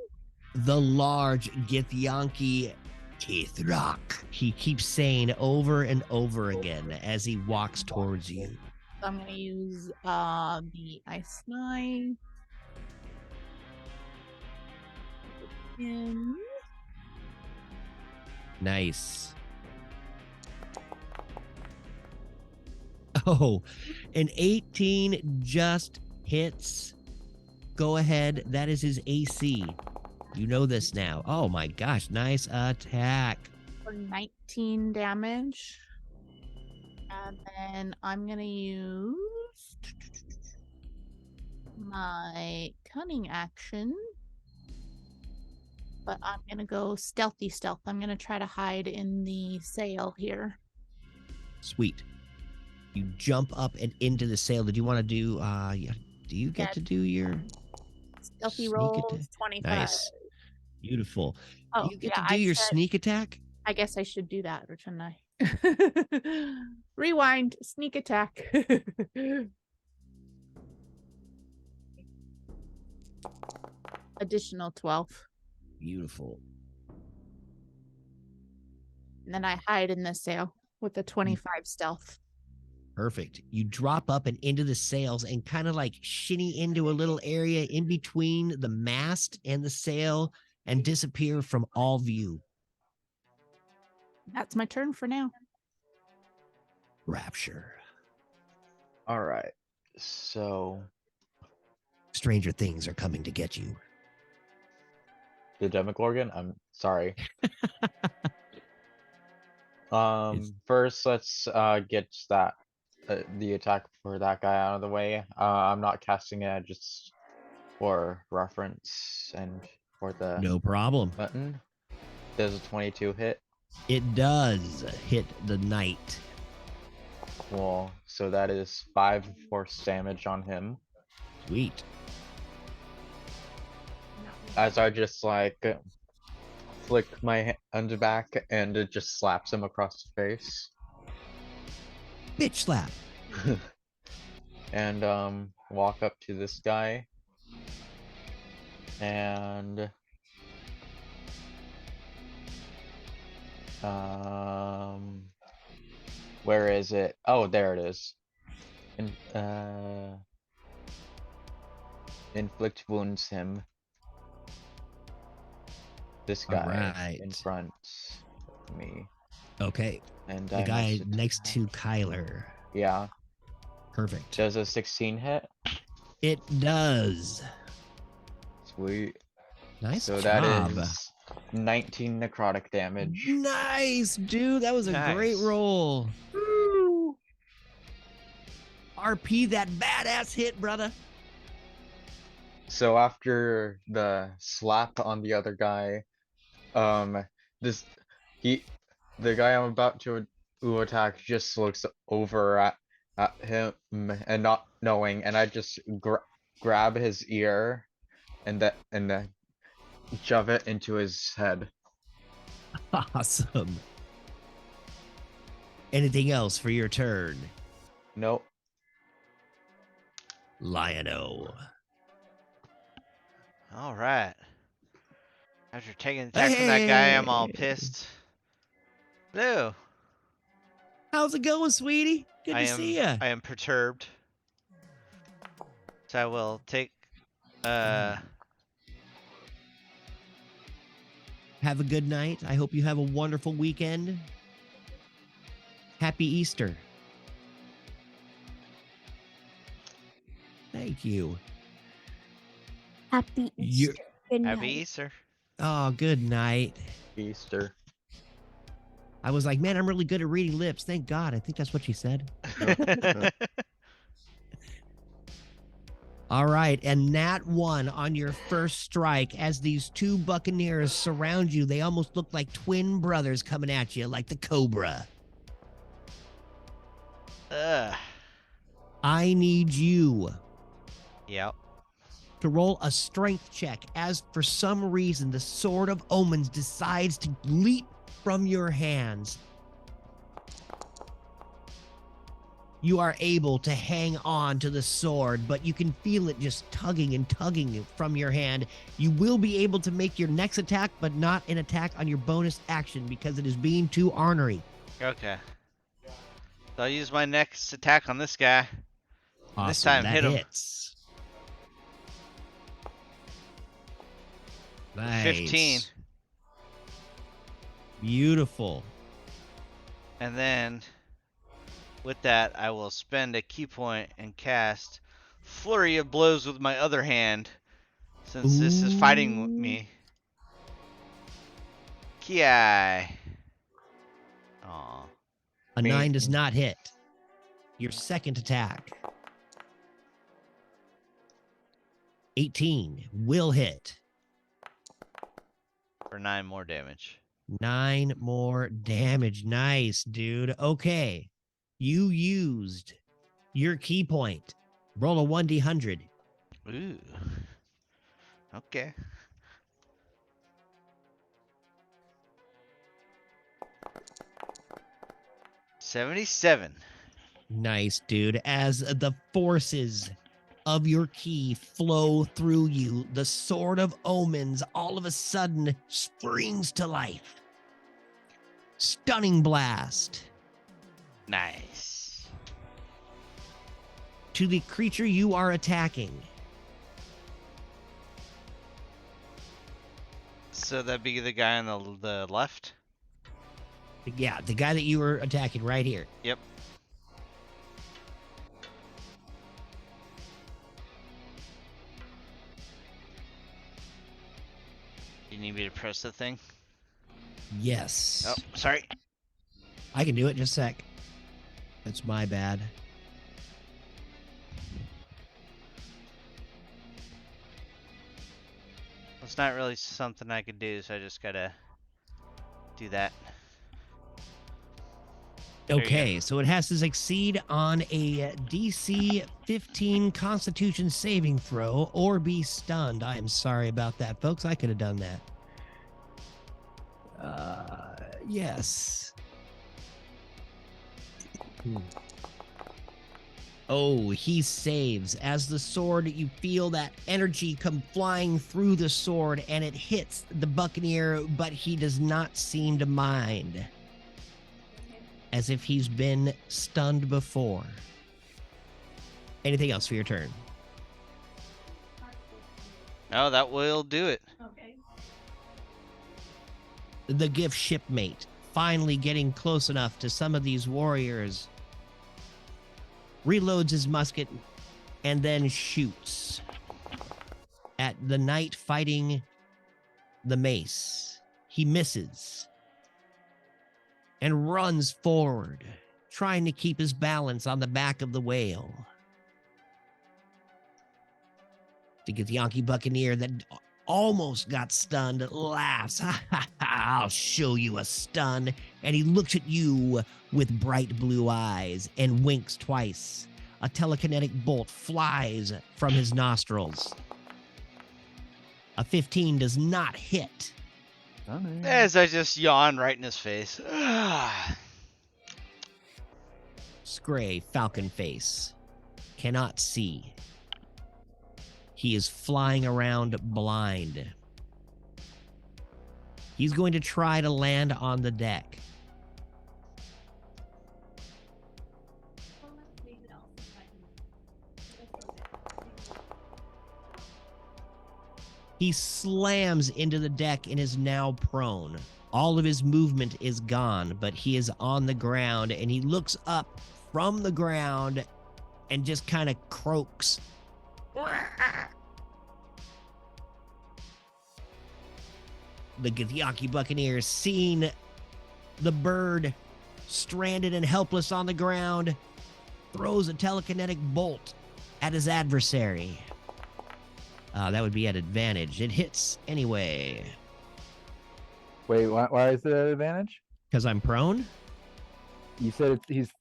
The large Githyanki Kithrak. He keeps saying over and over again as he walks towards you. So I'm gonna use the ice knife. And Nice. Oh, an 18 just hits. Go ahead. That is his AC. You know this now. Oh my gosh. Nice attack. for 19 damage. And then I'm gonna use my cunning action. But I'm gonna go stealthy stealth. I'm gonna try to hide in the sail here. Sweet. You jump up and into the sail. Did you want to do do you get Yeah. to do your Stealthy sneak roll attack? 25. Nice. Beautiful. Oh, Do you get yeah, to do I your said- sneak attack? I guess I should do that, or shouldn't I? Rewind, sneak attack. Additional 12. Beautiful. And then I hide in the sail with a 25 stealth. Perfect. You drop up and into the sails and kind of like shinny into a little area in between the mast and the sail and disappear from all view. That's my turn for now. Rapture. All right. So Stranger things are coming to get you. the Demogorgon. I'm sorry. First, let's get that the attack for that guy out of the way. I'm not casting it just for reference and for the No problem. button. Does a 22 hit? It does hit the knight. Cool. So that is 5 force damage on him. Sweet. As I just like flick my hand back and it just slaps him across the face. Bitch slap. And walk up to this guy. And where is it? Oh, there it is. Inflict wounds him. This guy in Alright. front of me. Okay. And The I guy must next to attack. Kyler. Yeah. Perfect. Does a 16 hit? It does. Sweet. Nice So job. that is 19 necrotic damage. Nice, dude. That was a great Nice. roll. RP that badass hit, brother. So after the slap on the other guy, the guy I'm about to attack just looks over at him and not knowing, and I just grab his ear and shove it into his head. Awesome. Anything else for your turn? Nope. Lion-O. All right. After taking an attack from that guy, I'm all Hey. pissed. Blue. How's it going, sweetie? Good to see ya. I am perturbed. So I will take. Have a good night. I hope you have a wonderful weekend. Happy Easter. Thank you. Happy You're, Good Happy night. Easter. Oh, good night. Easter. I was like, man, I'm really good at reading lips. Thank God. I think that's what she said. All right. And nat 1 on your first strike as these two buccaneers surround you. They almost look like twin brothers coming at you, like the Cobra. I need you Yep. to roll a strength check as for some reason the Sword of Omens decides to leap from your hands. You are able to hang on to the sword, but you can feel it just tugging and tugging from your hand. You will be able to make your next attack, but not an attack on your bonus action because it is being too ornery. Okay. So I'll use my next attack on this guy. Awesome. This time, that hit him. hits. Nice. 15. Beautiful. And then, with that, I will spend a key point and cast Flurry of Blows with my other hand, since this is fighting me. Ki. Aw. A 9 does not hit. Your second attack. 18 will hit. For 9 more damage. 9 more damage. Nice, dude. Okay. You used your key point. Roll a 1d100. Ooh. Okay. $77. Nice, dude. As the forces of your key flow through you, the Sword of Omens all of a sudden springs to life. Stunning blast. Nice. To the creature you are attacking. So that'd be the guy on the left? Yeah, the guy that you were attacking right here. Yep. You need me to press the thing? Yes. Oh, sorry. I can do it. Just a sec. That's my bad. It's not really something I could do, so I just gotta do that. There you Okay, so it has to succeed on a DC 15 Constitution saving throw or be stunned. I am sorry about that, folks. I could have done that. Yes. Oh, he saves. As the sword, you feel that energy come flying through the sword, and it hits the Buccaneer, but he does not seem to mind. As if he's been stunned before. Anything else for your turn? Oh, that will do it. Okay. The gift shipmate finally getting close enough to some of these warriors. Reloads his musket and then shoots at the knight fighting the mace. He misses and runs forward, trying to keep his balance on the back of the whale. The Githyanki Buccaneer that almost got stunned laughs. Ha ha ha, I'll show you a stun. And he looks at you with bright blue eyes and winks twice. A telekinetic bolt flies from his nostrils. A 15 does not hit. As I just yawn right in his face. Scray, Falcon Face, cannot see. He is flying around blind. He's going to try to land on the deck. He slams into the deck and is now prone. All of his movement is gone, but he is on the ground, and he looks up from the ground and just kind of croaks. The Githyanki Buccaneers, seeing the bird stranded and helpless on the ground, throws a telekinetic bolt at his adversary. That would be at advantage. It hits anyway. Wait, why is it an advantage? Because I'm prone? You said it's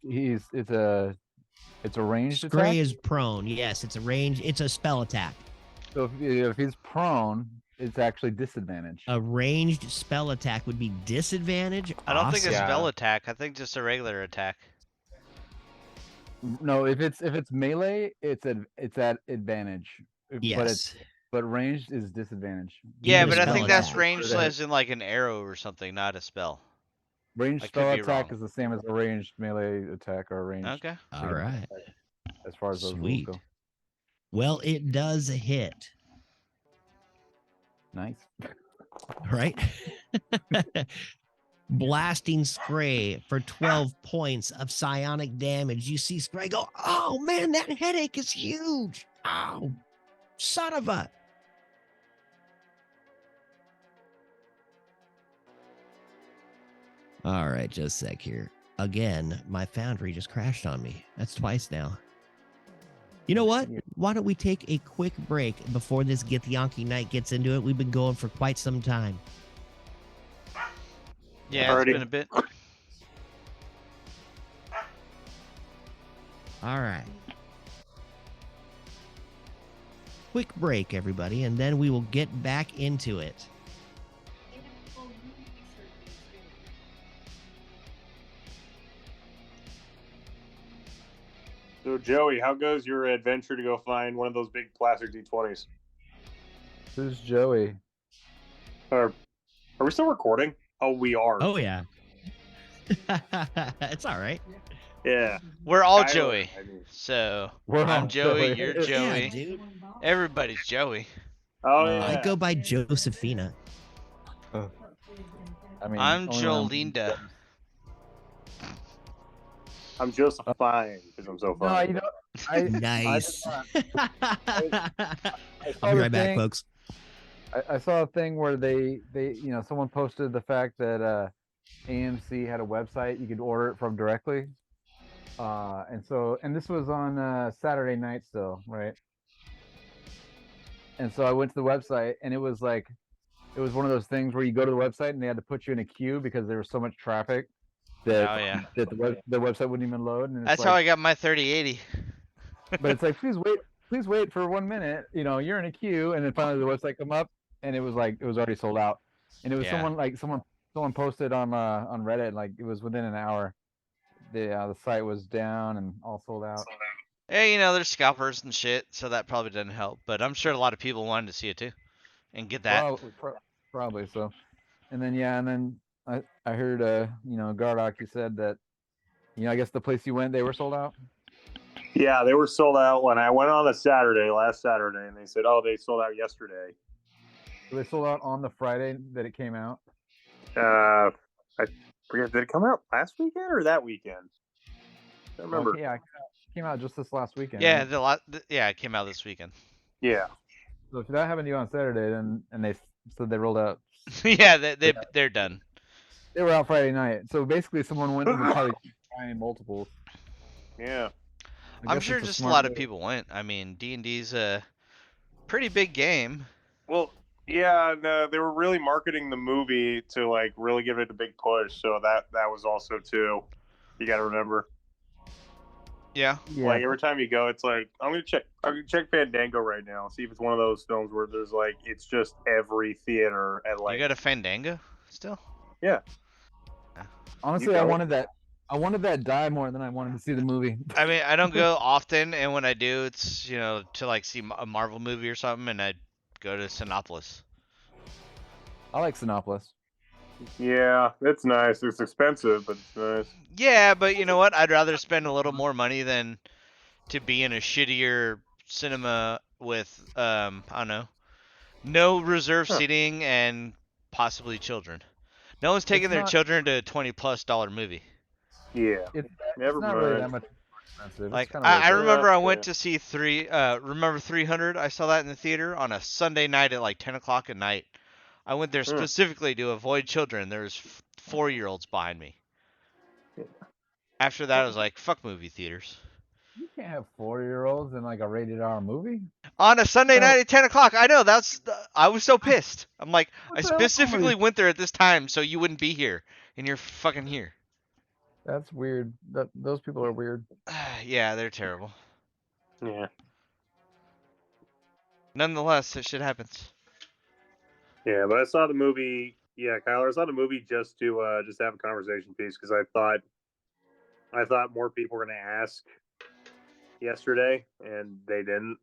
a ranged Scray attack. is prone. Yes, it's a range. It's a spell attack. So if he's prone, it's actually disadvantage. A ranged spell attack would be disadvantage. I don't think a Awesome. spell attack. I think just a regular attack. No, if it's melee, it's at advantage. Yes. But ranged is disadvantage. Yeah, Even a but I spell think that's attack. ranged as in like an arrow or something, not a spell. Ranged I could spell be attack wrong. is the same as a ranged melee attack or a ranged. Okay. All right. As far as those rules Sweet. go. Well, it does hit, Nice. right? Blasting Scray for 12 points of psionic damage. You see Scray go, oh man, that headache is huge. Oh, son of a. All right, just a sec here. Again, my foundry just crashed on me. That's twice now. You know what? Why don't we take a quick break before this Githyanki Knight gets into it? We've been going for quite some time. Yeah, Alrighty. it's been a bit. All right. Quick break, everybody, and then we will get back into it. So, Joey, how goes your adventure to go find one of those big plastic D20s? Who's Joey? Are we still recording? Oh, we are. Oh, yeah. It's all right. Yeah. We're all Tyler, Joey. I mean. So We're I'm all Joey, Joey. you're Yeah, Joey. Yeah, dude. Everybody's Joey. Oh, Uh, yeah. I go by Josephina. I mean, I'm only when Jolinda. I'm Josephine because I'm so No, funny. you know, I Nice. I saw I'll be the right back, thing- folks. I saw a thing where they someone posted the fact that AMC had a website you could order it from directly, and this was on Saturday night still, right? And so I went to the website, and it was one of those things where you go to the website and they had to put you in a queue because there was so much traffic that Oh, yeah. that the website wouldn't even load. And it's That's like, how I got my 3080. but it's like, please wait for 1 minute. You're in a queue, and then finally the website come up, and it was already sold out. And it was Yeah. someone posted on Reddit, like it was within an hour. The site was down and all sold out. Hey, there's scalpers and shit, so that probably doesn't help. But I'm sure a lot of people wanted to see it too, and get that. Probably so. And then I heard Gardock, you said that I guess the place you went, they were sold out. Yeah, they were sold out when I went on last Saturday, and they said, oh, they sold out yesterday. So they sold out on the Friday that it came out. I forget, did it come out last weekend or that weekend? I don't remember. Yeah, it came out just this last weekend. Yeah, right? it came out this weekend. Yeah. So if that happened to you on Saturday, then and they said they rolled out, Yeah, they're done. they were out Friday night. So basically, someone went and was probably buying multiples. Yeah. I I'm guess sure it's a just a smart lot of move. people went. I mean, D&D's a pretty big game. Well, yeah, and, they were really marketing the movie to really give it a big push. So that was also too. You got to remember. Yeah. Yeah, Like every time you go, it's like I'm gonna check Fandango right now, see if it's one of those films where there's it's just every theater at You got a Fandango still? honestly, you I go. wanted that die more than I wanted to see the movie. I mean, I don't go often, and when I do, it's to see a Marvel movie or something, and I go to Cinépolis. I like Cinépolis. Yeah, it's nice. It's expensive, but it's nice. Yeah, but you know what? I'd rather spend a little more money than to be in a shittier cinema with I don't know, no reserve seating and possibly children. No one's taking their not- children to a $20+ movie. Yeah. It's Never not really mind. that much more expensive. Like It's kinda I worth it. remember I Yeah. went to see remember 300? I saw that in the theater on a Sunday night at 10 o'clock at night. I went there specifically to avoid children. There's 4-year-olds behind me. After that, I was like, fuck movie theaters. You can't have 4-year-olds in like a rated R movie. On a Sunday Oh. night at 10 o'clock. I know, I was so pissed. I'm like, I What the hell is wrong with specifically you? went there at this time so you wouldn't be here. And you're fucking here. That's weird. Those people are weird. Yeah, they're terrible. Yeah. Nonetheless, that shit happens. Yeah, but I saw the movie. Yeah, Kyler, I saw the movie just to just have a conversation piece because I thought more people were gonna ask yesterday, and they didn't.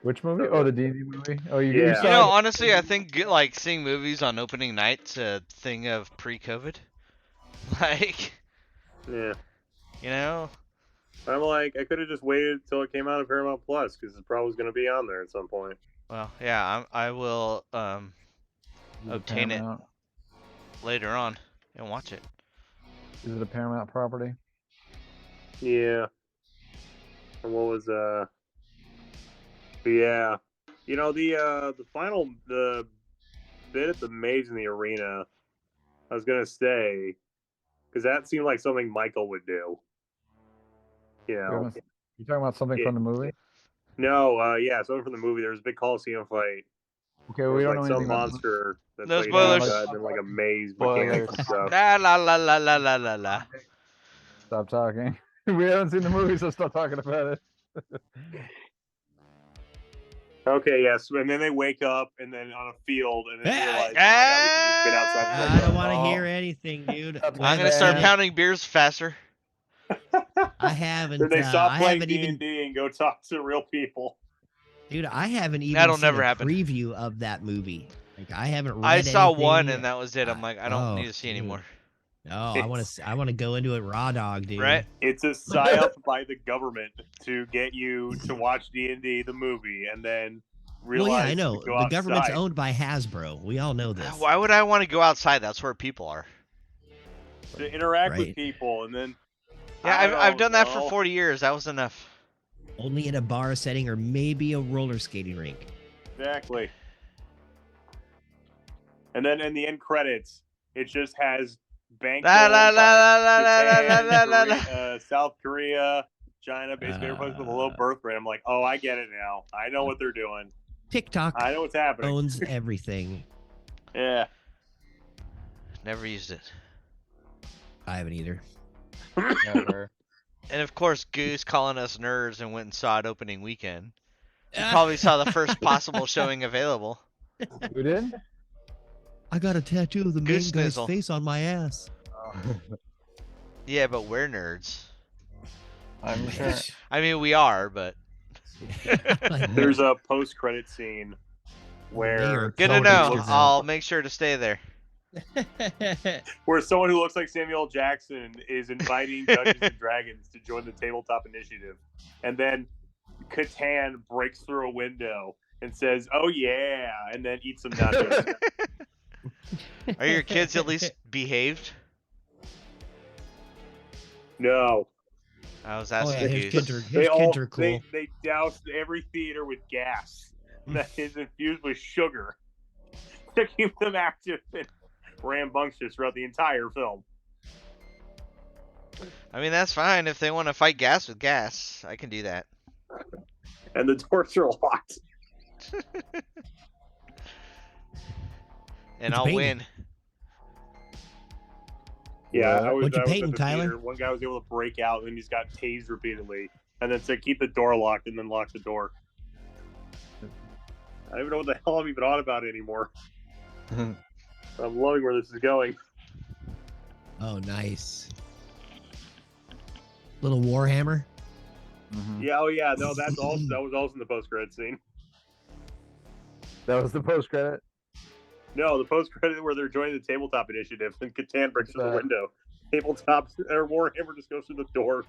Which movie? So- Oh, the D&D movie. Oh, you Yeah. saw You know, it? honestly, I think like seeing movies on opening night's a thing of pre-COVID. Like, Yeah, you know, I'm like, I could have just waited until it came out of Paramount Plus because it probably was gonna be on there at some point. well, yeah, I will Is it obtain it Paramount? later on and watch it. Is it a Paramount property? Yeah. And what was but yeah, you know the bit at the maze in the arena. I was gonna say because that seemed like something Michael would do. You know, You talking about something Yeah. from the movie? no, yeah, something from the movie. There was a big Coliseum fight. Okay, There we was don't like know some anything about the monster that's No like spoilers. outside and then like a maze mechanic and stuff. La la la la la la la la. Stop talking. We haven't seen the movie, so stop talking about it. Okay, yes, and then they wake up and then on a field and then Hey, realize, oh my God, we should just been outside. I for don't a want to Oh. hear anything, dude. That's I'm gonna start pounding beers faster. I haven't. Then they stop I playing haven't D&D even, and go talk to real people. dude. I haven't even That'll seen never a happen. preview of that movie. Like I haven't read. I saw anything. one and that was it. I'm like, I don't Oh, need to see dude. anymore. No, I want to. I want to go into it raw dog, dude. Right? It's a psyop by the government to get you to watch D&D the movie and then Well, realize yeah, I know. to go The government's outside. owned by Hasbro. We all know this. Why would I want to go outside? That's where people are. To interact with Right. people and then Yeah, I I've done that don't for know. 40 years. That was enough. Only in a bar setting or maybe a roller skating rink. Exactly. And then in the end credits, it just has bank La la rolled la by la la la la Japan, la la la. South Korea, China, basically everybody's with a low birth rate. I'm like, oh, I get it now. I know what they're doing. TikTok I know what's happening. owns everything. Yeah. Never used it. I haven't either. Never. And of course, Goose calling us nerds and went and saw it opening weekend. You probably saw the first possible showing available. Who did? I got a tattoo of the main Goose guy's Snizzle. face on my ass. Yeah, but we're nerds. I'm sure. I mean, we are, but There's a post-credit scene where good to Cody know. is I'll make sure to stay there. someone who looks like Samuel L. Jackson is inviting Dungeons and Dragons to join the tabletop initiative, and then Catan breaks through a window and says, "Oh yeah," and then eats some nachos. Are your kids at least behaved? No, I was Oh yeah, asking his Goose. kids are, his they kids are cool. they doused every theater with gas that is infused with sugar to keep them active and rambunctious throughout the entire film. I mean, that's fine if they want to fight gas with gas. I can do that. And the doors are locked. And What'd you I'll paint win. Yeah, I was, What'd you I was paint at him, the Tyler? theater. One guy was able to break out and he's got tased repeatedly, and then said, "Keep the door locked," and then lock the door. I don't even know what the hell I'm even on about anymore. I'm loving where this is going. Oh, nice. Little Warhammer. Mhm. Yeah, oh yeah, no, that was also in the post-credit scene. That was the post credit. No, the post-credit where they're joining the tabletop initiative and Catan breaks through the What's window. Tabletop or Warhammer just goes through the door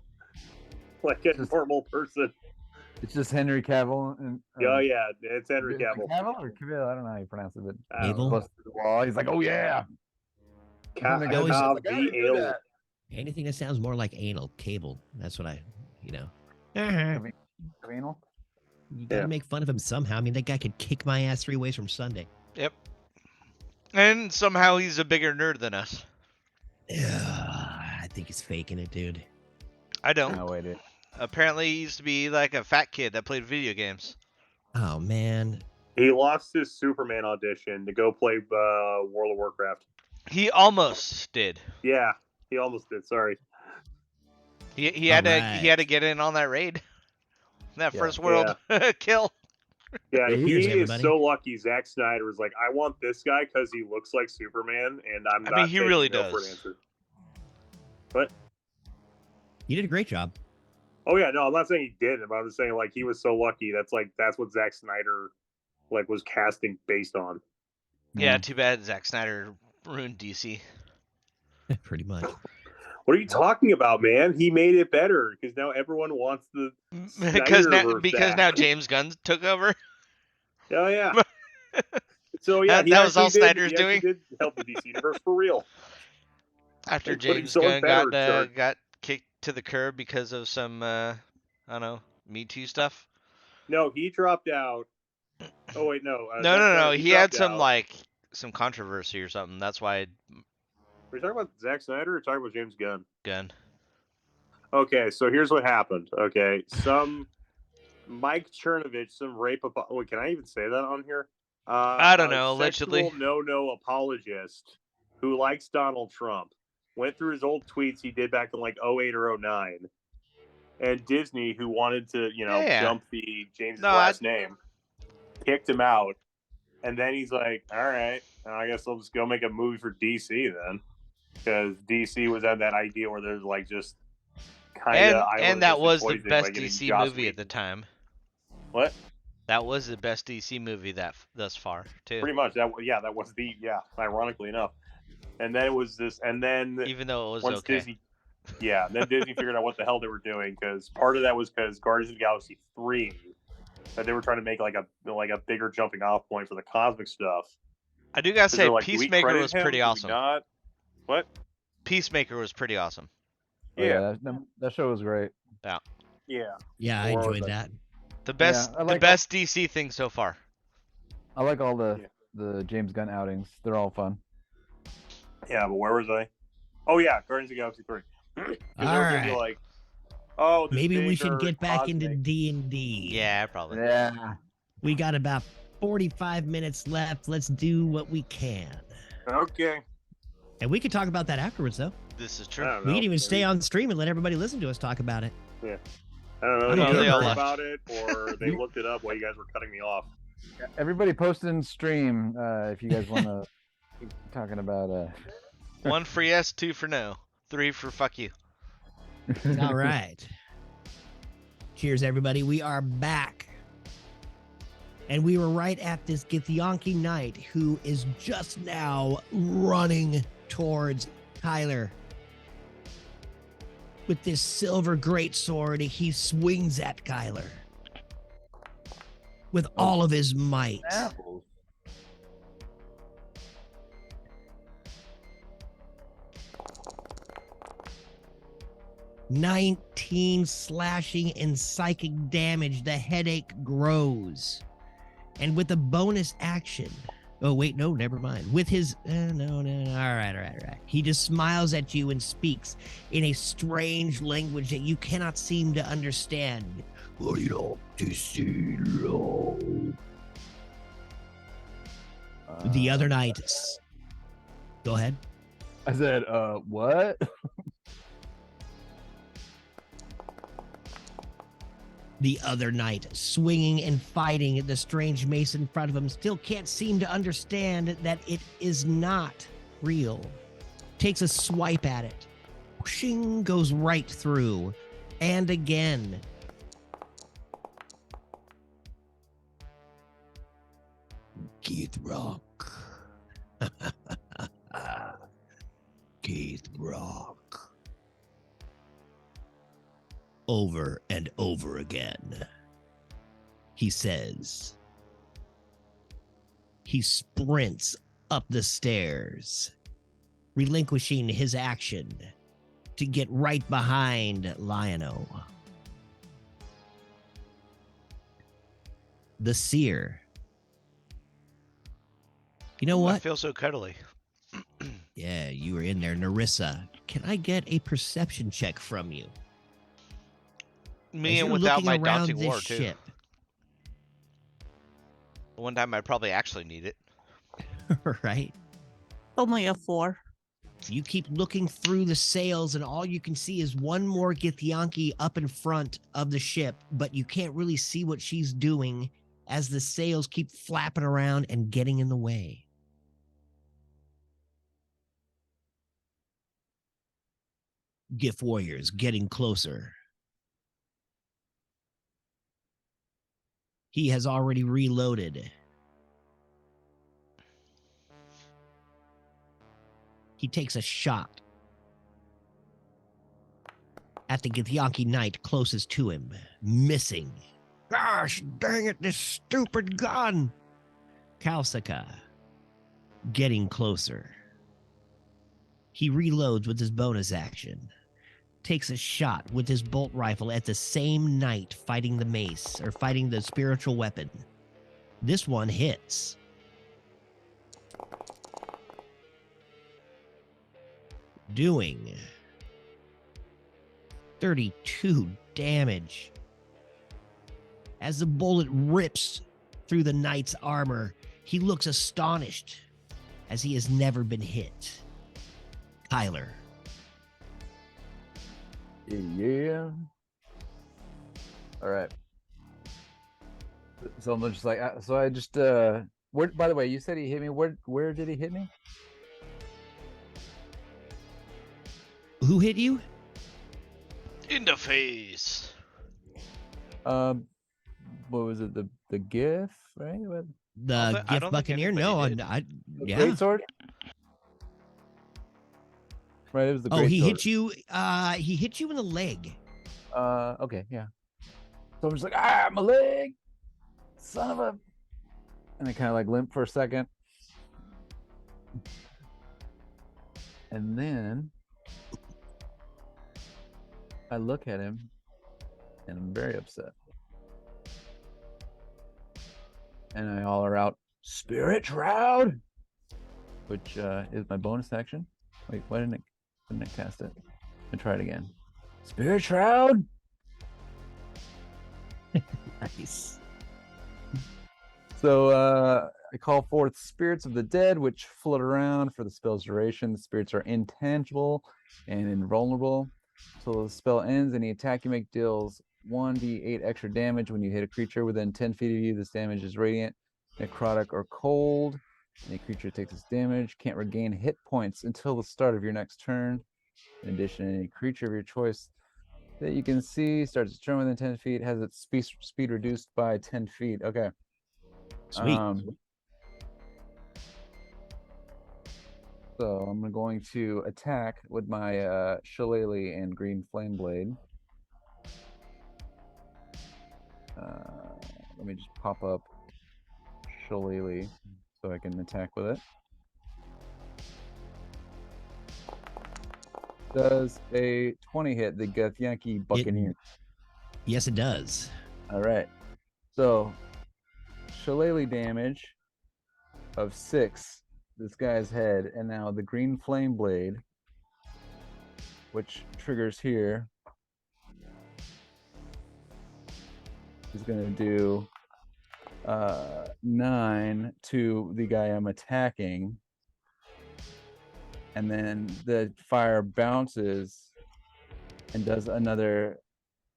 like a Just- normal person. It's just Henry Cavill and. Oh yeah, it's Henry is it Cavill. Cavill or Cavill? I don't know how you pronounce it. But I don't Cavill? know. busted the wall. He's like, oh yeah. Ca- And the I always- guy's Cav- like, "I didn't do VL. that." Anything that sounds more like anal. Cable. That's what I, Cavill? You gotta Yeah. make fun of him somehow. I mean, that guy could kick my ass 3 ways from Sunday. Yep. And somehow he's a bigger nerd than us. Yeah, I think he's faking it, dude. I don't. No way, dude. Apparently, he used to be like a fat kid that played video games. Oh man. He lost his Superman audition to go play World of Warcraft. He almost did. Yeah, he almost did. Sorry. He had to Alright. he had to get in on that raid. That Yeah. first world kill. Yeah, Yeah, he here's is everybody. so lucky. Zack Snyder was like, I want this guy because he looks like Superman, and I'm I not mean, he taking really no for an does. answer. What? You did a great job. Oh yeah, no, I'm not saying he didn't, but I'm just saying like he was so lucky. That's what Zack Snyder like was casting based on. Yeah, too bad Zack Snyder ruined DC. Pretty much. What are you talking about, man? He made it better because now everyone wants the because Snyderverse now back. James Gunn took over. Oh yeah. So yeah, That was all Snyder's he doing? actually did help the DC universe for real. After Like putting James someone Gunn better, got kicked to the curb because of some I don't know, Me Too stuff. No, he dropped out. Oh wait, no. No, Zack no, no. Snyder, He had dropped some out. some controversy or something. That's why Are you talking about Zack Snyder or talking about James Gunn? Gunn. Okay, so here's what happened. Okay, some Mike Chernovich, some rape. Wait, can I even say that on here? I don't a know, allegedly. sexual no apologist who likes Donald Trump went through his old tweets he did back in like 08 or 09, and Disney, who wanted to Yeah. jump the James's No, last name, kicked him out. And then he's like, all right, I guess I'll just go make a movie for DC then. Because DC was at that idea where there's like just kind of. And that was the best DC movie at the time. What? That was the best DC movie thus far, too. Pretty much. That was ironically enough. And then it was this, and then Even though it was once okay. Disney, then Disney figured out what the hell they were doing because part of that was because Guardians of the Galaxy 3, that they were trying to make like a bigger jumping off point for the cosmic stuff. I do gotta 'Cause they're say, like, do we Peacemaker credit was him? pretty Do we awesome. not? What? Peacemaker was pretty awesome. Oh, yeah, that show was great. Yeah. Yeah, I Or enjoyed the- that. The best, I like the best DC thing so far. I like all the James Gunn outings. They're all fun. Yeah, but where was I? Oh yeah, Guardians of the Galaxy 3. 'Cause they were gonna be Alright. like, oh, this Maybe we should bigger get back into cosmic- D&D. Yeah, probably. Yeah. We got about 45 minutes left. Let's do what we can. Okay. And we could talk about that afterwards, though. This is I true. don't We know, can even stay maybe- on stream and let everybody listen to us talk about it. I don't know. I They don't either know. heard about it or they looked it up while you guys were cutting me off. Everybody posted in stream if you guys want to keep talking about 1 for yes, 2 for no, 3 for fuck you. All right. Cheers, everybody. We are back. And we were right at this Githyanki knight who is just now running towards Tyler. With this silver greatsword, he swings at Kyler with all of his might. apples. 19 slashing and psychic damage. The headache grows. And with a bonus action. Oh, wait, no, never mind. With his. No. All right. He just smiles at you and speaks in a strange language that you cannot seem to understand. The other night. Go ahead. I said, what? The other knight, swinging and fighting the strange mace in front of him, still can't seem to understand that it is not real. Takes a swipe at it. Whooshing, goes right through. And again. Keith Rock. Keith Rock. Over and over again. He says. He sprints up the stairs, relinquishing his action to get right behind Lion-O. the seer. You know Ooh, I what? feel so cuddly. Yeah, you were in there. Narissa, can I get a perception check from you? Me As and you're without looking my around daunting this war too. ship. One time I'd probably actually need it. Right? Only a 4. You keep looking through the sails, and all you can see is one more Githyanki up in front of the ship, but you can't really see what she's doing as the sails keep flapping around and getting in the way. Gith warriors getting closer. He has already reloaded. He takes a shot at the Githyanki knight closest to him, missing. Gosh, dang it, this stupid gun! Kalsaka getting closer. He reloads with his bonus action, takes a shot with his bolt rifle at the same knight fighting the mace, or fighting the spiritual weapon. This one hits. Doing 32 damage. As the bullet rips through the knight's armor, he looks astonished as he has never been hit. Kyler. Yeah. All right. So I'm just like, so I just, where, by the way, you said he hit me. Where did he hit me? Who hit you? In the face. What was it? The GIF, right? What? The I Gift don't think Buccaneer? No, anybody did. The yeah. great sword? Right, it was the Oh, great he sword. hit you. He hit you in the leg. Okay, yeah. So I'm just like, my leg, son of a, and I kind of like limp for a second, and then I look at him, and I'm very upset, and I holler out, "Spirit Shroud," which is my bonus action. Wait, why didn't I cast it? I try it again. Spirit Shroud. Nice. So I call forth spirits of the dead, which float around for the spell's duration. The spirits are intangible and invulnerable. Until the spell ends, any attack you make deals 1d8 extra damage when you hit a creature within 10 feet of you. This damage is radiant, necrotic, or cold. Any creature takes this damage can't regain hit points until the start of your next turn. In addition, any creature of your choice that you can see starts its turn within 10 feet, has its speed reduced by 10 feet. Okay. Sweet. So I'm going to attack with my Shillelagh and Green Flame Blade. Let me just pop up Shillelagh so I can attack with it. Does a 20 hit the Githyanki Buccaneer? Yes, it does. All right. So Shillelagh damage of 6, this guy's head, and now the Green Flame Blade, which triggers here, is going to do 9 to the guy I'm attacking. And then the fire bounces and does another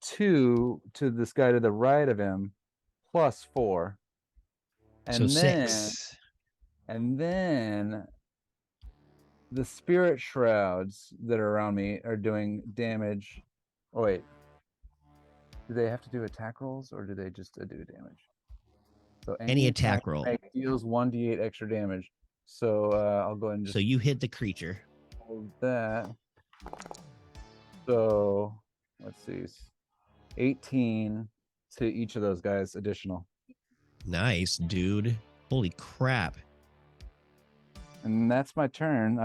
2 to this guy to the right of him, plus 4. And So then, 6. And then the spirit shrouds that are around me are doing damage. Oh, wait. Do they have to do attack rolls or do they just do damage? So Any attack roll. deals 1d8 extra damage. So I'll go ahead and just So you hit the creature. hold that. So let's see. 18 to each of those guys additional. Nice, dude. Holy crap. And that's my turn.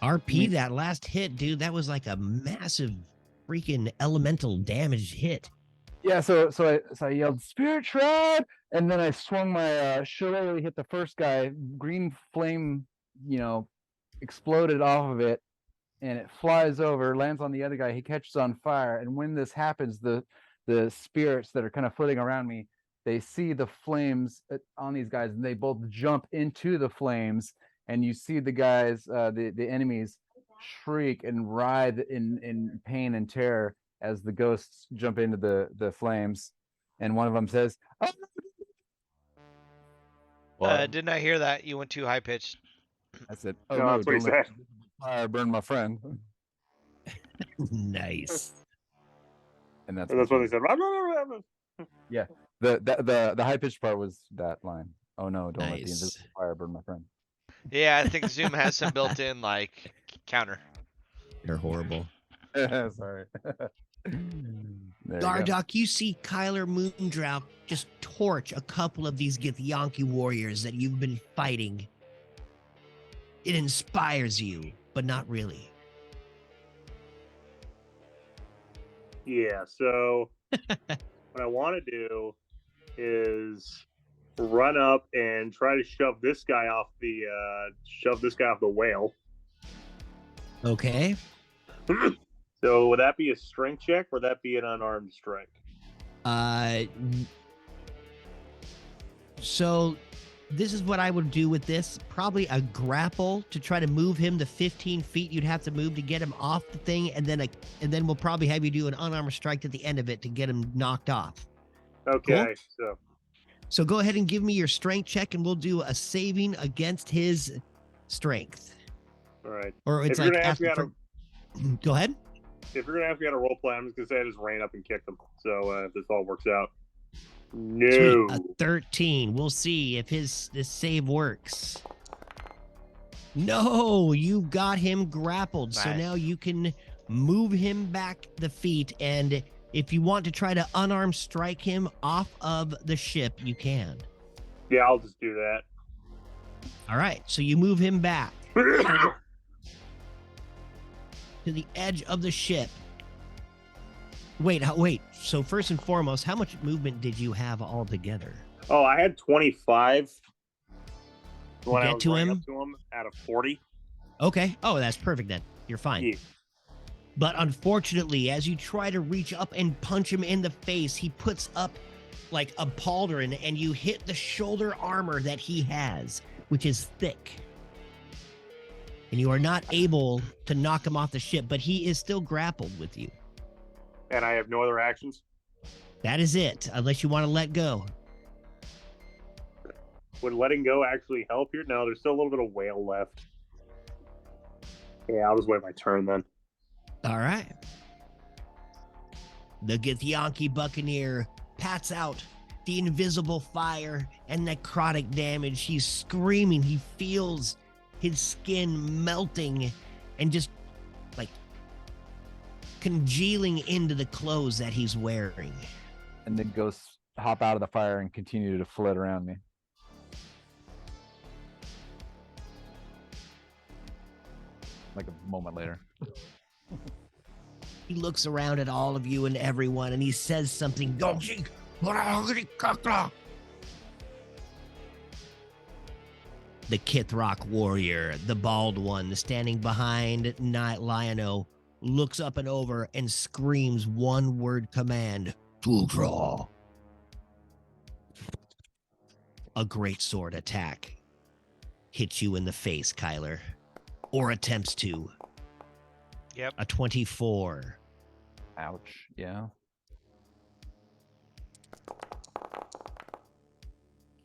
RP that last hit, dude. That was like a massive freaking elemental damage hit. Yeah, so I yelled spirit shroud, and then I swung my shillelagh, hit the first guy. Green flame, exploded off of it, and it flies over, lands on the other guy. He catches on fire, and when this happens, the spirits that are kind of floating around me, they see the flames on these guys, and they both jump into the flames. And you see the guys, the enemies, shriek and writhe in pain and terror as the ghosts jump into the flames. And one of them says, "Oh!" Didn't I hear that? You went too high pitched. I said, "Oh No, no, that's what he don't let said. fire burn my friend." Nice. And that's That's my what they turn. said. Yeah, the high pitched part was that line. Oh no, don't let the Nice. invisible fire burn my friend. Yeah, I think Zoom has some built-in like counter. They're horrible. Sorry. There you go. Gardock, you see Kyler Moondrow just torch a couple of these Githyanki warriors that you've been fighting. It inspires you, but not really. Yeah, so what I want to do is run up and try to shove this guy off the whale. Okay. So would that be a strength check or would that be an unarmed strike? So this is what I would do with this. Probably a grapple to try to move him the 15 feet you'd have to move to get him off the thing, and then we'll probably have you do an unarmed strike at the end of it to get him knocked off. Okay, So go ahead and give me your strength check, and we'll do a saving against his strength. all right. Or it's If you're like gonna ask me after. Go ahead. If you're gonna ask me how to role play, I'm just gonna say I just ran up and kicked him. So if this all works out. No. Sweet. A 13. We'll see if this save works. No, you got him grappled. So Nice. now you can move him back the feet, and if you want to try to unarmed strike him off of the ship, you can. Yeah, I'll just do that. All right, so you move him back to the edge of the ship. Wait. So first and foremost, how much movement did you have altogether? Oh, I had 25 when get I was to running him? up to him out of 40. Okay. Oh, that's perfect then. You're fine. Yeah. But unfortunately, as you try to reach up and punch him in the face, he puts up like a pauldron, and you hit the shoulder armor that he has, which is thick. And you are not able to knock him off the ship, but he is still grappled with you. And I have no other actions. That is it, unless you want to let go. Would letting go actually help here? No, there's still a little bit of whale left. Yeah, I'll just wait my turn then. All right. The Githyanki Buccaneer pats out the invisible fire and necrotic damage. He's screaming. He feels his skin melting and just like congealing into the clothes that he's wearing. And the ghosts hop out of the fire and continue to float around me. Like a moment later. He looks around at all of you and everyone, and he says something. The Kithrock warrior, the bald one standing behind Night Lion-O, looks up and over and screams one word command. To draw. A great sword attack hits you in the face, Kyler. Or attempts to. Yep. A 24. Ouch. Yeah.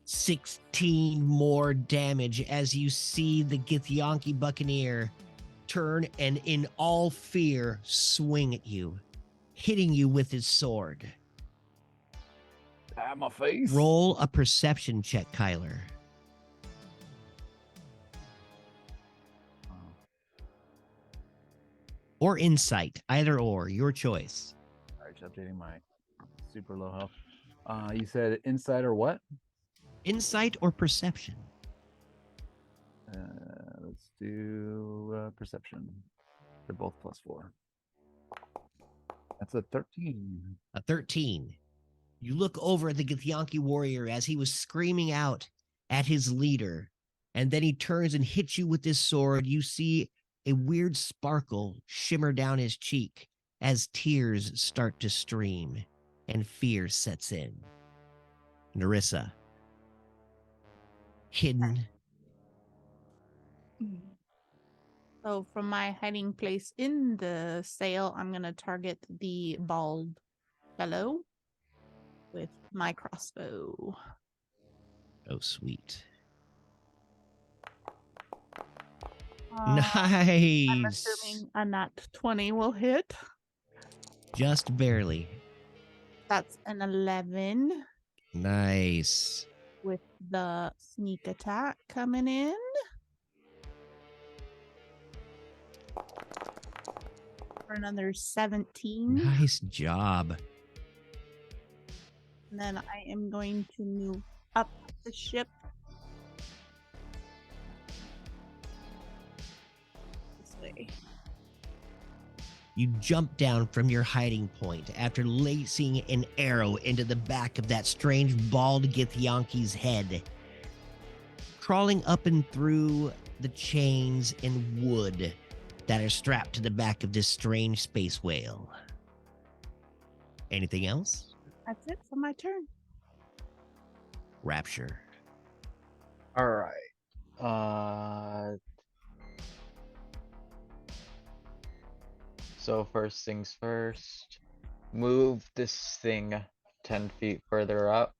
16 more damage as you see the Githyanki Buccaneer turn and in all fear swing at you, hitting you with his sword. Ah, my face. Roll a perception check, Kyler. Or insight, either or, your choice. All right, updating my super low health. You said insight or what? Insight or perception? Let's do perception. They're both +4. That's a 13. A 13. You look over at the Githyanki warrior as he was screaming out at his leader, and then he turns and hits you with his sword. You see a weird sparkle shimmer down his cheek as tears start to stream and fear sets in. Narissa, hidden. So from my hiding place in the sail, I'm going to target the bald fellow with my crossbow. Oh, sweet. I'm Nice. assuming a nat 20 will hit. Just barely. That's an 11 Nice. with the sneak attack coming in. For another 17. Nice job. And then I am going to move up the ship. This way. You jump down from your hiding point after lacing an arrow into the back of that strange bald Githyanki's head. Crawling up and through the chains and wood that are strapped to the back of this strange space whale. Anything else? That's it for my turn. Rapture. All right. So first things first, move this thing 10 feet further up,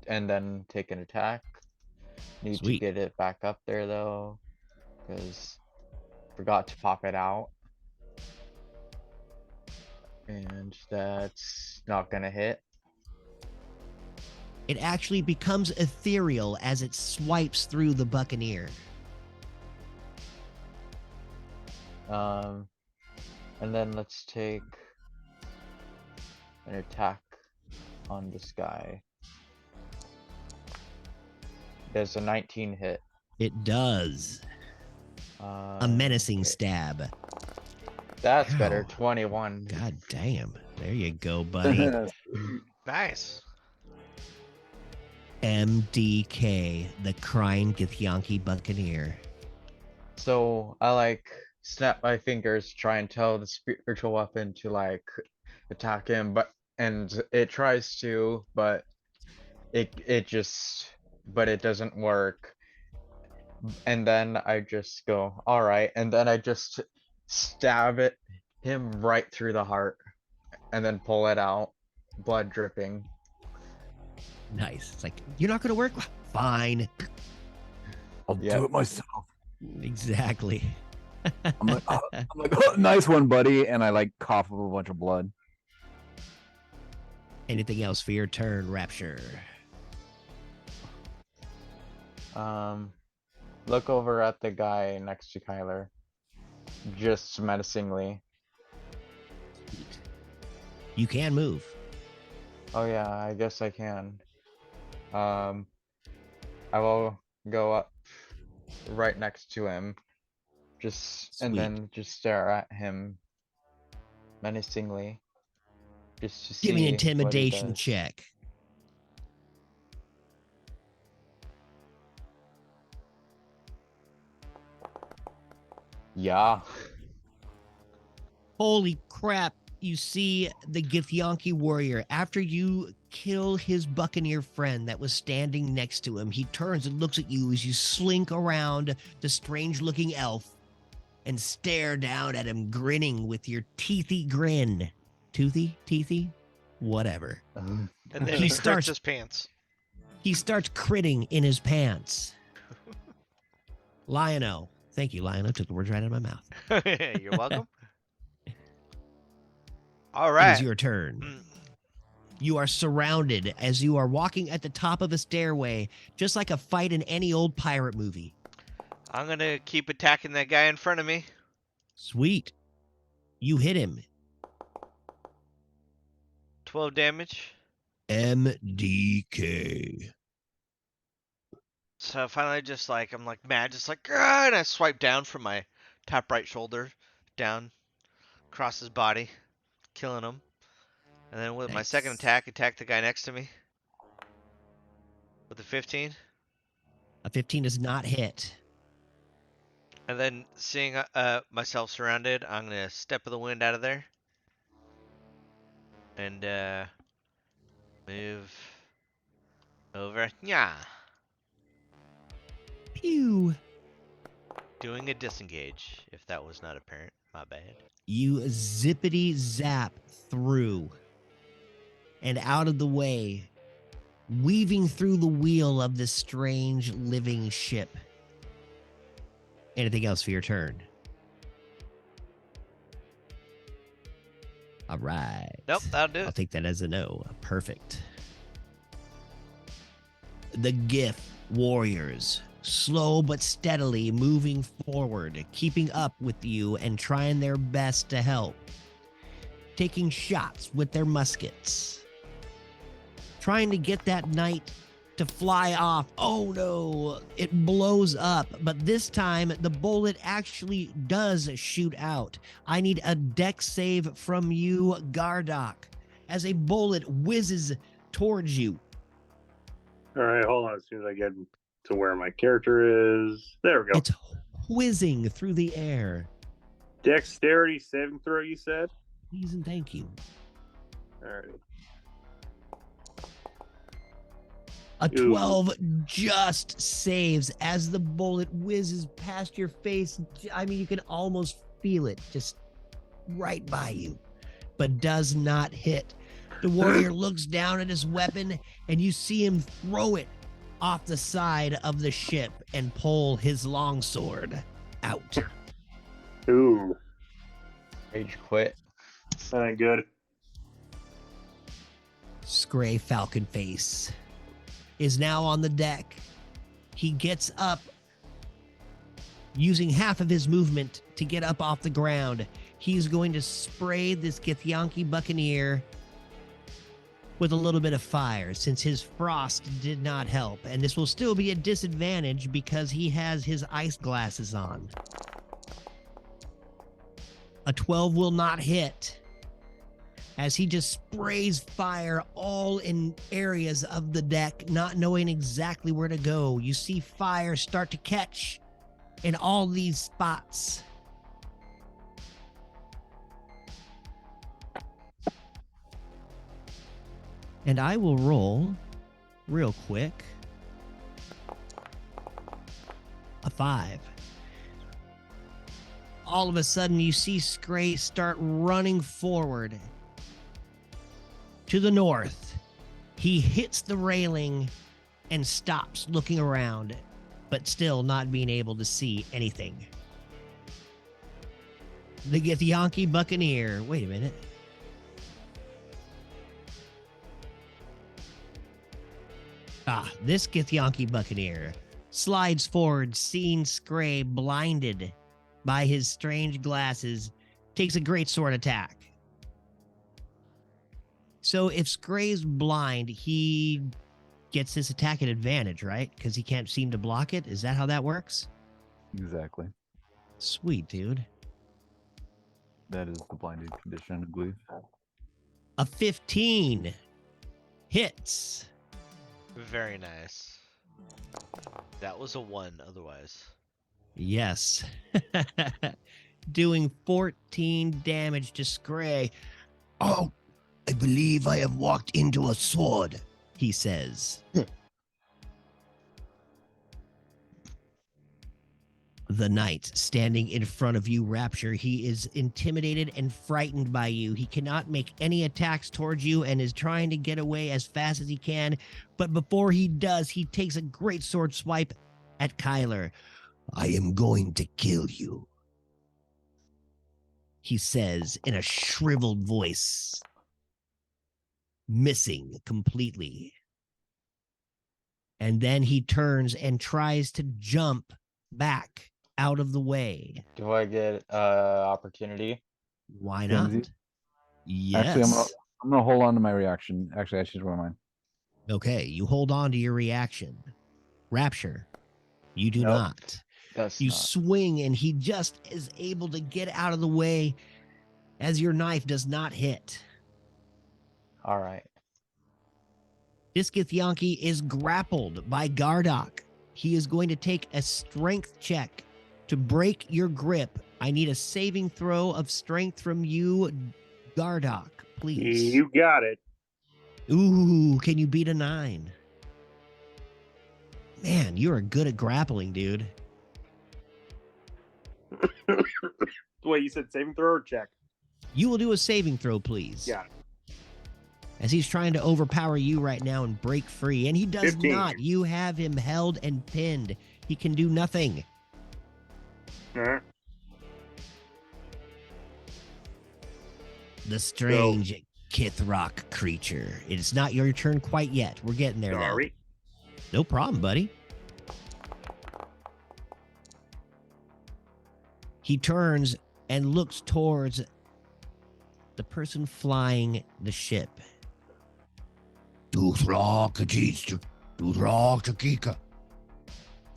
and then take an attack. Need Sweet. to get it back up there though, because forgot to pop it out. And that's not gonna hit. It actually becomes ethereal as it swipes through the Buccaneer. And then let's take an attack on this guy. There's a 19 hit. It does. A menacing Okay. stab. That's better. Ow. 21. God damn. There you go, buddy. Nice. MDK, the crying Githyanki Buccaneer. So I like snap my fingers, try and tell the spiritual weapon to like attack him, and it tries to, but it doesn't work. And then I just go, all right, and then I just stab him right through the heart, and then pull it out, blood dripping. Nice. It's like, you're not going to work? Fine. I'll Yep. do it myself. Exactly. I'm like, oh, nice one, buddy. And I like cough up a bunch of blood. Anything else for your turn, Rapture? Look over at the guy next to Kyler, just menacingly. You can move. Oh yeah, I guess I can. I will go up right next to him, and Sweet. then just stare at him menacingly, just to see Give me an what he intimidation does. check. Yeah. Holy crap. You see the Githyanki warrior. After you kill his Buccaneer friend that was standing next to him, he turns and looks at you as you slink around the strange-looking elf and stare down at him, grinning with your teethy grin. Toothy? Teethy? Whatever. And then He he starts- starts his pants. He starts critting in his pants. Lion-O. Thank you, Lion-O. Took the words right out of my mouth. You're welcome. All It right. is your turn. Mm, You are surrounded as you are walking at the top of a stairway, just like a fight in any old pirate movie. I'm gonna keep attacking that guy in front of me. Sweet. You hit him. 12 damage. MDK. So finally, I'm like mad, just like, "Ah," and I swipe down from my top right shoulder down across his body, killing him. And then with my Nice. second attack the guy next to me. With the 15. A 15 does not hit. And then seeing myself surrounded, I'm gonna step of the wind out of there. And move over. Yeah. Pew. Doing a disengage, if that was not apparent. My bad. You zippity zap through and out of the way, weaving through the wheel of this strange living ship. Anything else for your turn? All right. Nope, that'll do I'll it. take that as a no. Perfect. The GIF warriors, slow but steadily moving forward, keeping up with you and trying their best to help. Taking shots with their muskets. Trying to get that knight to fly off. Oh no, it blows up. But this time, the bullet actually does shoot out. I need a dex save from you, Gardock, as a bullet whizzes towards you. All right, hold on. As soon as I get to where my character is, there we go. It's whizzing through the air. Dexterity saving throw. You said. Please and thank you. All right. A Ooh. 12 just saves as the bullet whizzes past your face. I mean, you can almost feel it just right by you, but does not hit. The warrior looks down at his weapon, and you see him throw it off the side of the ship and pull his longsword out. Ooh, Rage quit. that ain't good. Scray Falcon Face is now on the deck. He gets up, using half of his movement to get up off the ground. He's going to spray this Githyanki Buccaneer with a little bit of fire, since his frost did not help. And this will still be a disadvantage because he has his ice glasses on. A 12 will not hit, as he just sprays fire all in areas of the deck, not knowing exactly where to go. You see fire start to catch in all these spots. And I will roll real quick. A 5. All of a sudden, you see Scray start running forward to the north. He hits the railing and stops looking around, but still not being able to see anything. The Githyanki Buccaneer. Wait a minute. This Githyanki Buccaneer slides forward, seeing Scray blinded by his strange glasses, takes a great sword attack. So if Scray's blind, he gets this attack at advantage, right? Because he can't seem to block it? Is that how that works? Exactly. Sweet, dude. That is the blinded condition, I believe. A 15 hits. Very nice. That was a 1 otherwise. Yes. Doing 14 damage to Scray. Oh, I believe I have walked into a sword, he says. The knight standing in front of you, Rapture, he is intimidated and frightened by you. He cannot make any attacks towards you and is trying to get away as fast as he can. But before he does, he takes a great sword swipe at Kyler. I am going to kill you, he says in a shriveled voice, missing completely. And then he turns and tries to jump back out of the way. Do I get opportunity? Why Kenzie? not? Yes. Actually, I'm gonna hold on to my reaction. Actually, I changed my mind. Okay, you hold on to your reaction. Rapture, you do Nope. not. That's You not. swing, and he just is able to get out of the way as your knife does not hit. All right. Discithyanki is grappled by Gardok. He is going to take a strength check to break your grip. I need a saving throw of strength from you, Gardok, please. You got it. Ooh, can you beat a 9? Man, you are good at grappling, dude. Wait, you said saving throw or check? You will do a saving throw, please. Got it. As he's trying to overpower you right now and break free. And he does 15. not. You have him held and pinned. He can do nothing. Uh-huh. The strange Kithrock creature. It's not your turn quite yet. We're getting there, though. Sorry. No problem, buddy. He turns and looks towards the person flying the ship.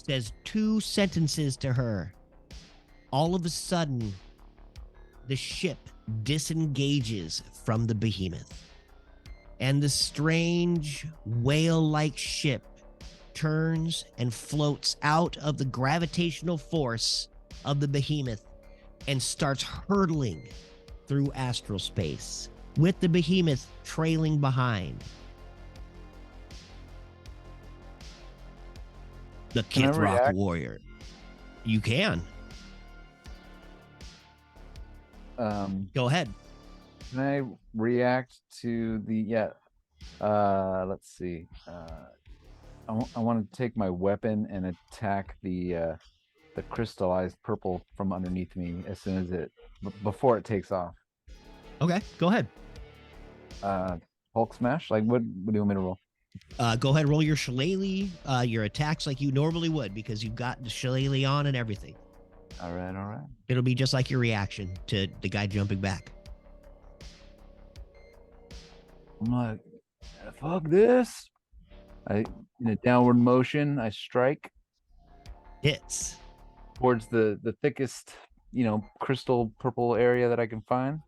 Says 2 sentences to her. All of a sudden, the ship disengages from the behemoth. And the strange whale-like ship turns and floats out of the gravitational force of the behemoth and starts hurtling through astral space, with the behemoth trailing behind. The Can I Kithrock react? warrior. You can. Go ahead. Can I react to the let's see. I want to take my weapon and attack the crystallized purple from underneath me as soon as before it takes off. Okay, go ahead. Hulk smash? Like what do you want me to roll? Go ahead, roll your shillelagh, your attacks like you normally would, because you've got the shillelagh on and everything. All right. It'll be just like your reaction to the guy jumping back. I'm like, fuck this. In a downward motion, I strike Hits. towards the thickest, crystal purple area that I can find.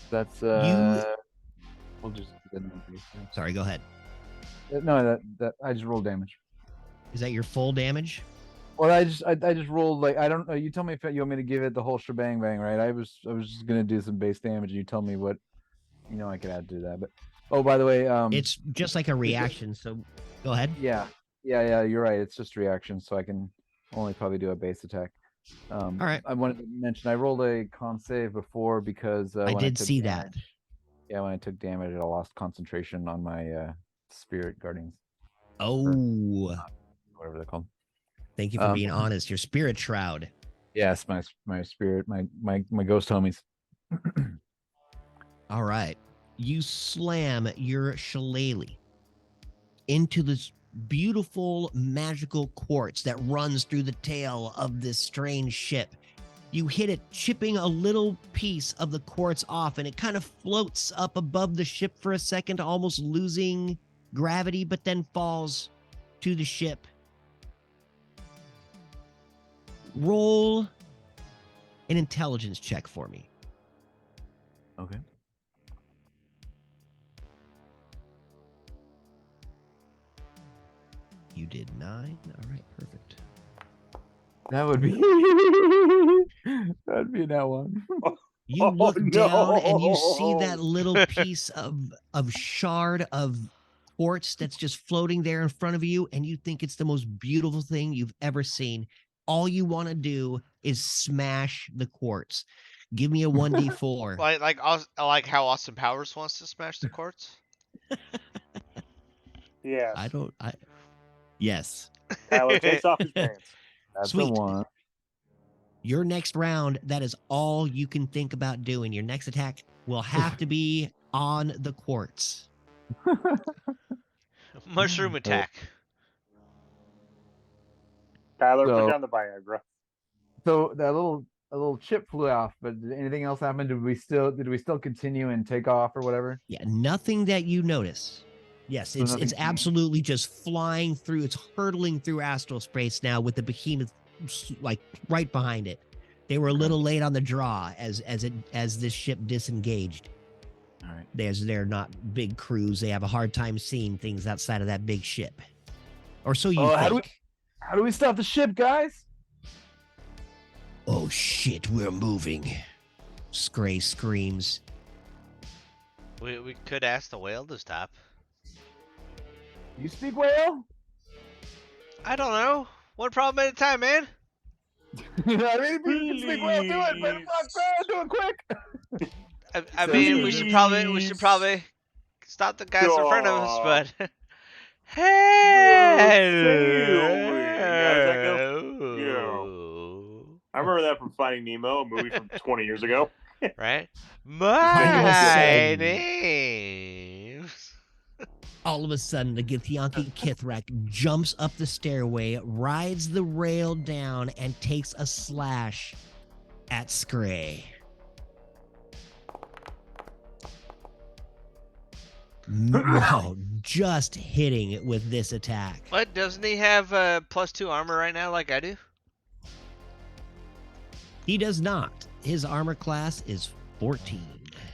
That's we'll just do that. Sorry, go ahead. No, that I just rolled damage. Is that your full damage? Well, I just rolled, like, I don't know. You tell me if you want me to give it the whole shebang bang, right? I was just gonna do some base damage. You tell me what, I could add to that. But oh, by the way, It's just like a reaction, so go ahead. yeah, you're right. It's just reaction, so I can only probably do a base attack. All right. I wanted to mention I rolled a con save before because I when did took see that. damage- Yeah, when I took damage, I lost concentration on my spirit guardians, Oh, whatever they're called. thank you for being honest. Your spirit shroud. Yes, my spirit, my ghost homies. All right. You slam your shillelagh into this beautiful magical quartz that runs through the tail of this strange ship. You hit it, chipping a little piece of the quartz off, and it kind of floats up above the ship for a second, almost losing gravity, but then falls to the ship. Roll an intelligence check for me. Okay. You did 9. All right, perfect. That would be that'd be that one. You Oh, look down and you see no. that little piece of shard of quartz that's just floating there in front of you, and you think it's the most beautiful thing you've ever seen. All you want to do is smash the quartz. Give me a 1d4. Like how Austin Powers wants to smash the quartz. Yes. Yes. Tyler takes off his pants. That's Sweet. the one. Your next round, that is all you can think about doing. Your next attack will have to be on the quartz. Mushroom attack. Tyler, So- put down the Viagra. So that a little chip flew off, but did anything else happen? Did we still continue and take off or whatever? Yeah, nothing that you notice. Yes, So it's nothing changed? absolutely just flying through. It's hurtling through astral space now with the behemoth like right behind it. They were a little late on the draw as this ship disengaged. All right. They're not big crews. They have a hard time seeing things outside of that big ship. Or so you think. How do we stop the ship, guys? Oh shit, we're moving. Scray screams. We could ask the whale to stop. You speak whale? I don't know. One problem at a time, man. I mean, if you can speak whale, do it, but fuck, do it quick. I mean, we should probably stop the guys in front of us, but I remember that from Finding Nemo, a movie from 20 years ago. Right? My name's... All of a sudden, the Githyanki Kithrak jumps up the stairway, rides the rail down, and takes a slash at Scray. Wow, just hitting it with this attack. What, doesn't he have +2 armor right now like I do? He does not. His armor class is 14.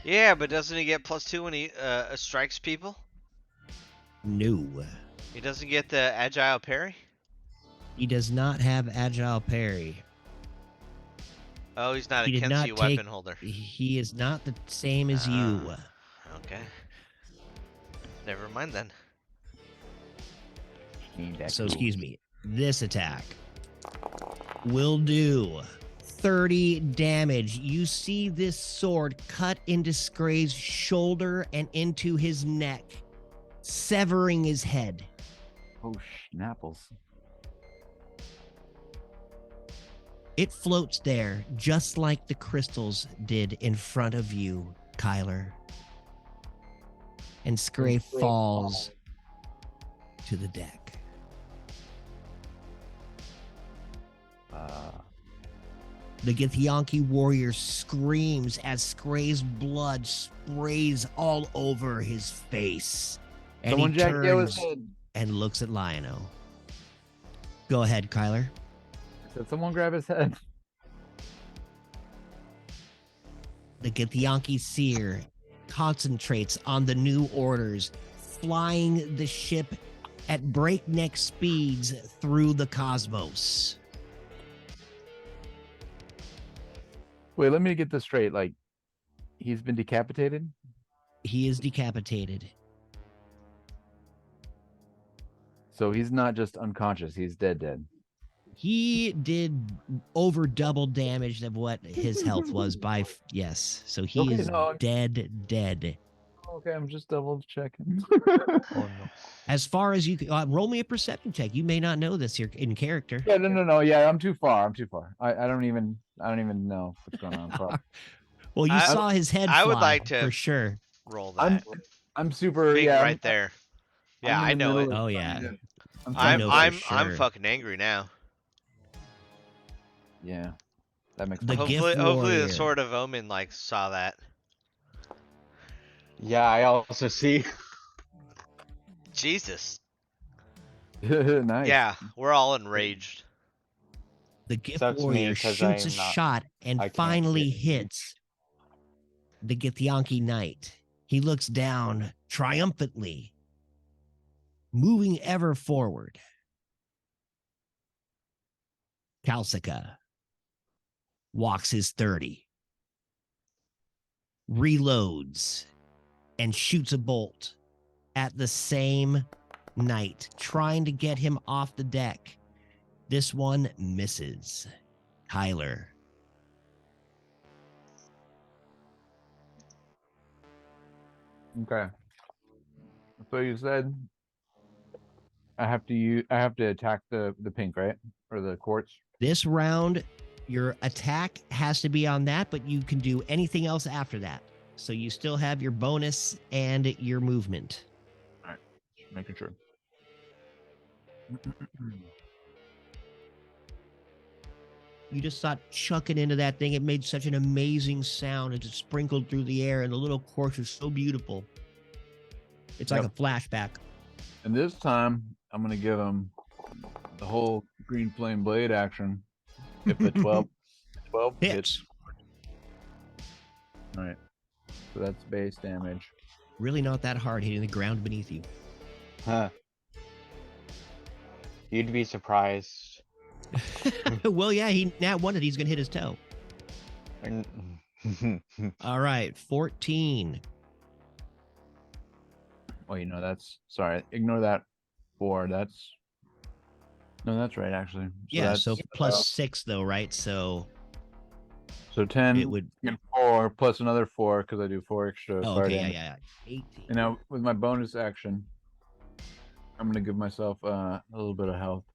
Yeah, but doesn't he get +2 when he strikes people? No. He doesn't get the agile parry? He does not have agile parry. Oh, he's not a He did not Kenshi take- weapon holder. He is not the same as you. Okay. Never mind then. So excuse me. This attack will do 30 damage. You see this sword cut into Scray's shoulder and into his neck, severing his head. Oh, schnapples. It floats there just like the crystals did in front of you, Kyler. And Scray falls to the deck. The Githyanki warrior screams as Scray's blood sprays all over his face. And Someone he jack Yo's turns head. and looks at Lion-O. Go ahead, Kyler. Said someone grab his head. The Githyanki seer concentrates on the new orders, flying the ship at breakneck speeds through the cosmos. Wait, let me get this straight. Like, he's been decapitated? He is decapitated. So he's not just unconscious, he's dead. He did over double damage of what his health was by yes. So he Okay, is no. dead. Okay, I'm just double checking. Oh no. As far as you can, roll me a perception check. You may not know this here in character. Yeah, no. Yeah, I'm too far. I don't even know what's going on. Probably. Well, you I- saw his head I would fly, like to- for sure. Roll that. I'm super. Being Yeah, right there. Yeah, I know it. Oh, yeah. I'm know for I'm sure. fucking angry now. Yeah, that makes The sense. gift Hopefully warrior. the Sword of Omen like saw that. Yeah, I also see. Jesus. Nice. Yeah, we're all enraged. The gift That's me, warrior 'cause shoots a I'm not- shot and I can't finally get- hits the Githyanki knight. He looks down triumphantly, moving ever forward. Kalsika walks his 30, reloads, and shoots a bolt at the same knight, trying to get him off the deck. This one misses. Tyler. Okay. So you said I have to attack the pink, right? Or the quartz? This round, your attack has to be on that, but you can do anything else after that. So you still have your bonus and your movement. Just making sure. You just start chucking into that thing. It made such an amazing sound as it sprinkled through the air, and the little quartz is so beautiful. It's like a flashback. And this time I'm gonna give him the whole green flame blade action. If the 12 Hits. All right. So that's base damage. Really not that hard hitting the ground beneath you. Huh. You'd be surprised. Well, yeah, he nat one that he's gonna hit his toe. All right, 14. Oh, that's sorry. Ignore that 4. That's right actually. So plus 6 though, right? So 10 it would. and 4 plus another 4 because I do 4 extra. Oh, fire okay, damage. yeah. 18. And now with my bonus action, I'm gonna give myself a little bit of health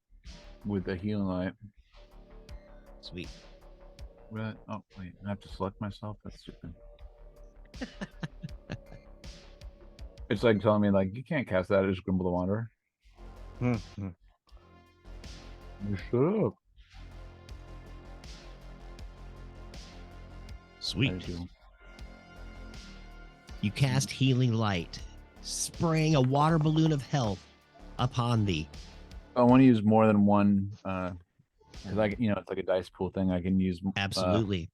with the healing light. Sweet. Oh wait, I have to select myself. That's stupid. It's like telling me like you can't cast that as Grimble the Wanderer. You shut up. Sweet. I do. You cast healing light, spraying a water balloon of health upon thee. I want to use more than one because it's like a dice pool thing. I can use Absolutely.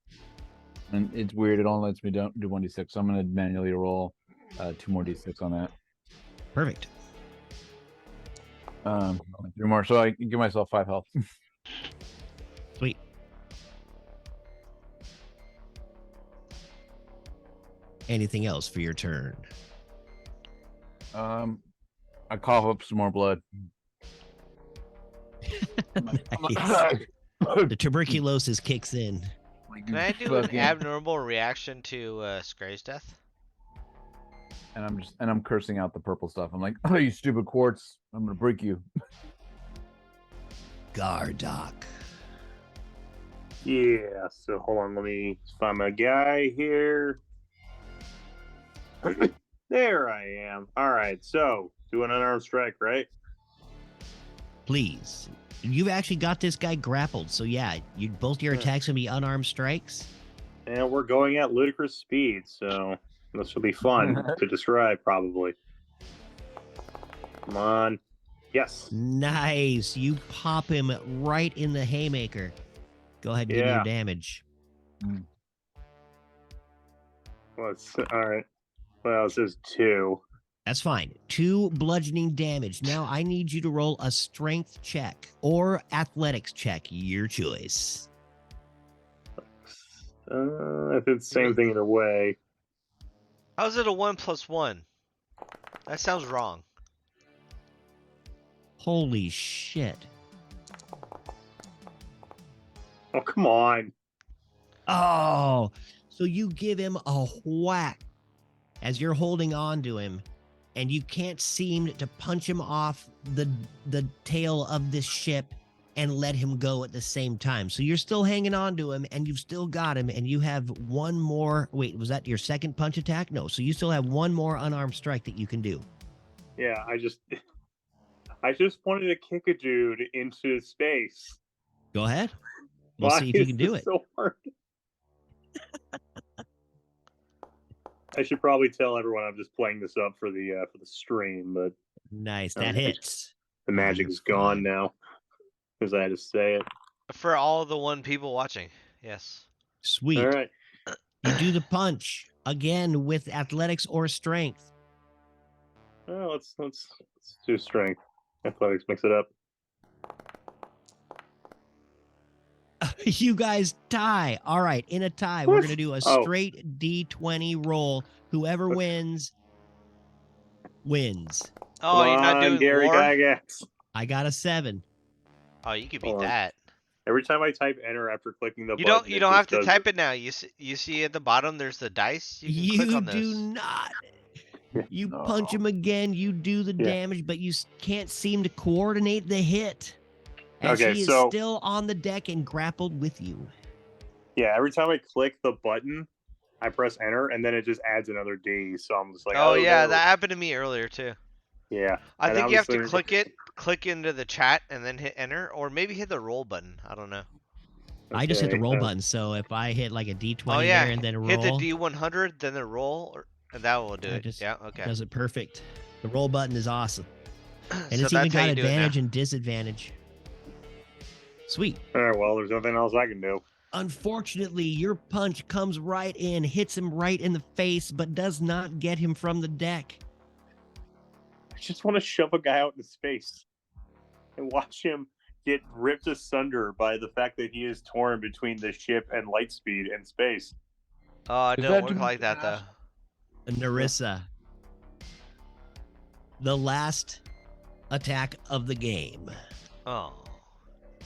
and it's weird. It only lets me do 1d6. So I'm gonna manually roll 2 more d6 on that. Perfect. 3 more, so I can give myself 5 health. Sweet. Anything else for your turn? I cough up some more blood. Nice. The tuberculosis kicks in. Can I do an abnormal reaction to Scray's death? And I'm cursing out the purple stuff. I'm like, oh, you stupid quartz! I'm gonna break you. Gardock. Yeah, so hold on, let me find my guy here. There I am. All right, so do an unarmed strike, right? Please. You've actually got this guy grappled, so yeah, both your attacks gonna be unarmed strikes. And we're going at ludicrous speed, so this will be fun to describe, probably. Come on. Yes. Nice. You pop him right in the haymaker. Go ahead and give me your damage. All right. Well, it says 2. That's fine. 2 bludgeoning damage. Now I need you to roll a strength check or athletics check, your choice. I did the same thing either way. How's it a 1 + 1? That sounds wrong. Holy shit. Oh, come on. Oh, so you give him a whack as you're holding on to him, and you can't seem to punch him off the tail of this ship and let him go at the same time. So you're still hanging on to him, and you've still got him, and you have one more. Wait, was that your second punch attack? No, so you still have one more unarmed strike that you can do. Yeah, I just wanted to kick a dude into space. Go ahead. We'll Why see if you is can do this it. so hard? I should probably tell everyone I'm just playing this up for the stream, but Nice, that hits. the magic is gone now because I had to say it. For all the 1 people watching, yes. Sweet. All right. You do the punch again with athletics or strength. Well, let's do strength. Athletics, mix it up. You guys tie. All right, in a tie, we're going to do a straight D20 roll. Whoever wins, wins. Oh, you're not doing Gary war? Gygax. I got a 7. Oh, you could beat Hold on. that. Every time I type enter after clicking the You button, don't have to type it now. You see at the bottom there's the dice. You can click on do those. not. You punch him again, you do the damage, but you can't seem to coordinate the hit. As he is still on the deck and grappled with you. Yeah, every time I click the button, I press enter, and then it just adds another D. So I'm just like, oh yeah, no. that happened to me earlier too. Yeah. I and think you have to obviously- click into the chat, and then hit enter, or maybe hit the roll button. I don't know. I just hit the Okay, roll button, so if I hit like a D20 Oh yeah, there and then roll, hit the D100, then the roll, and that will do I it. just- Yeah, okay. does it perfect. The roll button is awesome. And So it's even that's how got you do it now. advantage and disadvantage. Sweet. All right, well, there's nothing else I can do. Unfortunately, your punch comes right in, hits him right in the face, but does not get him from the deck. I just want to shove a guy out into space and watch him get ripped asunder by the fact that he is torn between the ship and light speed and space. Oh, it Is don't that work too like much that though. cash? Narissa, the last attack of the game. Oh.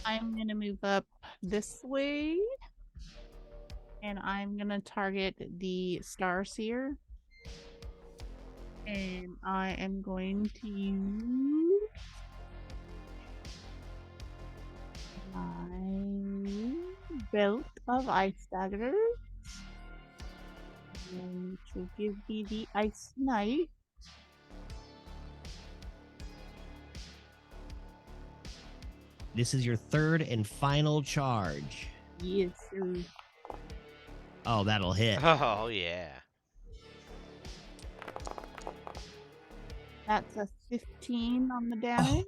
I'm gonna move up this way, and I'm gonna target the Star Seer, and I am going to use my belt of ice daggers, which will give me the ice knife. This is your third and final charge. Yes, sir. Oh, that'll hit. Oh yeah. That's a 15 on the damage,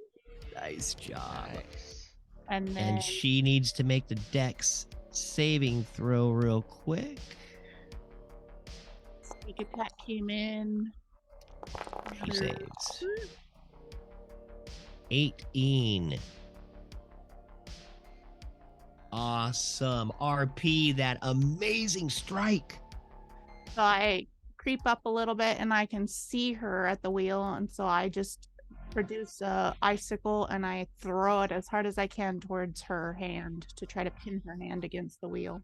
Nice job. Nice. and then And she needs to make the dex saving throw real quick. sneak attack came in. She saves. 18. Awesome. RP, that amazing strike. So I creep up a little bit and I can see her at the wheel. And so I just produce a icicle and I throw it as hard as I can towards her hand to try to pin her hand against the wheel.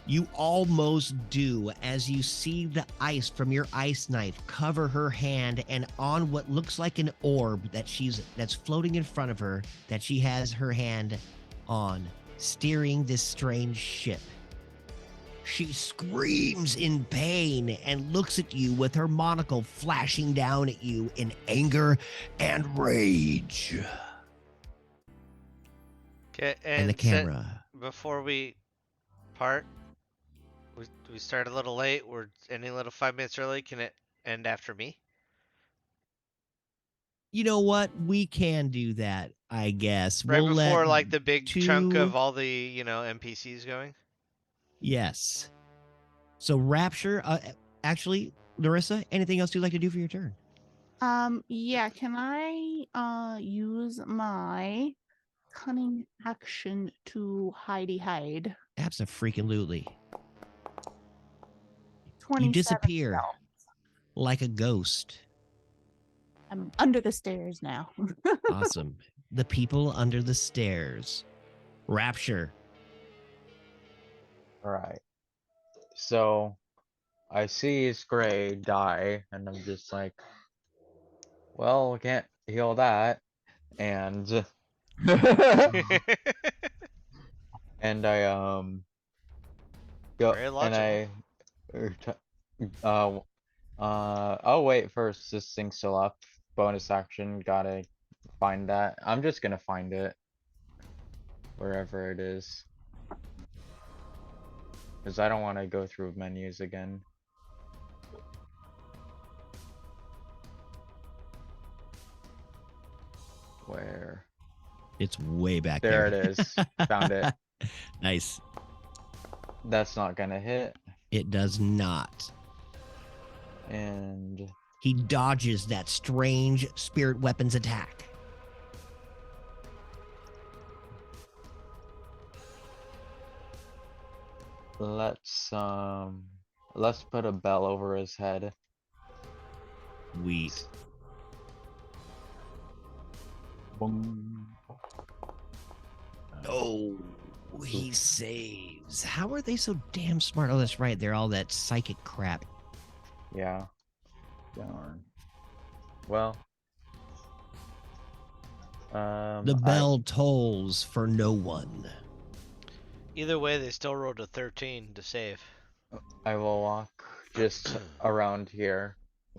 You almost do as you see the ice from your ice knife cover her hand, and on what looks like an orb that's floating in front of her, that she has her hand on, steering this strange ship. She screams in pain and looks at you with her monocle flashing down at you in anger and rage. Okay, And the camera. Before we part, we started a little late. We're ending a little 5 minutes early. Can it end after me? You know what? We can do that, I guess. Right We'll before let like the big chunk two- of all the NPCs going. Yes. So Rapture, actually, Larissa, anything else you'd like to do for your turn? Yeah, can I use my cunning action to hide? Abso-freaking-lutely. You 27 disappear stealth. like a ghost. I'm under the stairs now. Awesome. The people under the stairs. Rapture. All right. So I see Gray die, and I'm just like, well, we can't heal that. And and I go Very and logical. oh wait, first this thing's still up. Bonus action, gotta find that. I'm just gonna find it wherever it is, because I don't want to go through menus again. Where? It's way back There there. it is. Found it. Nice. That's not gonna hit. It does not. And He dodges that strange spirit weapons attack. let's put a bell over his head. Sweet. Boom. Oh, he saves. How are they so damn smart? Oh, that's right. They're all that psychic crap. Yeah. Darn. Well. The bell tolls for no one. Either way, they still rolled a 13 to save. I will walk just around here,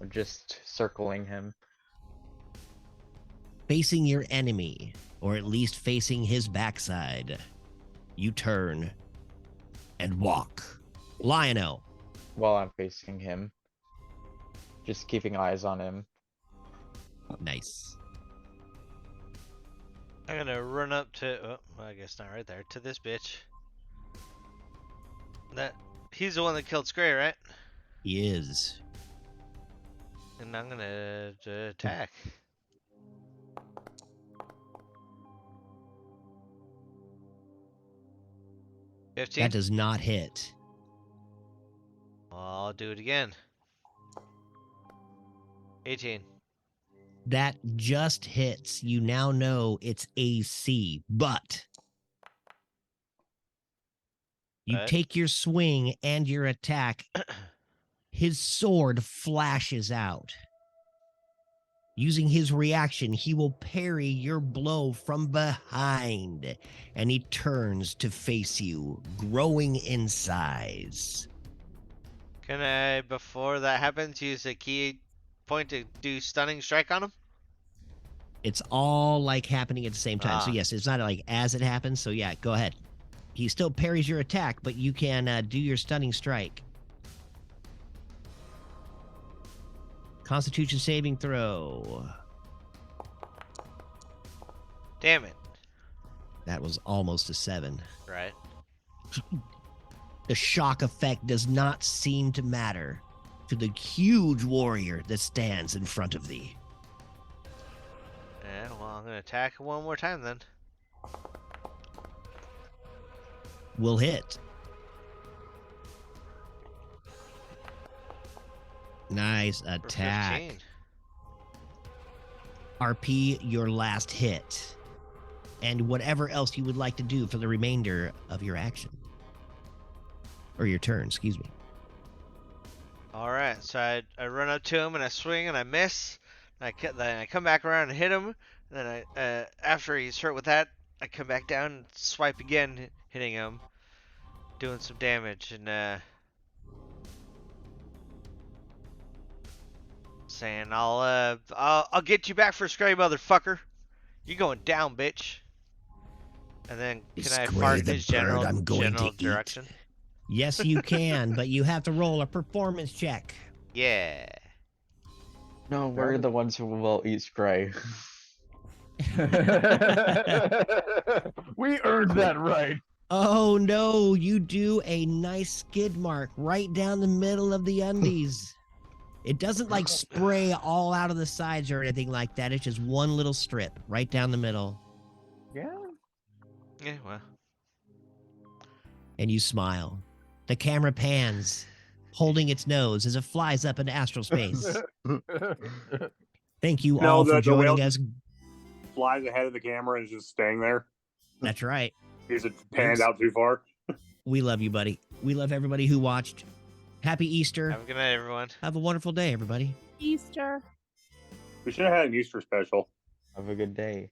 just circling him. Facing your enemy, or at least facing his backside, you turn and walk. Lionel. While I'm facing him. Just keeping eyes on him. Nice. I'm gonna run up to. Oh, well, I guess not right there. To this bitch. He's the one that killed Scray, right? He is. And I'm gonna attack. That 15. does not hit. I'll do it again. 18. That just hits. You now know it's AC, but you But take your swing and your attack. His sword flashes out. Using his reaction, he will parry your blow from behind, and he turns to face you, growing in size. can I, before that happens, use a key point to do stunning strike on him? It's all like happening at the same time. So Ah. yes, it's not like as it happens. So yeah, go ahead. He still parries your attack, but you can do your stunning strike. Constitution saving throw. Damn it. That was almost a 7. Right. The shock effect does not seem to matter to the huge warrior that stands in front of thee. Yeah, well, I'm gonna attack one more time then. Will hit. Nice For attack. 15. RP your last hit. And whatever else you would like to do for the remainder of your action. Or your turn, excuse me. Alright, so I run up to him and I swing and I miss. Then I come back around and hit him. And then after he's hurt with that, I come back down and swipe again, hitting him. Doing some damage and saying I'll get you back for Scray, motherfucker. You going down, bitch. And then can I Scray fart in the his bird I'm going general to eat. direction? Yes, you can, but you have to roll a performance check. Yeah. No, we're the ones who will eat Scray. We earned that right. Oh no, you do a nice skid mark right down the middle of the undies. It doesn't like spray all out of the sides or anything like that. It's just one little strip right down the middle. Yeah. Yeah, well. And you smile. The camera pans, holding its nose as it flies up into astral space. Thank you No, all for the whale joining us. flies ahead of the camera and is just staying there. That's right. Is it panned out too far? We love you, buddy. We love everybody who watched. Happy Easter. Have a good night, everyone. Have a wonderful day, everybody. Easter. We should have had an Easter special. Have a good day.